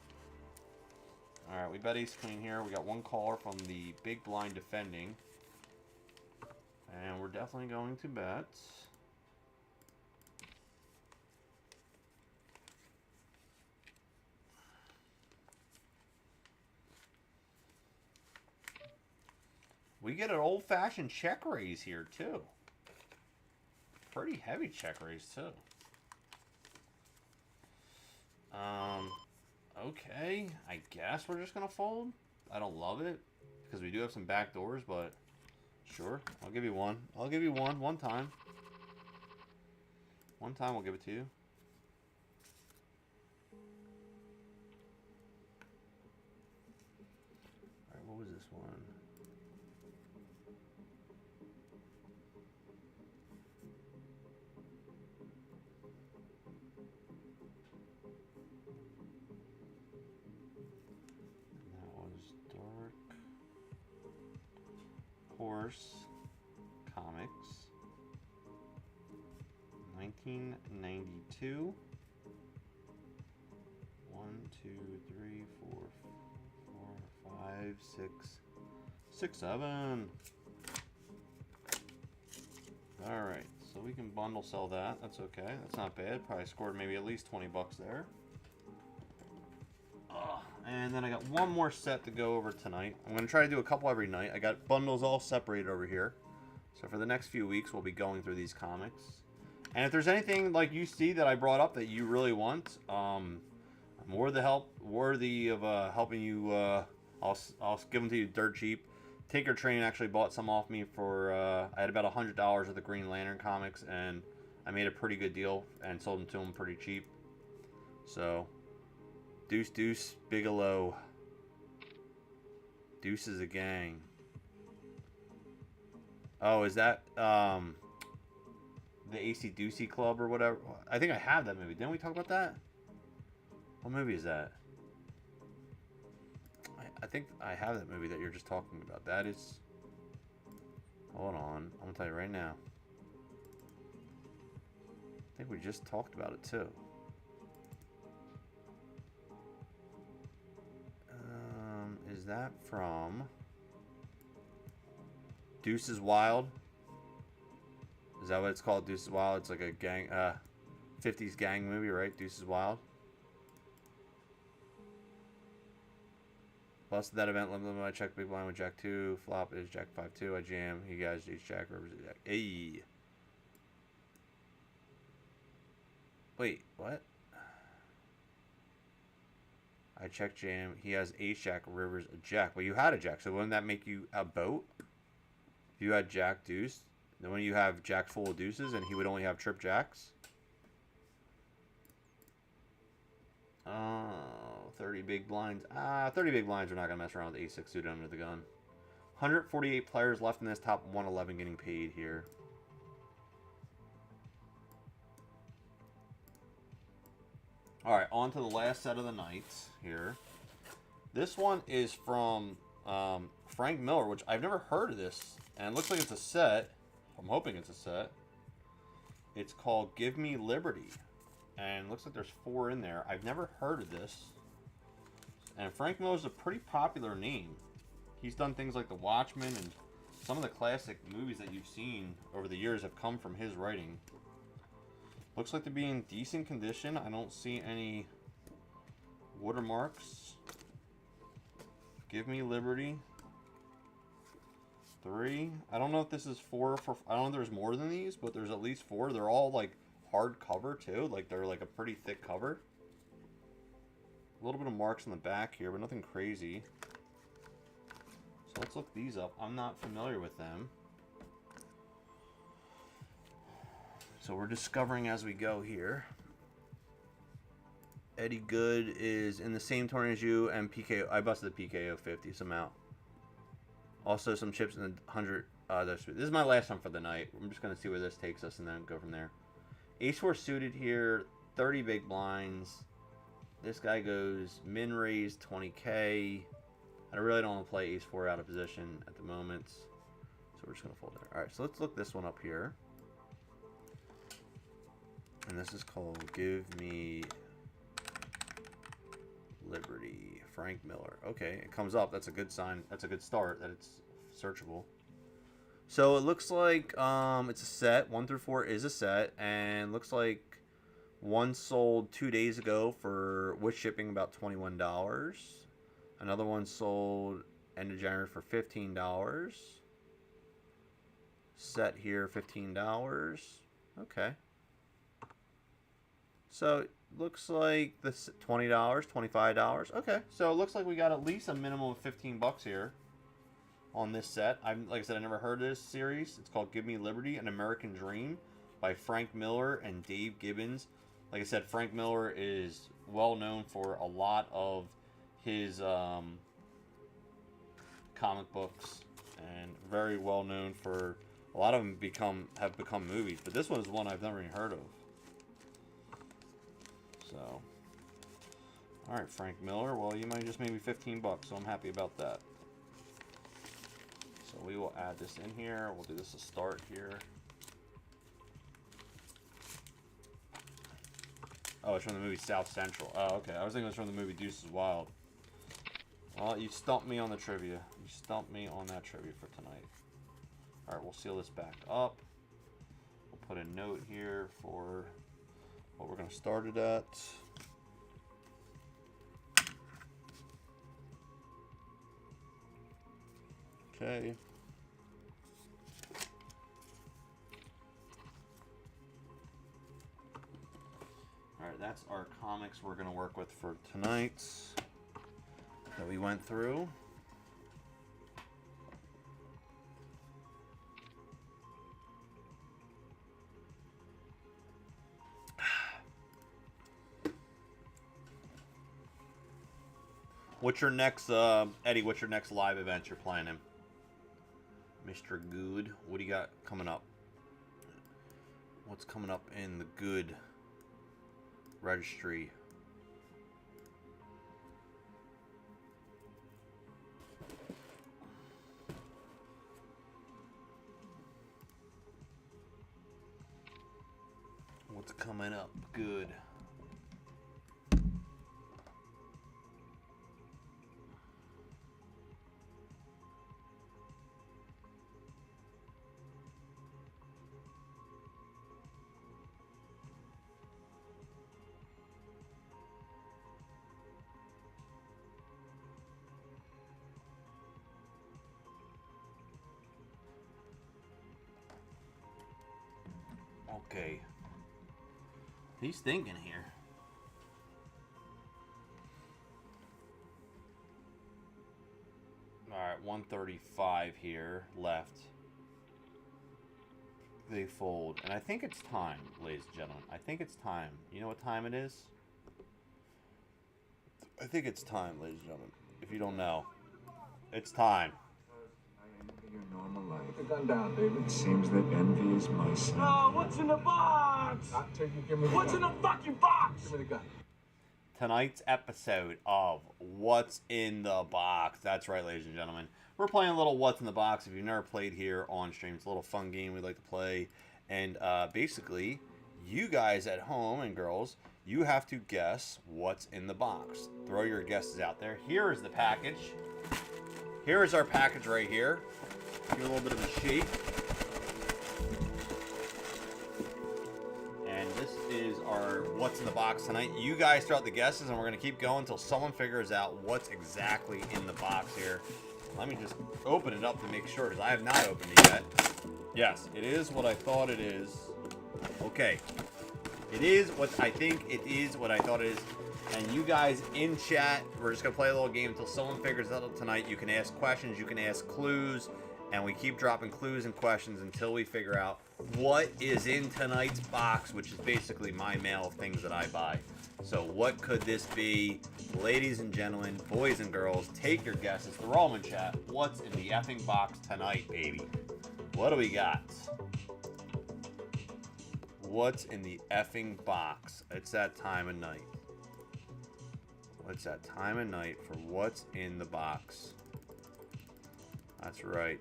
All right, we bet Ace Queen here. We got one caller from the big blind defending, and we're definitely going to bet. We get an old-fashioned check raise here, too. Pretty heavy check raise, too. Okay. I guess we're just going to fold. I don't love it, because we do have some back doors, but sure. I'll give you one. I'll give you one. One time. One time we'll give it to you. Alright, what was this one? Horse Comics, 1992. 1, 2, 3, 4, 5, 6, 7. All right, so we can bundle sell that. That's okay. That's not bad. Probably scored maybe at least 20 bucks there. And then I got one more set to go over tonight. I'm going to try to do a couple every night. I got bundles all separated over here. So for the next few weeks, we'll be going through these comics. And if there's anything like you see that I brought up that you really want, I worthy of helping you. I'll give them to you dirt cheap. Tinker Train actually bought some off me for. I had about $100 of the Green Lantern comics, and I made a pretty good deal and sold them to him pretty cheap. So, Deuce Bigelow. Deuce is a gang. Oh, is that the AC Deucey Club or whatever? I think I have that movie. Didn't we talk about that? What movie is that? I think I have that movie that you're just talking about. That is... Hold on. I'm going to tell you right now. I think we just talked about it too. Is that from... Deuces Wild? Is that what it's called? Deuces Wild? It's like a gang... 50s gang movie, right? Deuces Wild? Plus that event, limit I check big blind with Jack 2. Flop is Jack 5-2. I jam. He guys H Jack, rivers Jack. Hey. Wait, what? I check jam. He has Ace Jack, rivers a Jack. Well, you had a Jack, so wouldn't that make you a boat? If you had Jack Deuce, then when you have Jack full of deuces, and he would only have trip Jacks. Oh, 30 big blinds. 30 big blinds. We're not going to mess around with A6 suited under the gun. 148 players left in this, top 111 getting paid here. Alright, on to the last set of the nights here. This one is from Frank Miller, which I've never heard of this. And it looks like it's a set. I'm hoping it's a set. It's called Give Me Liberty. And it looks like there's 4 in there. I've never heard of this. And Frank Miller's a pretty popular name. He's done things like The Watchmen, and some of the classic movies that you've seen over the years have come from his writing. Looks like to be in decent condition. I don't see any watermarks. Give Me Liberty. 3. I don't know if this is 4 for... I don't know if there's more than these, but there's at least 4. They're all like hardcover too. Like they're like a pretty thick cover. A little bit of marks on the back here, but nothing crazy. So let's look these up. I'm not familiar with them. So we're discovering as we go here. Eddie Good is in the same tournament as you, and PKO. I busted the PKO 50 somehow. Also some chips in the 100. This is my last one for the night. I'm just going to see where this takes us and then go from there. Ace-4 suited here, 30 big blinds. This guy goes min raise 20k. I really don't want to play Ace-4 out of position at the moment. So we're just going to fold there. Alright, so let's look this one up here. And this is called Give Me Liberty. Frank Miller. Okay, it comes up. That's a good sign. That's a good start that it's searchable. So it looks like it's a set. 1 through 4 is a set. And looks like one sold 2 days ago for, with shipping, about $21. Another one sold end of January for $15. Set here, $15. Okay. So looks like this $20, $25. Okay, so it looks like we got at least a minimum of 15 bucks here on this set. Like I said, I never heard of this series. It's called Give Me Liberty, An American Dream by Frank Miller and Dave Gibbons. Like I said, Frank Miller is well known for a lot of his comic books, and very well known for a lot of them have become movies. But this one is one I've never even heard of. So, all right, Frank Miller. Well, you might just made me 15 bucks, so I'm happy about that. So we will add this in here. We'll do this to start here. Oh, it's from the movie South Central. Oh, okay. I was thinking it was from the movie Deuces Wild. Well, you stumped me on the trivia. You stumped me on that trivia for tonight. All right, we'll seal this back up. We'll put a note here for what we're going to start it at. Okay. Alright, that's our comics we're gonna work with for tonight that we went through. What's your next, Eddie, what's your next live event you're planning? Mr. Good, what do you got coming up? What's coming up in the Good registry? What's coming up? Good. Okay. He's thinking here. Alright, 135 here left. They fold. And I think it's time, ladies and gentlemen. I think it's time. You know what time it is? I think it's time, ladies and gentlemen. If you don't know, it's time. Your normal life. Put the gun down, David. It seems that envy is my sin. No, what's in the box? Not till you give me the What's gun. in the fucking box? Give me the gun. Tonight's episode of What's in the Box. That's right, ladies and gentlemen. We're playing a little What's in the Box. If you've never played here on stream, it's a little fun game we like to play. And basically, you guys at home and girls, you have to guess what's in the box. Throw your guesses out there. Here is the package. Here is our package right here. Give it a little bit of a shake. And this is our What's in the Box tonight. You guys throw out the guesses, and we're going to keep going until someone figures out what's exactly in the box here. Let me just open it up to make sure, because I have not opened it yet. Yes, it is what I thought it is. Okay. It is what I think it is, what I thought it is. And you guys in chat, we're just going to play a little game until someone figures it out tonight. You can ask questions, you can ask clues, and we keep dropping clues and questions until we figure out what is in tonight's box, which is basically my mail of things that I buy. So what could this be? Ladies and gentlemen, boys and girls, take your guesses. Throw them in chat. What's in the effing box tonight, baby? What do we got? What's in the effing box? It's that time of night. It's that time of night for what's in the box. That's right.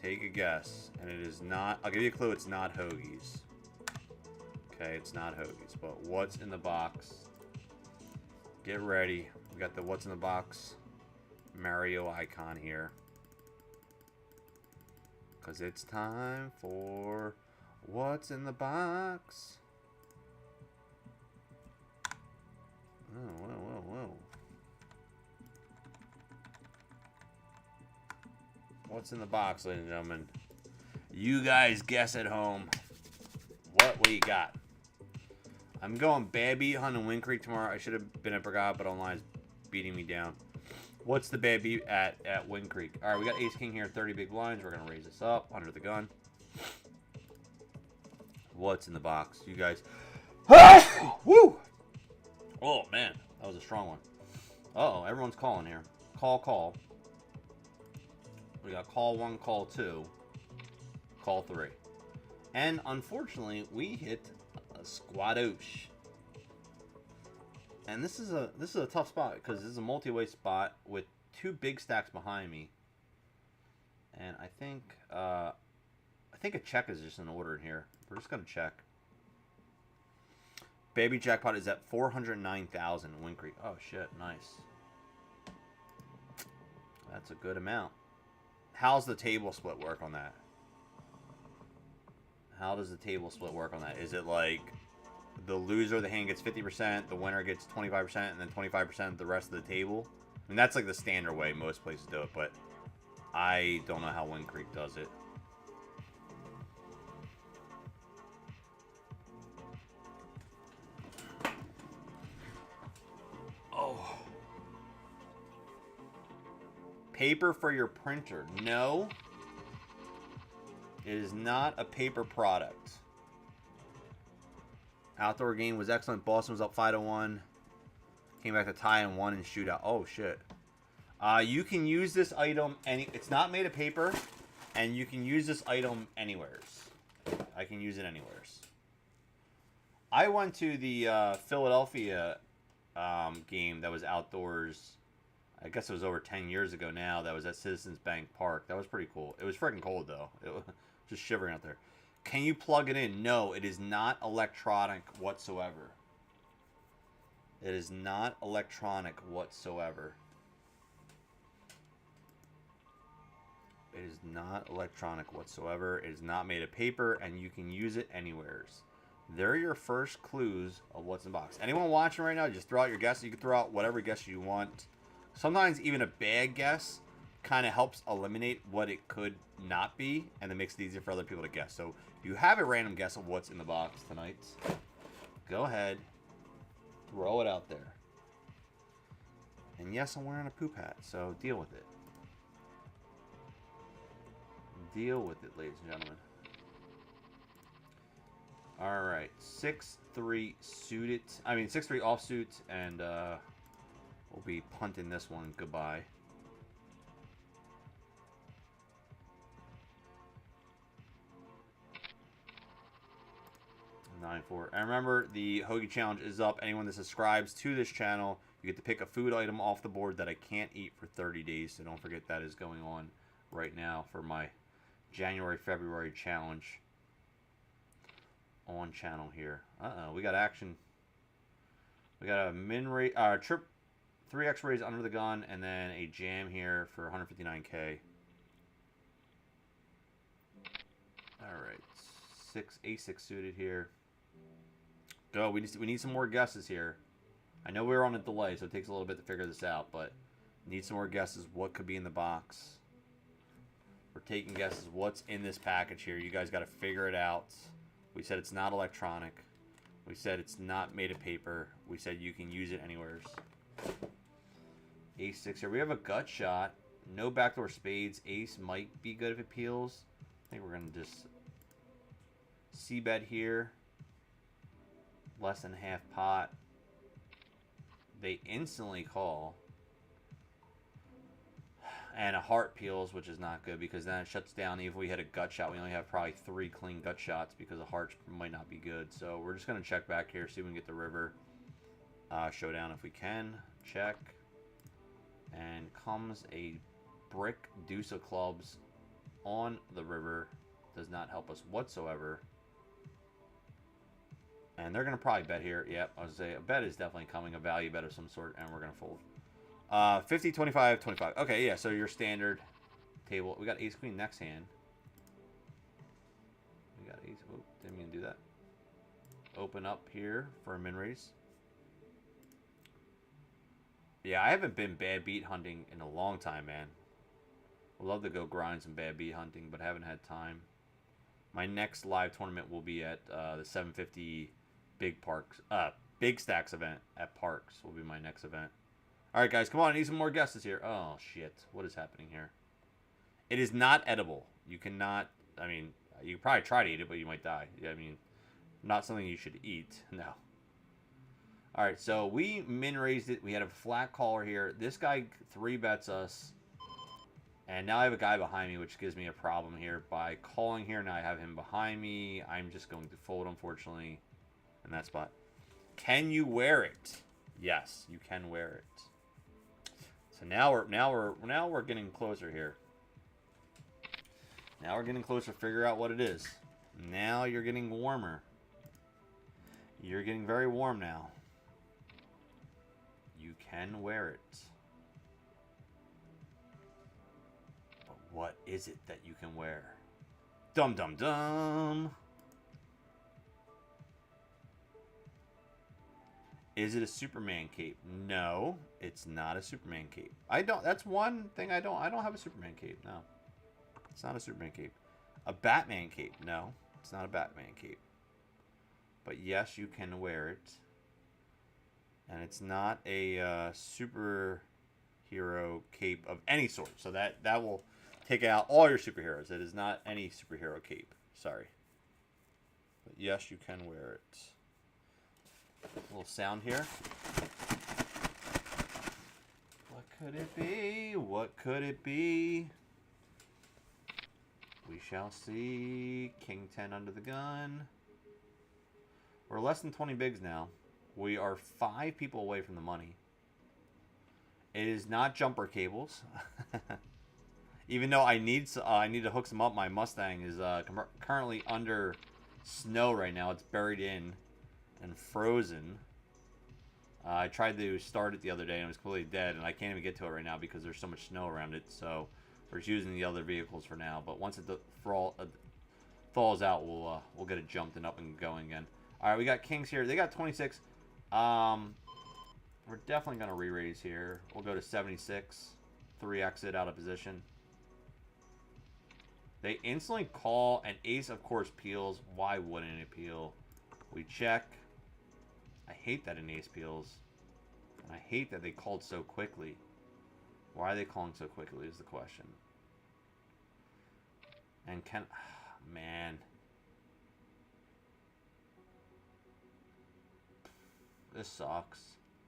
Take a guess. And it is not... I'll give you a clue. It's not Hoagies. Okay, it's not Hoagies. But what's in the box? Get ready. We got the what's in the box Mario icon here. Because it's time for what's in the box. Oh, whoa, whoa, whoa. What's in the box, ladies and gentlemen? You guys guess at home. What do you got? I'm going Bad Beat hunting Wind Creek tomorrow. I should have been at Brigade, but online is beating me down. What's the Bad Beat at Wind Creek? All right, we got Ace King here, 30 big blinds. We're going to raise this up under the gun. What's in the box? You guys. Woo! Oh, man. That was a strong one. Uh-oh, everyone's calling here. Call. We got call 1, call 2, call 3. And unfortunately, we hit a squadosh. And this is a tough spot because this is a multi-way spot with 2 big stacks behind me. And I think a check is just in order in here. We're just gonna check. Baby jackpot is at 409,000 Wind Creek. Oh shit, nice. That's a good amount. How's the table split work on that? How does the table split work on that? Is it like the loser of the hand gets 50%, the winner gets 25%, and then 25% the rest of the table? I mean, that's like the standard way most places do it, but I don't know how Wind Creek does it. Paper for your printer. No. It is not a paper product. Outdoor game was excellent. Boston was up 5-1. Came back to tie and won in shootout. Oh, shit. You can use this item it's not made of paper, and you can use this item anywheres. I can use it anywheres. I went to the Philadelphia game that was outdoors. I guess it was over 10 years ago now. That was at Citizens Bank Park. That was pretty cool. It was freaking cold, though. It was just shivering out there. Can you plug it in? No, it is not electronic whatsoever. It is not electronic whatsoever. It is not electronic whatsoever. It is not made of paper, and you can use it anywheres. They're your first clues of what's in the box. Anyone watching right now, just throw out your guesses. You can throw out whatever guess you want. Sometimes even a bad guess kind of helps eliminate what it could not be, and it makes it easier for other people to guess. So if you have a random guess of what's in the box tonight, go ahead, throw it out there. And yes, I'm wearing a poop hat, so deal with it. Deal with it, ladies and gentlemen. All right, 6-3 suited. I mean 6-3 offsuit, and we'll be punting this one goodbye. 9-4. And remember, the Hoagie Challenge is up. Anyone that subscribes to this channel, you get to pick a food item off the board that I can't eat for 30 days. So don't forget that is going on right now for my January, February challenge on channel here. We got action. We got a trip 3x raise under the gun, and then a jam here for 159k. All right, A6 suited here. Go. We need some more guesses here. I know we're on a delay, so it takes a little bit to figure this out, but need some more guesses. What could be in the box? We're taking guesses. What's in this package here? You guys got to figure it out. We said it's not electronic. We said it's not made of paper. We said you can use it anywhere. Ace 6 here. We have a gut shot. No backdoor spades. Ace might be good if it peels. I think we're going to just C-bet here. Less than half pot. They instantly call. And a heart peels, which is not good because then it shuts down. Even if we hit a gut shot, we only have probably 3 clean gut shots because a heart might not be good. So we're just going to check back here, see if we can get the river showdown if we can. Check. And comes a brick deuce of clubs on the river. Does not help us whatsoever. And they're going to probably bet here. Yep, I was going to say a bet is definitely coming, a value bet of some sort, and we're going to fold. 50, 25, 25. Okay, yeah, so your standard table. We got ace queen next hand. We got ace. Oh, didn't mean to do that. Open up here for a min raise. Yeah, I haven't been bad beat hunting in a long time, man. Would love to go grind some bad beat hunting, but haven't had time. My next live tournament will be at the 750 Big Stacks event at Parks. Will be my next event. All right, guys, come on. I need some more guesses here. Oh, shit. What is happening here? It is not edible. You cannot, I mean, you can probably try to eat it, but you might die. I mean, not something you should eat. No. All right, so we min-raised it. We had a flat caller here. This guy 3-bets us. And now I have a guy behind me, which gives me a problem here. By calling here, now I have him behind me. I'm just going to fold, unfortunately, in that spot. Can you wear it? Yes, you can wear it. So now we're getting closer here. Now we're getting closer to figure out what it is. Now you're getting warmer. You're getting very warm now. You can wear it. But what is it that you can wear? Dum dum dum. Is it a Superman cape? No, it's not a Superman cape. That's one thing I don't have a Superman cape. No. It's not a Superman cape. A Batman cape? No, it's not a Batman cape. But yes, you can wear it. And it's not a superhero hero cape of any sort. So that will take out all your superheroes. It is not any superhero cape. Sorry. But yes, you can wear it. A little sound here. What could it be? What could it be? We shall see. King 10 under the gun. We're less than 20 bigs now. We are 5 people away from the money. It is not jumper cables. Even though I need to hook some up. My Mustang is currently under snow right now. It's buried in and frozen. I tried to start it the other day and it was completely dead, and I can't even get to it right now because there's so much snow around it. So we're just using the other vehicles for now. But once it thaws out, we'll get it jumped and up and going again. All right, we got kings here. They got 26. We're definitely going to re-raise here. We'll go to 76. 3 exit out of position. They instantly call, and ace, of course, peels. Why wouldn't it peel? We check. I hate that an ace peels. And I hate that they called so quickly. Why are they calling so quickly is the question. And can... man. This sucks.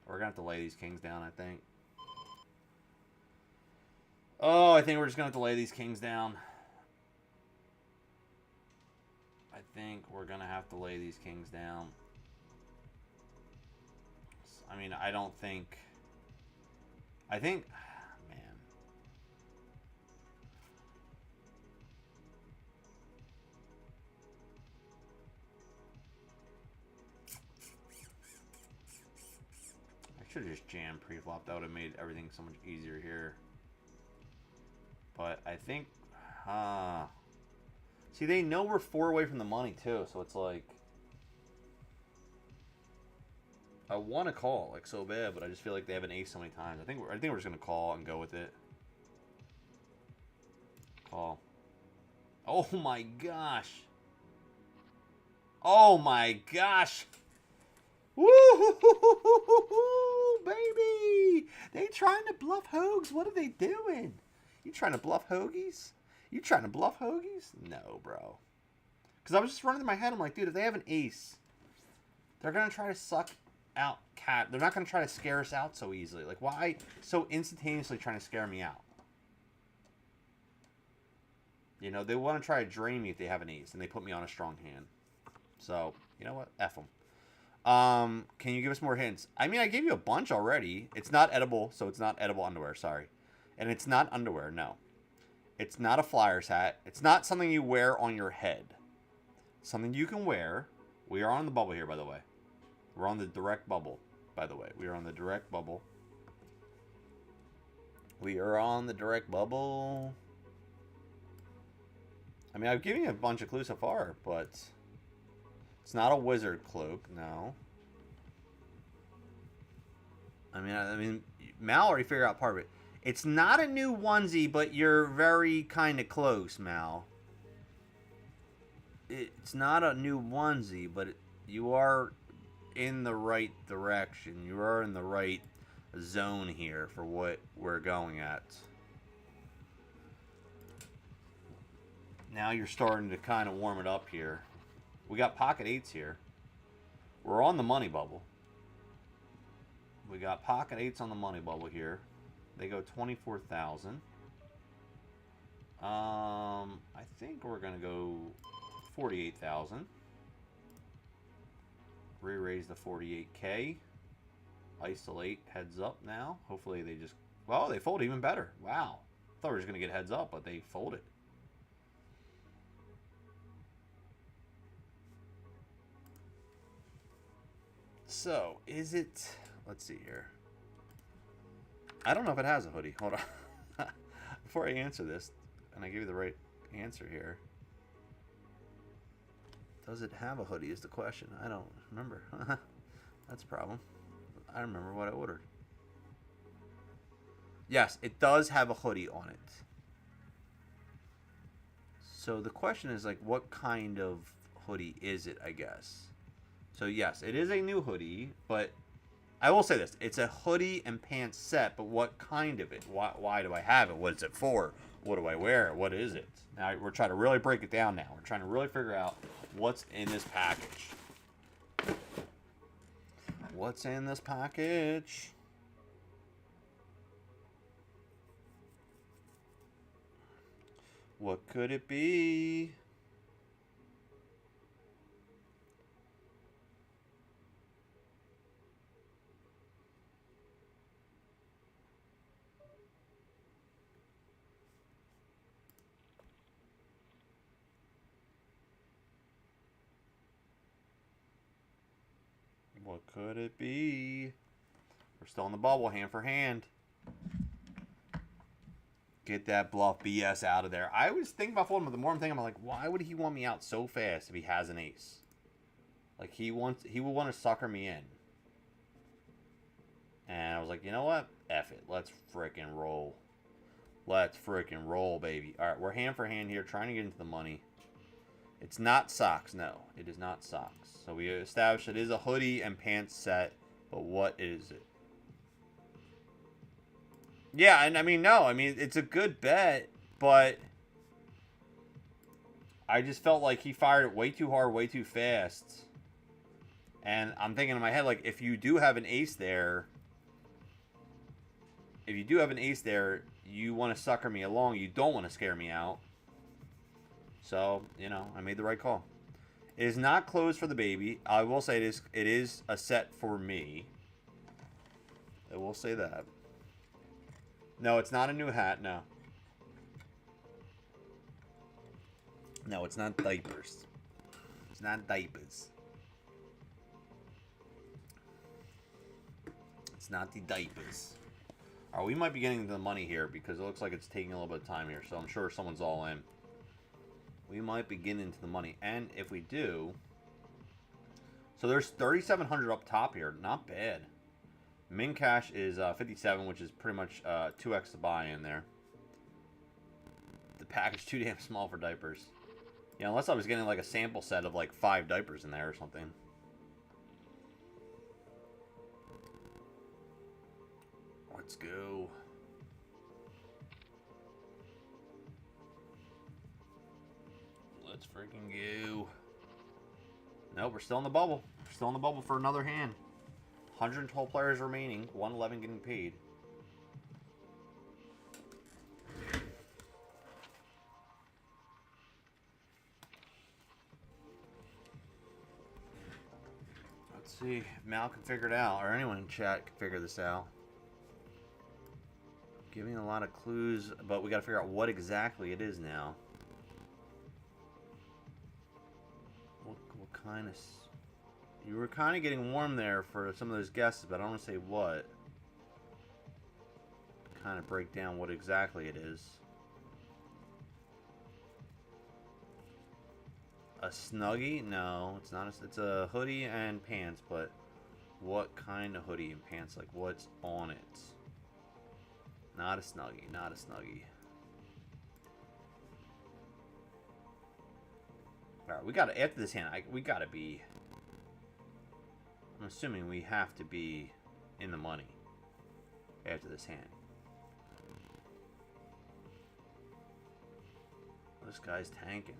We're going to have to lay these kings down, I think. Oh, I think we're just going to have to lay these kings down. I think we're going to have to lay these kings down. I mean, I don't think... I think... man. I should have just jammed pre-flop. That would have made everything so much easier here. But I think... see, they know we're 4 away from the money, too. So it's like... I want to call, like, so bad, but I just feel like they have an ace so many times. I think we're just going to call and go with it. Call. Oh, my gosh. Oh, my gosh. Woo, baby. They trying to bluff Hoags. What are they doing? You trying to bluff Hoagies? You trying to bluff Hoagies? No, bro. Because I was just running through my head. I'm like, dude, if they have an ace, they're going to try to suck out cat. They're not going to try to scare us out so easily. Like, why so instantaneously trying to scare me out? You know, they want to try to drain me if they have an ace, and they put me on a strong hand. So, you know what? F them. Can you give us more hints? I mean, I gave you a bunch already. It's not edible, so it's not edible underwear. Sorry. And it's not underwear, no. It's not a Flyers hat. It's not something you wear on your head. Something you can wear. We are on the bubble here, by the way. We're on the direct bubble, by the way. We are on the direct bubble. We are on the direct bubble. I mean, I've given you a bunch of clues so far, but it's not a wizard cloak, no. I mean, Mal already figured out part of it. It's not a new onesie, but you're very kind of close, Mal. It's not a new onesie, but you are in the right direction. You are in the right zone here for what we're going at. Now you're starting to kind of warm it up here. We got pocket 8s here. We're on the money bubble. We got pocket 8s on the money bubble here. They go 24,000. I think we're going to go 48,000. Re-raise the 48K. Isolate heads up now. Hopefully they just... well, they fold even better. Wow. Thought we were just going to get heads up, but they folded. So, is it... let's see here. I don't know if it has a hoodie. Hold on. Before I answer this, and I give you the right answer here. Does it have a hoodie is the question. I don't remember. That's a problem. I remember what I ordered. Yes, it does have a hoodie on it. So the question is, like, what kind of hoodie is it, I guess? So yes, it is a new hoodie, but I will say this. It's a hoodie and pants set, but what kind of it? Why do I have it? What is it for? What do I wear? What is it? Now, we're trying to really break it down now. We're trying to really figure out what's in this package. What's in this package? What could it be? What could it be? We're still in the bubble, hand for hand. Get that bluff BS out of there. I was thinking about folding, but the more I'm thinking, I'm like, why would he want me out so fast if he has an ace? Like, he will want to sucker me in. And I was like, you know what? F it. Let's frickin' roll. Let's frickin' roll, baby. All right, we're hand for hand here, trying to get into the money. It's not socks. No, it is not socks. So we established it is a hoodie and pants set, but what is it? Yeah, and I mean, no. I mean, it's a good bet, but I just felt like he fired it way too hard, way too fast. And I'm thinking in my head, like, if you do have an ace there, you want to sucker me along. You don't want to scare me out. So, you know, I made the right call. It is not closed for the baby. I will say it is a set for me. I will say that. No, it's not a new hat, no. No, it's not diapers. It's not diapers. It's not the diapers. Alright, we might be getting into the money here because it looks like it's taking a little bit of time here, so I'm sure someone's all in. We might be getting into the money, and if we do... So there's 3,700 up top here. Not bad. Min cash is 57, which is pretty much 2x to buy in there. The package too damn small for diapers. Yeah, unless I was getting like a sample set of like 5 diapers in there or something. Let's go. Let's freaking go. Nope, we're still in the bubble. We're still in the bubble for another hand. 112 players remaining. 111 getting paid. Let's see if Mal can figure it out, or anyone in chat can figure this out. Giving a lot of clues, but we got to figure out what exactly it is now. What kind of... You were kind of getting warm there for some of those guesses, but I don't want to say what. Kind of break down what exactly it is. A Snuggie? No, it's not. It's a hoodie and pants, but what kind of hoodie and pants? Like, what's on it? Not a Snuggie. Not a Snuggie. Alright, we gotta... After this hand, we gotta be... I'm assuming we have to be in the money after this hand. This guy's tanking.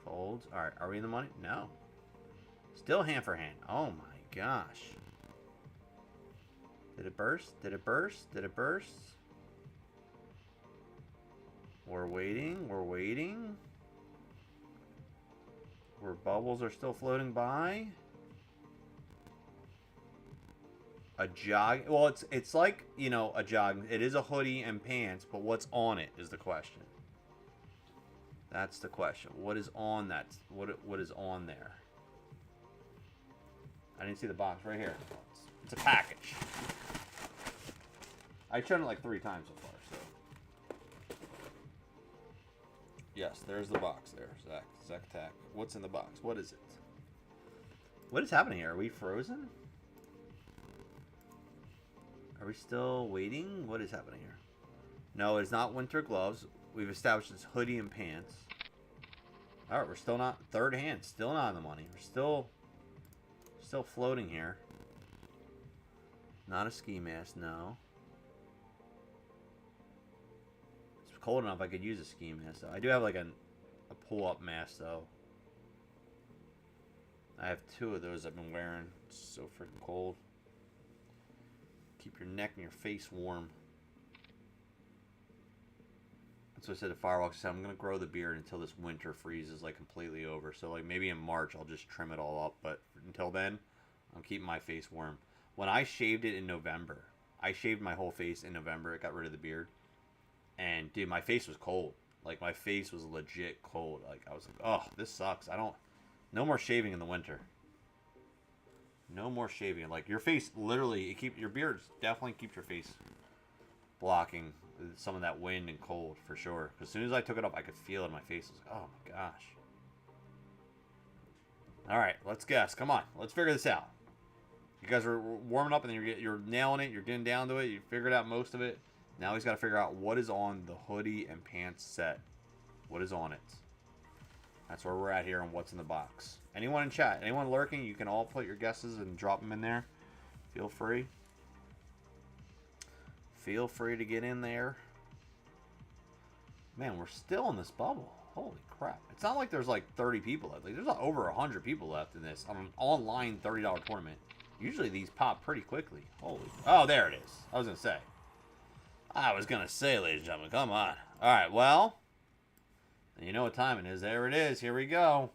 Folds. Alright, are we in the money? No. Still hand for hand. Oh my gosh. Did it burst? Did it burst? Did it burst? We're waiting. We're waiting. Where bubbles are still floating by. A jog. Well, it's like, you know, a jog. It is a hoodie and pants, but what's on it is the question. That's the question. What is on that? What is on there? I didn't see the box right here. It's a package. I've shown it like 3 times so far, so. Yes, there's the box there. Zack Tack. What's in the box? What is it? What is happening here? Are we frozen? Are we still waiting? What is happening here? No, it's not winter gloves. We've established it's hoodie and pants. Alright, we're still not... Third hand. Still not in the money. We're still floating here. Not a ski mask, no. It's cold enough I could use a ski mask, though. I do have like a pull-up mask, though. I have 2 of those I've been wearing. It's so freaking cold. Keep your neck and your face warm. That's what I said to Firewalk. I said I'm going to grow the beard until this winter freezes like completely over. So like maybe in March I'll just trim it all up. But until then, I'm keeping my face warm. When I shaved it in November, I shaved my whole face in November. It got rid of the beard. And dude, my face was cold. Like my face was legit cold. Like I was like, oh, this sucks. No more shaving in the winter. No more shaving. Like your face, literally, your beard definitely keeps your face blocking some of that wind and cold for sure. Because as soon as I took it off, I could feel it in my face. I was like, oh my gosh. All right, let's guess. Come on, let's figure this out. You guys are warming up and you're nailing it. You're getting down to it. You figured out most of it. Now he's got to figure out what is on the hoodie and pants set. What is on it? That's where we're at here and what's in the box. Anyone in chat, anyone lurking, you can all put your guesses and drop them in there. Feel free. Feel free to get in there. Man, we're still in this bubble. Holy crap. It's not like there's like 30 people left. Like, there's over 100 people left in this on an online $30 tournament. Usually these pop pretty quickly. Holy. Oh, there it is. I was going to say, ladies and gentlemen, come on. All right, well, you know what time it is. There it is. Here we go.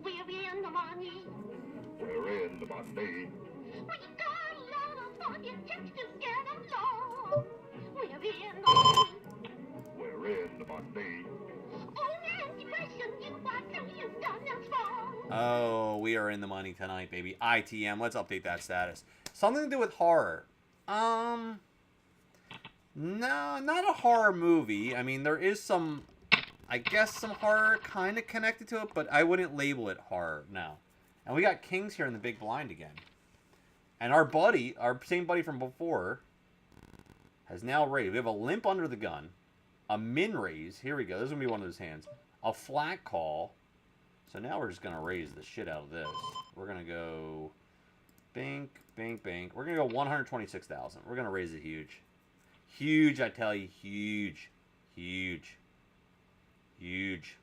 We're in the money. We're in the money. We got a lot of money just to get along. We're in the money. We're in the money. Oh, Nancy, question you what have you done us wrong? Oh, we are in the money tonight, baby. ITM. Let's update that status. Something to do with horror. No, not a horror movie. I mean, there is some, I guess, some horror kind of connected to it, but I wouldn't label it horror, no. And we got Kings here in the big blind again. And our buddy, our same buddy from before, has now raised. We have a limp under the gun, a min raise. Here we go. This is going to be one of those hands. A flat call. So now we're just going to raise the shit out of this. We're going to go bank, bank, bank. We're going to go 126,000. We're going to raise it huge. Huge, I tell you. Huge. Huge. Huge.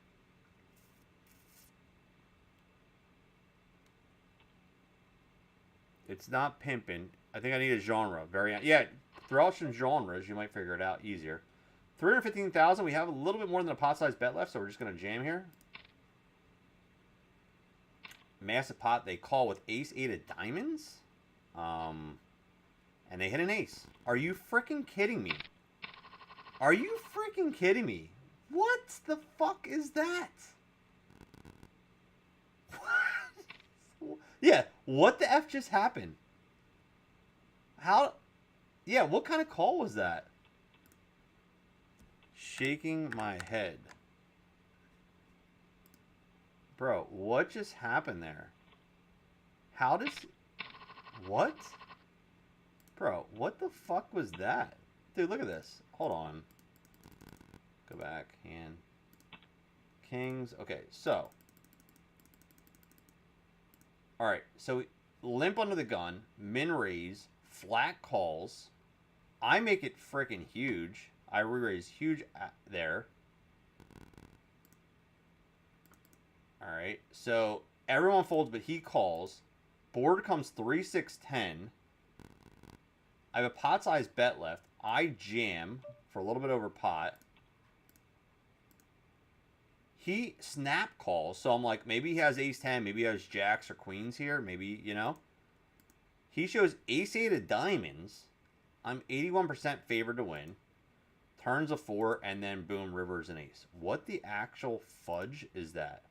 It's not pimping. I think I need a genre. Yeah, throw out some genres. You might figure it out easier. 315,000. We have a little bit more than a pot-sized bet left, so we're just going to jam here. Massive pot. They call with ace-8 of diamonds. And they hit an ace. Are you freaking kidding me? Are you freaking kidding me? What the fuck is that? What? Yeah, what the F just happened? How? Yeah, what kind of call was that? Shaking my head. Bro, what just happened there? How does... What? Bro, what the fuck was that? Dude, look at this. Hold on. Go back. Hand. Kings. Okay, so. Alright, so limp under the gun. Min raise. Flat calls. I make it freaking huge. I re-raise huge there. Alright, so everyone folds, but he calls. Board comes 3, 6, 10. I have a pot-sized bet left. I jam for a little bit over pot. He snap calls, so I'm like, maybe he has ace-10, maybe he has jacks or queens here, maybe, you know. He shows ace-8 of diamonds. I'm 81% favored to win. Turns a 4, and then boom, rivers an ace. What the actual fudge is that?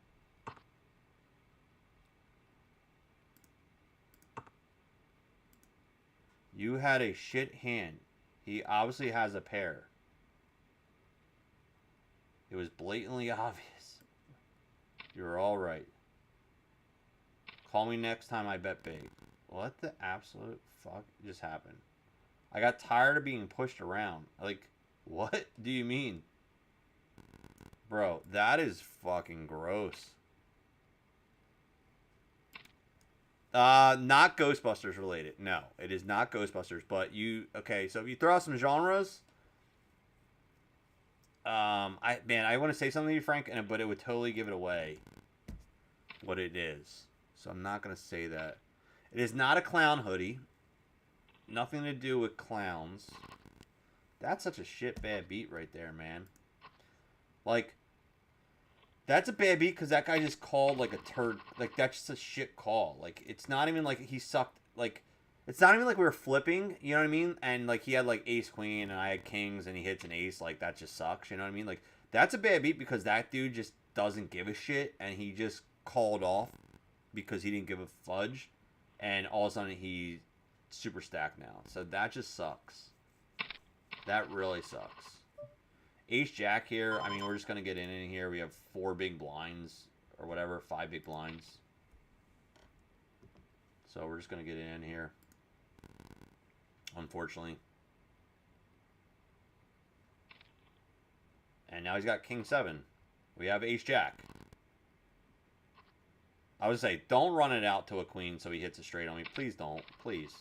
You had a shit hand. He obviously has a pair. It was blatantly obvious. You're all right. Call me next time I bet big. What the absolute fuck just happened? I got tired of being pushed around. Like, what do you mean? Bro, that is fucking gross. Not Ghostbusters related. No, it is not Ghostbusters. But okay, so if you throw out some genres, I want to say something to you, Frank, but it would totally give it away what it is. So I'm not gonna say that. It is not a clown hoodie. Nothing to do with clowns. That's such a shit bad beat right there, man. Like, that's a bad beat because that guy just called like a turd. Like, that's just a shit call. Like, it's not even like he sucked. Like, it's not even like we were flipping. You know what I mean? And like he had like ace queen and I had kings and he hits an ace. Like, that just sucks. You know what I mean? Like, that's a bad beat because that dude just doesn't give a shit and he just called off because he didn't give a fudge. And all of a sudden he's super stacked now. So that just sucks. That really sucks. Ace Jack here. I mean, we're just going to get in here. We have 4 big blinds or whatever. 5 big blinds. So we're just going to get in here. Unfortunately. And now he's got King 7. We have Ace Jack. I would say, don't run it out to a queen so he hits a straight on me. Please don't. Please.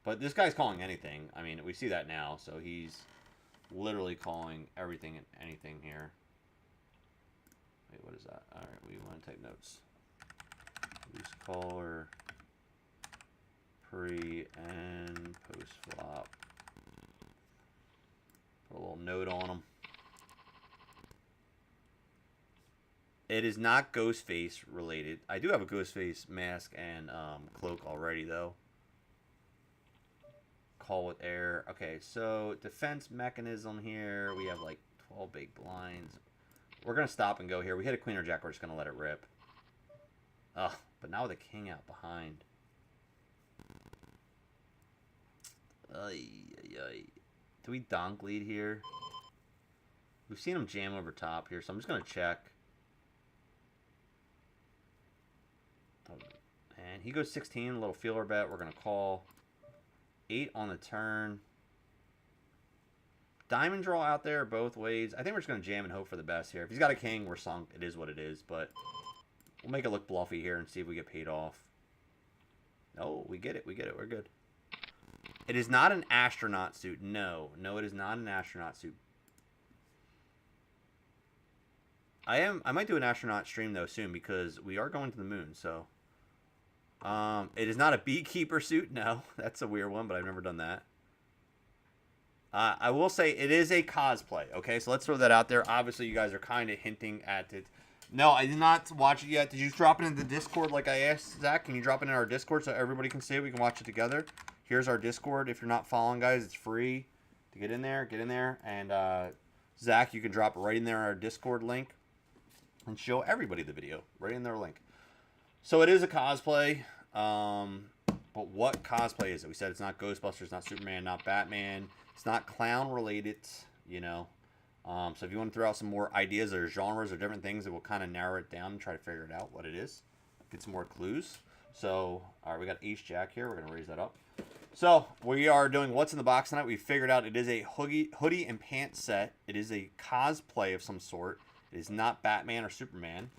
But this guy's calling anything. I mean, we see that now. So he's literally calling everything and anything here. Wait, what is that? All right, we want to take notes. Loose caller, pre and post flop. Put a little note on him. It is not Ghostface related. I do have a Ghostface mask and cloak already, though. Call with air. Okay, so defense mechanism here. We have like 12 big blinds. We're going to stop and go here. We hit a queen or jack. We're just going to let it rip. Ugh, but now with a king out behind. Ay, ay, ay. Do we donk lead here? We've seen him jam over top here, so I'm just going to check. And he goes 16, a little feeler bet. We're going to call. 8 on the turn. Diamond draw out there both ways. I think we're just going to jam and hope for the best here. If he's got a king, we're sunk. It is what it is, but we'll make it look bluffy here and see if we get paid off. Oh, we get it. We get it. We're good. It is not an astronaut suit. No. No, it is not an astronaut suit. I might do an astronaut stream, though, soon because we are going to the moon, so... it is not a beekeeper suit. No, that's a weird one, but I've never done that. I will say it is a cosplay. Okay, so let's throw that out there. Obviously, you guys are kind of hinting at it. No, I did not watch it yet. Did you drop it into the Discord like I asked, Zach? Can you drop it in our Discord so everybody can see it? We can watch it together. Here's our Discord. If you're not following, guys, it's free to get in there. Get in there. And Zach, you can drop it right in there in our Discord link and show everybody the video right in their link. So it is a cosplay, but what cosplay is it? We said it's not Ghostbusters, not Superman, not Batman. It's not clown related, you know. So if you want to throw out some more ideas or genres or different things, it will kind of narrow it down and try to figure it out what it is. Get some more clues. So, all right, we got Ace Jack here. We're going to raise that up. So we are doing What's in the Box tonight. We figured out it is a hoodie and pants set. It is a cosplay of some sort. It is not Batman or Superman.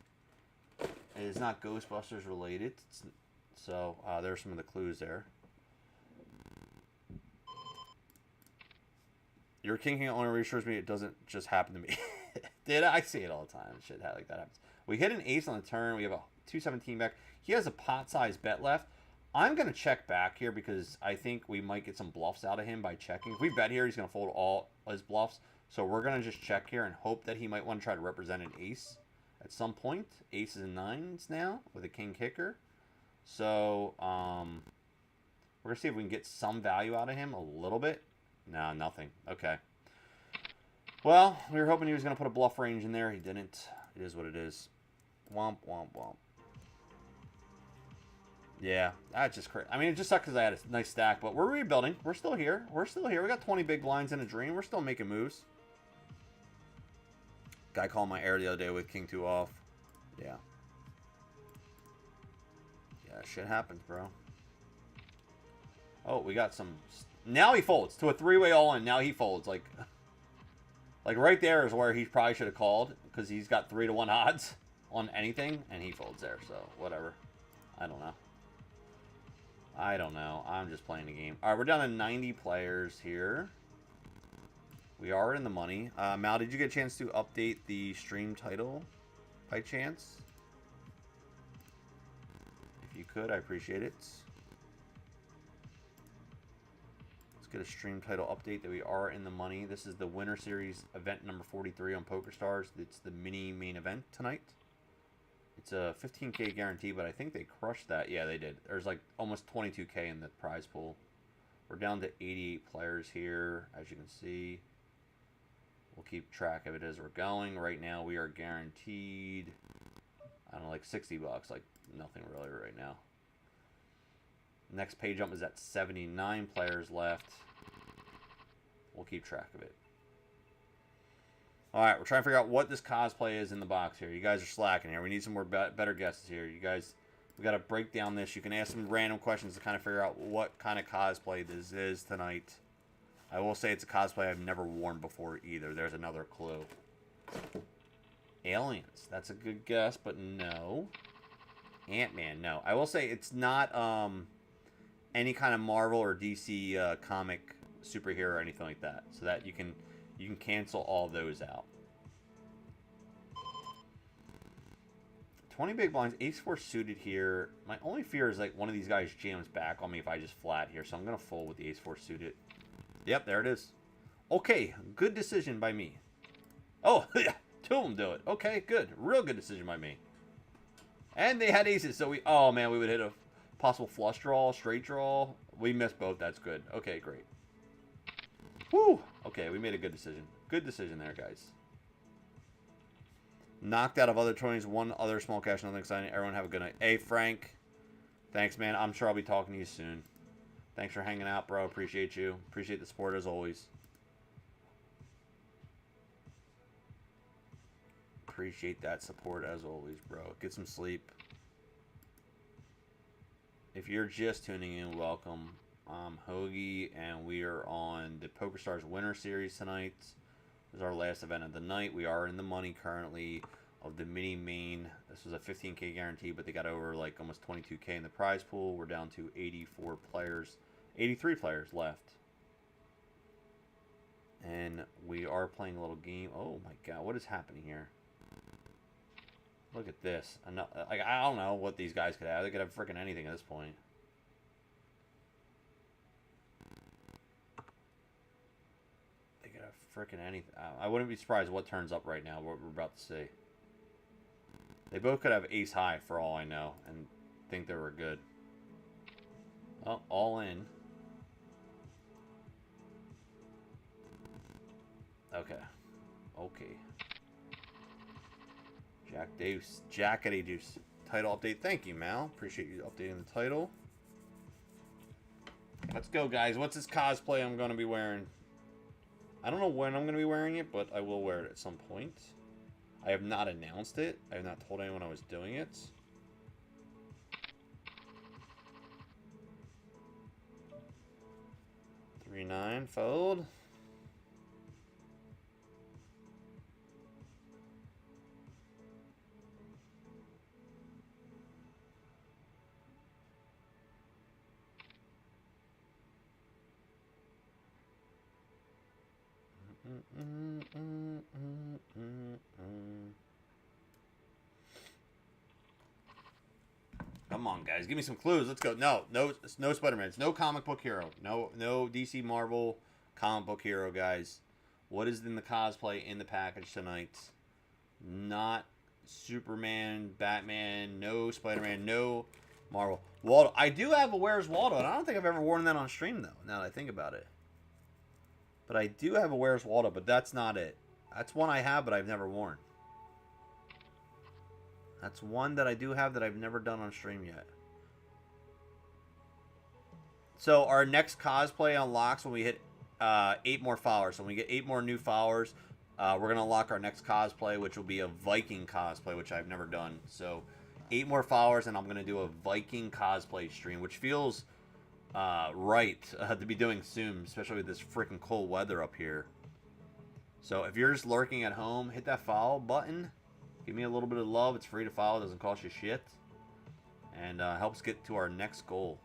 It is not Ghostbusters related. So there's some of the clues there. Your king only reassures me it doesn't just happen to me. Did I see it all the time? Shit like that happens. We hit an ace on the turn. We have a 217 back. He has a pot-sized bet left. I'm going to check back here because I think we might get some bluffs out of him by checking. If we bet here, he's going to fold all his bluffs. So we're going to just check here and hope that he might want to try to represent an ace at some point. Aces and nines now with a king kicker. So we're going to see if we can get some value out of him a little bit. No, nothing. Okay. Well, we were hoping he was going to put a bluff range in there. He didn't. It is what it is. Womp, womp, womp. Yeah, that's just crazy. I mean, it just sucks because I had a nice stack, but we're rebuilding. We're still here. We're still here. We got 20 big blinds in a dream. We're still making moves. Guy called my air the other day with king 2 off. Yeah. Yeah, shit happens, bro. Oh, we got some... Now he folds to a 3-way all-in. Now he folds. Like right there is where he probably should have called because he's got 3-to-1 odds on anything, and he folds there. So, whatever. I don't know. I don't know. I'm just playing the game. All right, we're down to 90 players here. We are in the money. Mal, did you get a chance to update the stream title by chance? If you could, I appreciate it. Let's get a stream title update that we are in the money. This is the Winter Series event number 43 on PokerStars. It's the mini main event tonight. It's a 15K guarantee, but I think they crushed that. Yeah, they did. There's like almost 22K in the prize pool. We're down to 88 players here, as you can see. We'll keep track of it as we're going. Right now, we are guaranteed, I don't know, like 60 bucks. Like nothing really right now. Next page up is at 79 players left. We'll keep track of it. All right, we're trying to figure out what this cosplay is in the box here. You guys are slacking here. We need some more better guesses here. You guys, we got to break down this. You can ask some random questions to kind of figure out what kind of cosplay this is tonight. I will say it's a cosplay I've never worn before either. There's another clue. Aliens. That's a good guess, but no. Ant-Man, no. I will say it's not any kind of Marvel or DC comic superhero or anything like that. So that you can cancel all those out. 20 big blinds, ace-4 suited here. My only fear is like one of these guys jams back on me if I just flat here. So I'm going to fold with the ace-4 suited. Yep, there it is. Okay, good decision by me. Oh, yeah, two of them do it. Okay, good. Real good decision by me. And they had aces, so we... Oh, man, we would hit a possible flush draw, straight draw. We missed both. That's good. Okay, great. Woo! Okay, we made a good decision. Good decision there, guys. Knocked out of other 20s. One other small cash, nothing exciting. Everyone have a good night. Hey, Frank. Thanks, man. I'm sure I'll be talking to you soon. Thanks for hanging out, bro. Appreciate you. Appreciate the support as always. Appreciate that support as always, bro. Get some sleep. If you're just tuning in, welcome. I'm Hoagie, and we are on the PokerStars Winter Series tonight. This is our last event of the night. We are in the money currently of the mini main. This was a 15K guarantee, but they got over like almost 22K in the prize pool. We're down to 84 players, 83 players left. And we are playing a little game. Oh my god, what is happening here? Look at this. Like, I don't know what these guys could have. They could have freaking anything at this point. They could have freaking anything. I wouldn't be surprised what turns up right now, what we're about to see. They both could have ace high for all I know and think they were good. Oh, all in. Okay. Okay. Jack Deuce. Jackety Deuce. Title update. Thank you, Mal. Appreciate you updating the title. Let's go, guys. What's this cosplay I'm going to be wearing? I don't know when I'm going to be wearing it, but I will wear it at some point. I have not announced it. I have not told anyone I was doing it. $3-9 fold. Come on, guys. Give me some clues. Let's go. No Spider-Man. It's no comic book hero. No DC Marvel comic book hero, guys. What is in the cosplay in the package tonight? Not Superman, Batman, no Spider-Man, no Marvel. Waldo. I do have a Where's Waldo, and I don't think I've ever worn that on stream, though, now that I think about it. But I do have a Where's Waldo, but that's not it. That's one I have, but I've never worn. That's one that I do have that I've never done on stream yet. So our next cosplay unlocks when we hit 8 more followers. So when we get 8 more new followers, we're going to unlock our next cosplay, which will be a Viking cosplay, which I've never done. So 8 more followers, and I'm going to do a Viking cosplay stream, which feels right to be doing soon, especially with this freaking cold weather up here. So if you're just lurking at home, hit that follow button. Give me a little bit of love. It's free to follow. It doesn't cost you shit. And helps get to our next goal.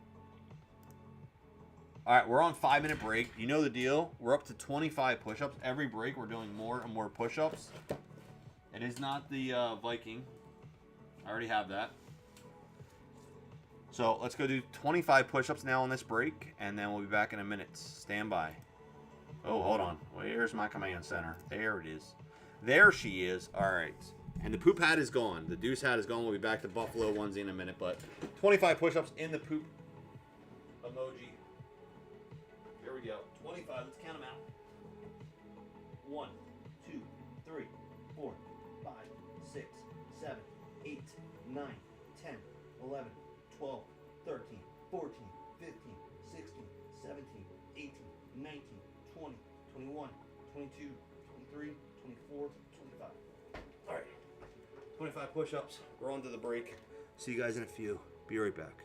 All right, we're on 5-minute break. You know the deal. We're up to 25 push-ups. Every break, we're doing more and more push-ups. It is not the Viking. I already have that. So let's go do 25 push-ups now on this break, and then we'll be back in a minute. Stand by. Oh, hold on. Where's my command center? There it is. There she is. All right. And the poop hat is gone. The deuce hat is gone. We'll be back to Buffalo onesie in a minute, but 25 push-ups in the poop emoji. Here we go. 25. Let's count them out. 1, 2, 3, 4, 5, 6, 7, 8, 9, 10, 11, 12, 13, 14, 15, 16, 17, 18, 19, 20, 21, 22, 23, 24, 25. All right. 25 push-ups. We're on to the break. See you guys in a few. Be right back.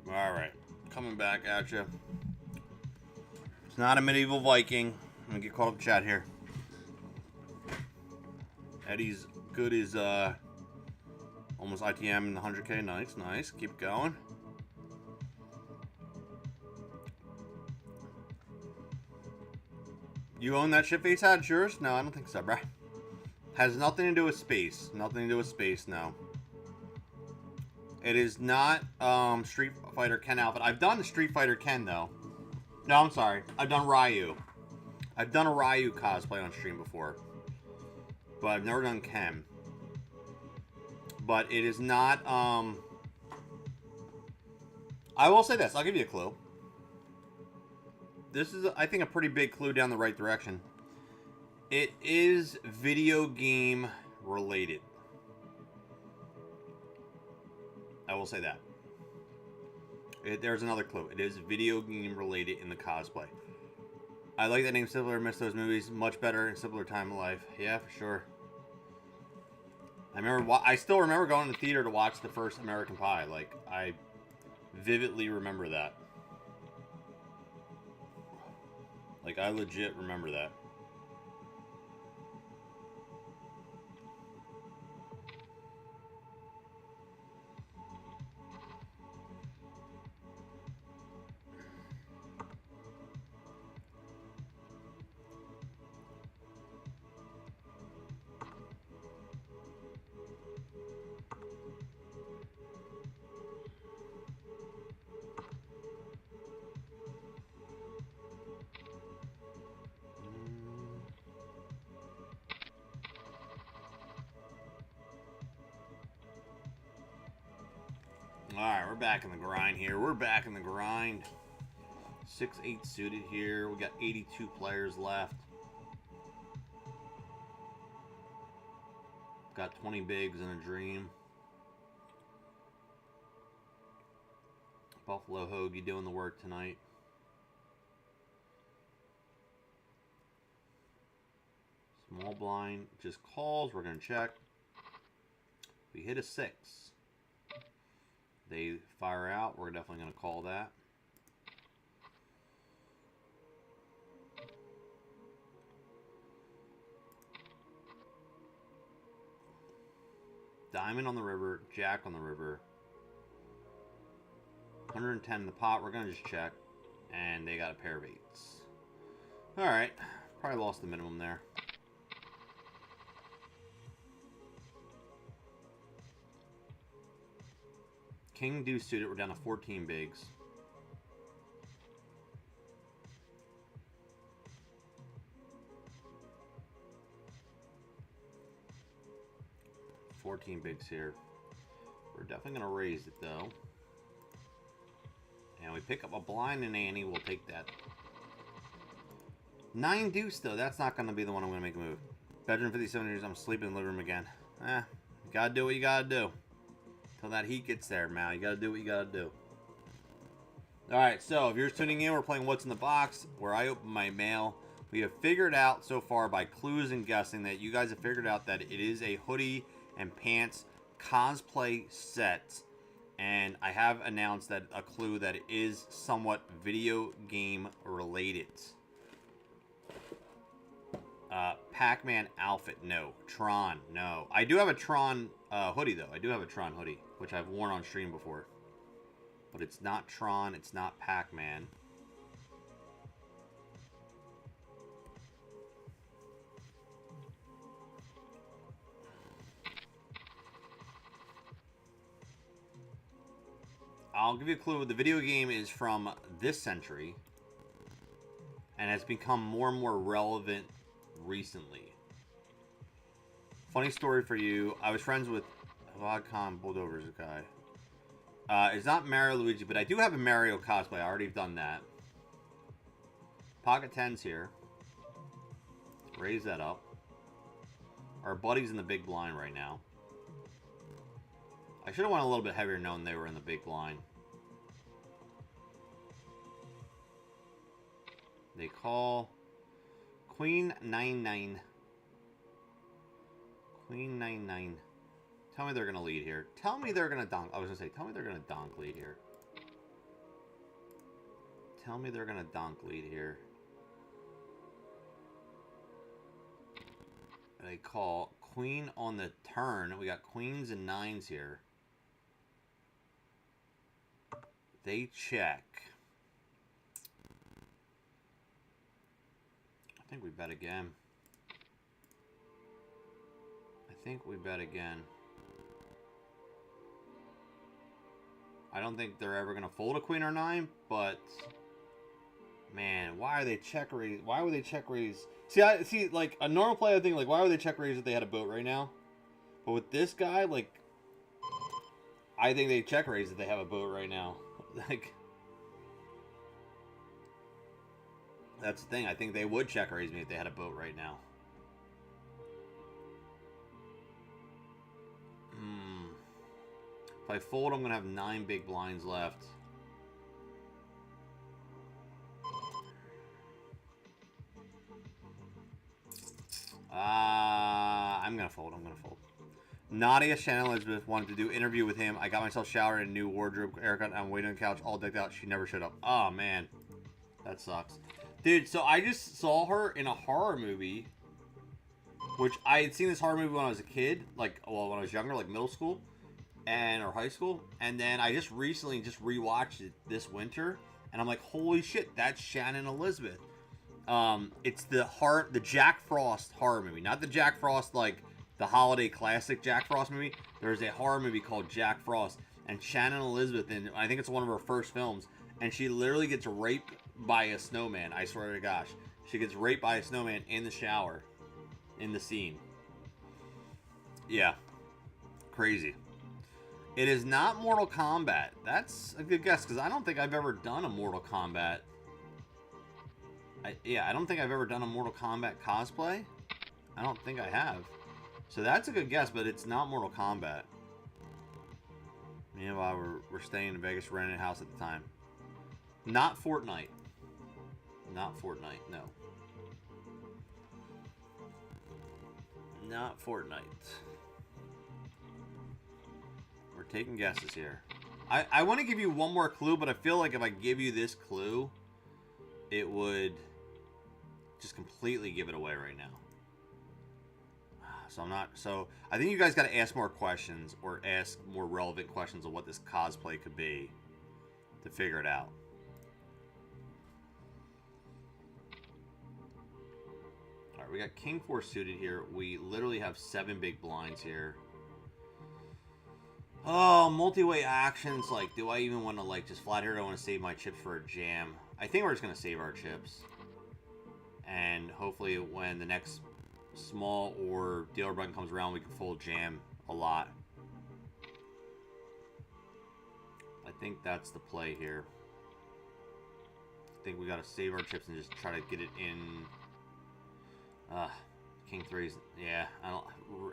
All right, coming back at you. It's not a medieval Viking. I'm gonna get caught up in chat here. Eddie's good is almost ITM in the 100K. Nice, nice. Keep going. You own that shit face hat? It's yours? No, I don't think so, bruh. Has nothing to do with space. Nothing to do with space, no. It is not Street Fighter Ken outfit. I've done Street Fighter Ken, though. No, I'm sorry. I've done Ryu. I've done a Ryu cosplay on stream before. But I've never done Ken. But it is not, I will say this. I'll give you a clue. This is, I think, a pretty big clue down the right direction. It is video game related. I will say that. There's another clue. It is video game related in the cosplay. I like that name, Simpler. Miss those movies. Much better and simpler time of life. Yeah, for sure. I still remember going to the theater to watch the first American Pie. Like, I vividly remember that. Like, I legit remember that. Alright, we're back in the grind here. We're back in the grind. 6-8 suited here. We got 82 players left. Got 20 bigs and a dream. Buffalo Hoagie doing the work tonight. Small blind just calls. We're going to check. We hit a 6. They fire out. We're definitely going to call that. Diamond on the river. Jack on the river. 110 in the pot. We're going to just check. And they got a pair of 8s. Alright. Probably lost the minimum there. King deuce suited. We're down to 14 bigs. Bigs here. We're definitely going to raise it though. And we pick up a blind and Annie. We'll take that. 9 deuce though. That's not going to be the one I'm going to make a move. Bedroom 57 years. I'm sleeping in the living room again. You got to do what you got to do. Till that heat gets there, Mal. You got to do what you got to do. Alright, so if you're tuning in, we're playing What's in the Box, where I open my mail. We have figured out so far by clues and guessing that you guys have figured out that it is a hoodie and pants cosplay set. And I have announced that a clue that it is somewhat video game related. Pac-Man outfit, no. Tron, no. I do have a Tron hoodie, though. I do have a Tron hoodie, which I've worn on stream before. But it's not Tron, it's not Pac-Man. I'll give you a clue. The video game is from this century and has become more and more relevant recently. Funny story for you. I was friends with Vodcom Bulldover's guy. It's not Mario Luigi, but I do have a Mario cosplay. I already done that. Pocket 10's here. Raise that up. Our buddy's in the big blind right now. I should have went a little bit heavier knowing they were in the big blind. They call Queen 9-9. Queen 9-9. Tell me they're going to lead here. Tell me they're going to donk. I was going to say, tell me they're going to donk lead here. Tell me they're going to donk lead here. They call Queen on the turn. We got queens and 9s here. They check. I think we bet again. I think we bet again. I don't think they're ever going to fold a queen or 9, but man, why are they check raise? Why would they check raise? See, like a normal player, I think, like, why would they check raise if they had a boat right now? But with this guy, like, I think they check raise if they have a boat right now. Like, that's the thing. I think they would check raise me if they had a boat right now. If I fold, I'm gonna have 9 big blinds left. I'm gonna fold. Nadia, Shannon Elizabeth wanted to do interview with him. I got myself showered and a new wardrobe, haircut. I'm waiting on the couch, all decked out. She never showed up. Oh man, that sucks, dude. So I just saw her in a horror movie, which I had seen this horror movie when I was a kid, like, well, when I was younger, like middle school or high school, and then I just recently rewatched it this winter, and I'm like, holy shit, that's Shannon Elizabeth. It's the Jack Frost horror movie, not the Jack Frost like the holiday classic Jack Frost movie. There's a horror movie called Jack Frost, and Shannon Elizabeth, and I think it's one of her first films, and she literally gets raped by a snowman. I swear to gosh, she gets raped by a snowman in the shower, in the scene. Yeah, crazy. It is not Mortal Kombat. That's a good guess, because I don't think I've ever done a Mortal Kombat. I don't think I've ever done a Mortal Kombat cosplay. I don't think I have. So that's a good guess, but it's not Mortal Kombat. Meanwhile, we're staying in Vegas, renting a house at the time. Not Fortnite. Not Fortnite, no. Not Fortnite. We're taking guesses here. I want to give you one more clue, but I feel like if I give you this clue, it would just completely give it away right now. So I think you guys got to ask more questions, or ask more relevant questions of what this cosplay could be to figure it out. All right, we got King 4 suited here. We literally have 7 big blinds here. Oh, multi-way actions. Like, do I even want to, like, just flat here? I want to save my chips for a jam. I think we're just going to save our chips. And hopefully when the next small or dealer button comes around, we can full jam a lot. I think that's the play here. I think we got to save our chips and just try to get it in. King 3's, yeah, I don't,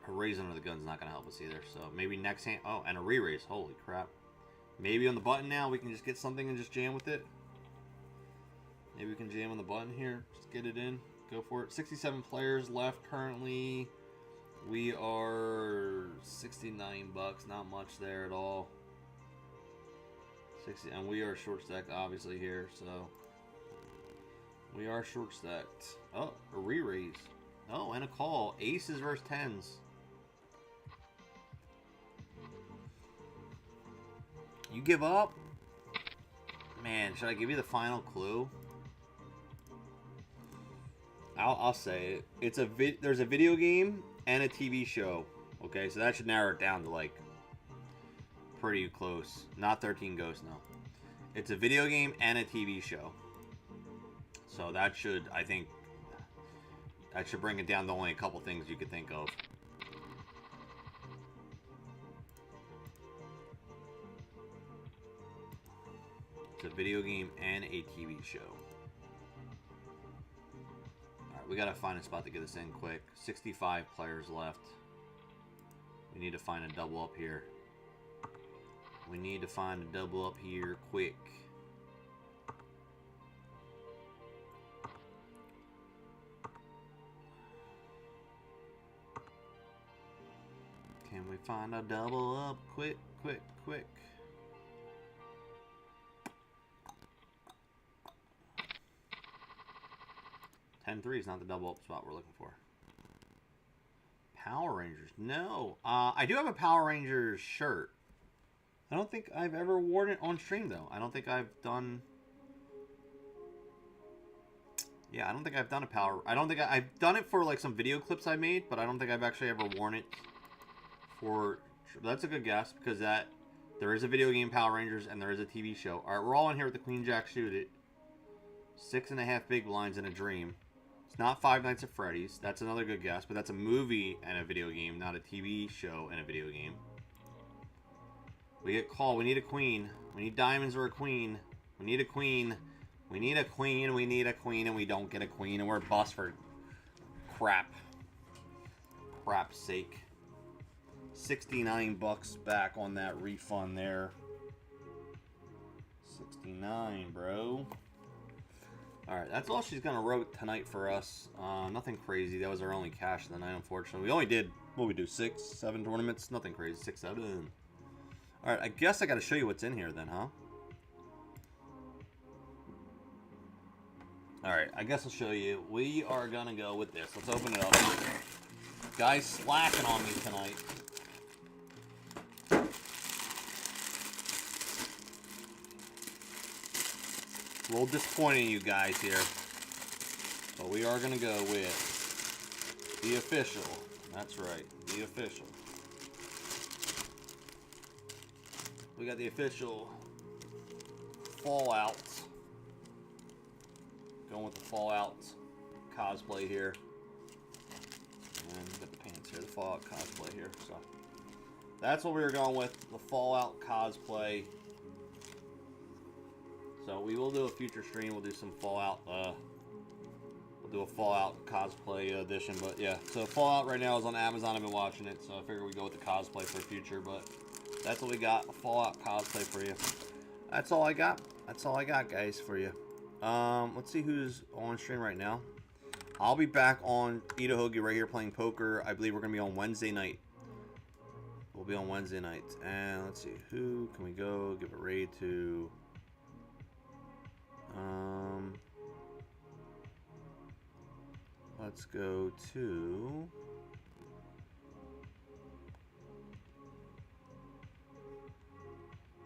a raise under the gun's not going to help us either. So maybe next hand, oh, and a re-raise, holy crap. Maybe on the button now we can just get something and just jam with it. Maybe we can jam on the button here, just get it in, go for it. 67 players left currently. We are 69 bucks, not much there at all. 60, and we are short stacked obviously here, so we are short stacked. Oh, a re-raise. Oh, and a call. Aces versus 10s. You give up? Man, should I give you the final clue? I'll say it. It's there's a video game and a TV show. Okay, so that should narrow it down to like pretty close. Not 13 Ghosts, no. It's a video game and a TV show. So that should, I think, that should bring it down to only a couple things you could think of. It's a video game and a TV show. Alright, we gotta find a spot to get this in quick. 65 players left. We need to find a double up here. We need to find a double up here quick. Can we find a double up quick, quick, quick? $10-3 is not the double up spot we're looking for. Power Rangers. No. I do have a Power Rangers shirt. I don't think I've ever worn it on stream, though. I don't think I've done... Yeah, I don't think I've done a Power... I don't think I've done it for, like, some video clips I made, but I don't think I've actually ever worn it for... That's a good guess, because there is a video game Power Rangers, and there is a TV show. Alright, we're all in here with the Queen Jack Shoot It. 6.5 big blinds in a dream. It's not Five Nights at Freddy's. That's another good guess, but that's a movie and a video game, not a TV show and a video game. We get called. We need a queen. We need diamonds or a queen. We need a queen. We need a queen. We need a queen, and we don't get a queen, and we're bust for crap. Crap's sake. 69 bucks back on that refund there. 69, bro. Alright, that's all she's gonna wrote tonight for us. Nothing crazy. That was our only cash of the night, unfortunately. We only did, what we do, 6, 7 tournaments? Nothing crazy. 6, 7. Alright, I guess I gotta show you what's in here then, huh? Alright, I guess I'll show you. We are gonna go with this. Let's open it up. Guys slacking on me tonight. A little disappointing you guys here. But we are going to go with the official. That's right, the official. We got the official Fallout. Going with the Fallout cosplay here. And we got the pants here, the Fallout cosplay here. So that's what we were going with, the Fallout cosplay. So we will do a future stream. We'll do some Fallout. We'll do a Fallout cosplay edition. But yeah, so Fallout right now is on Amazon. I've been watching it, so I figure we go with the cosplay for the future. But that's what we got, a Fallout cosplay for you. That's all I got. That's all I got, guys, for you. Let's see who's on stream right now. I'll be back on Eat a Hoagie right here playing poker. I believe we're gonna be on Wednesday night. We'll be on Wednesday night. And let's see, who can we go give a raid to? Let's go to...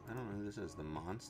I don't know who this is, the monster.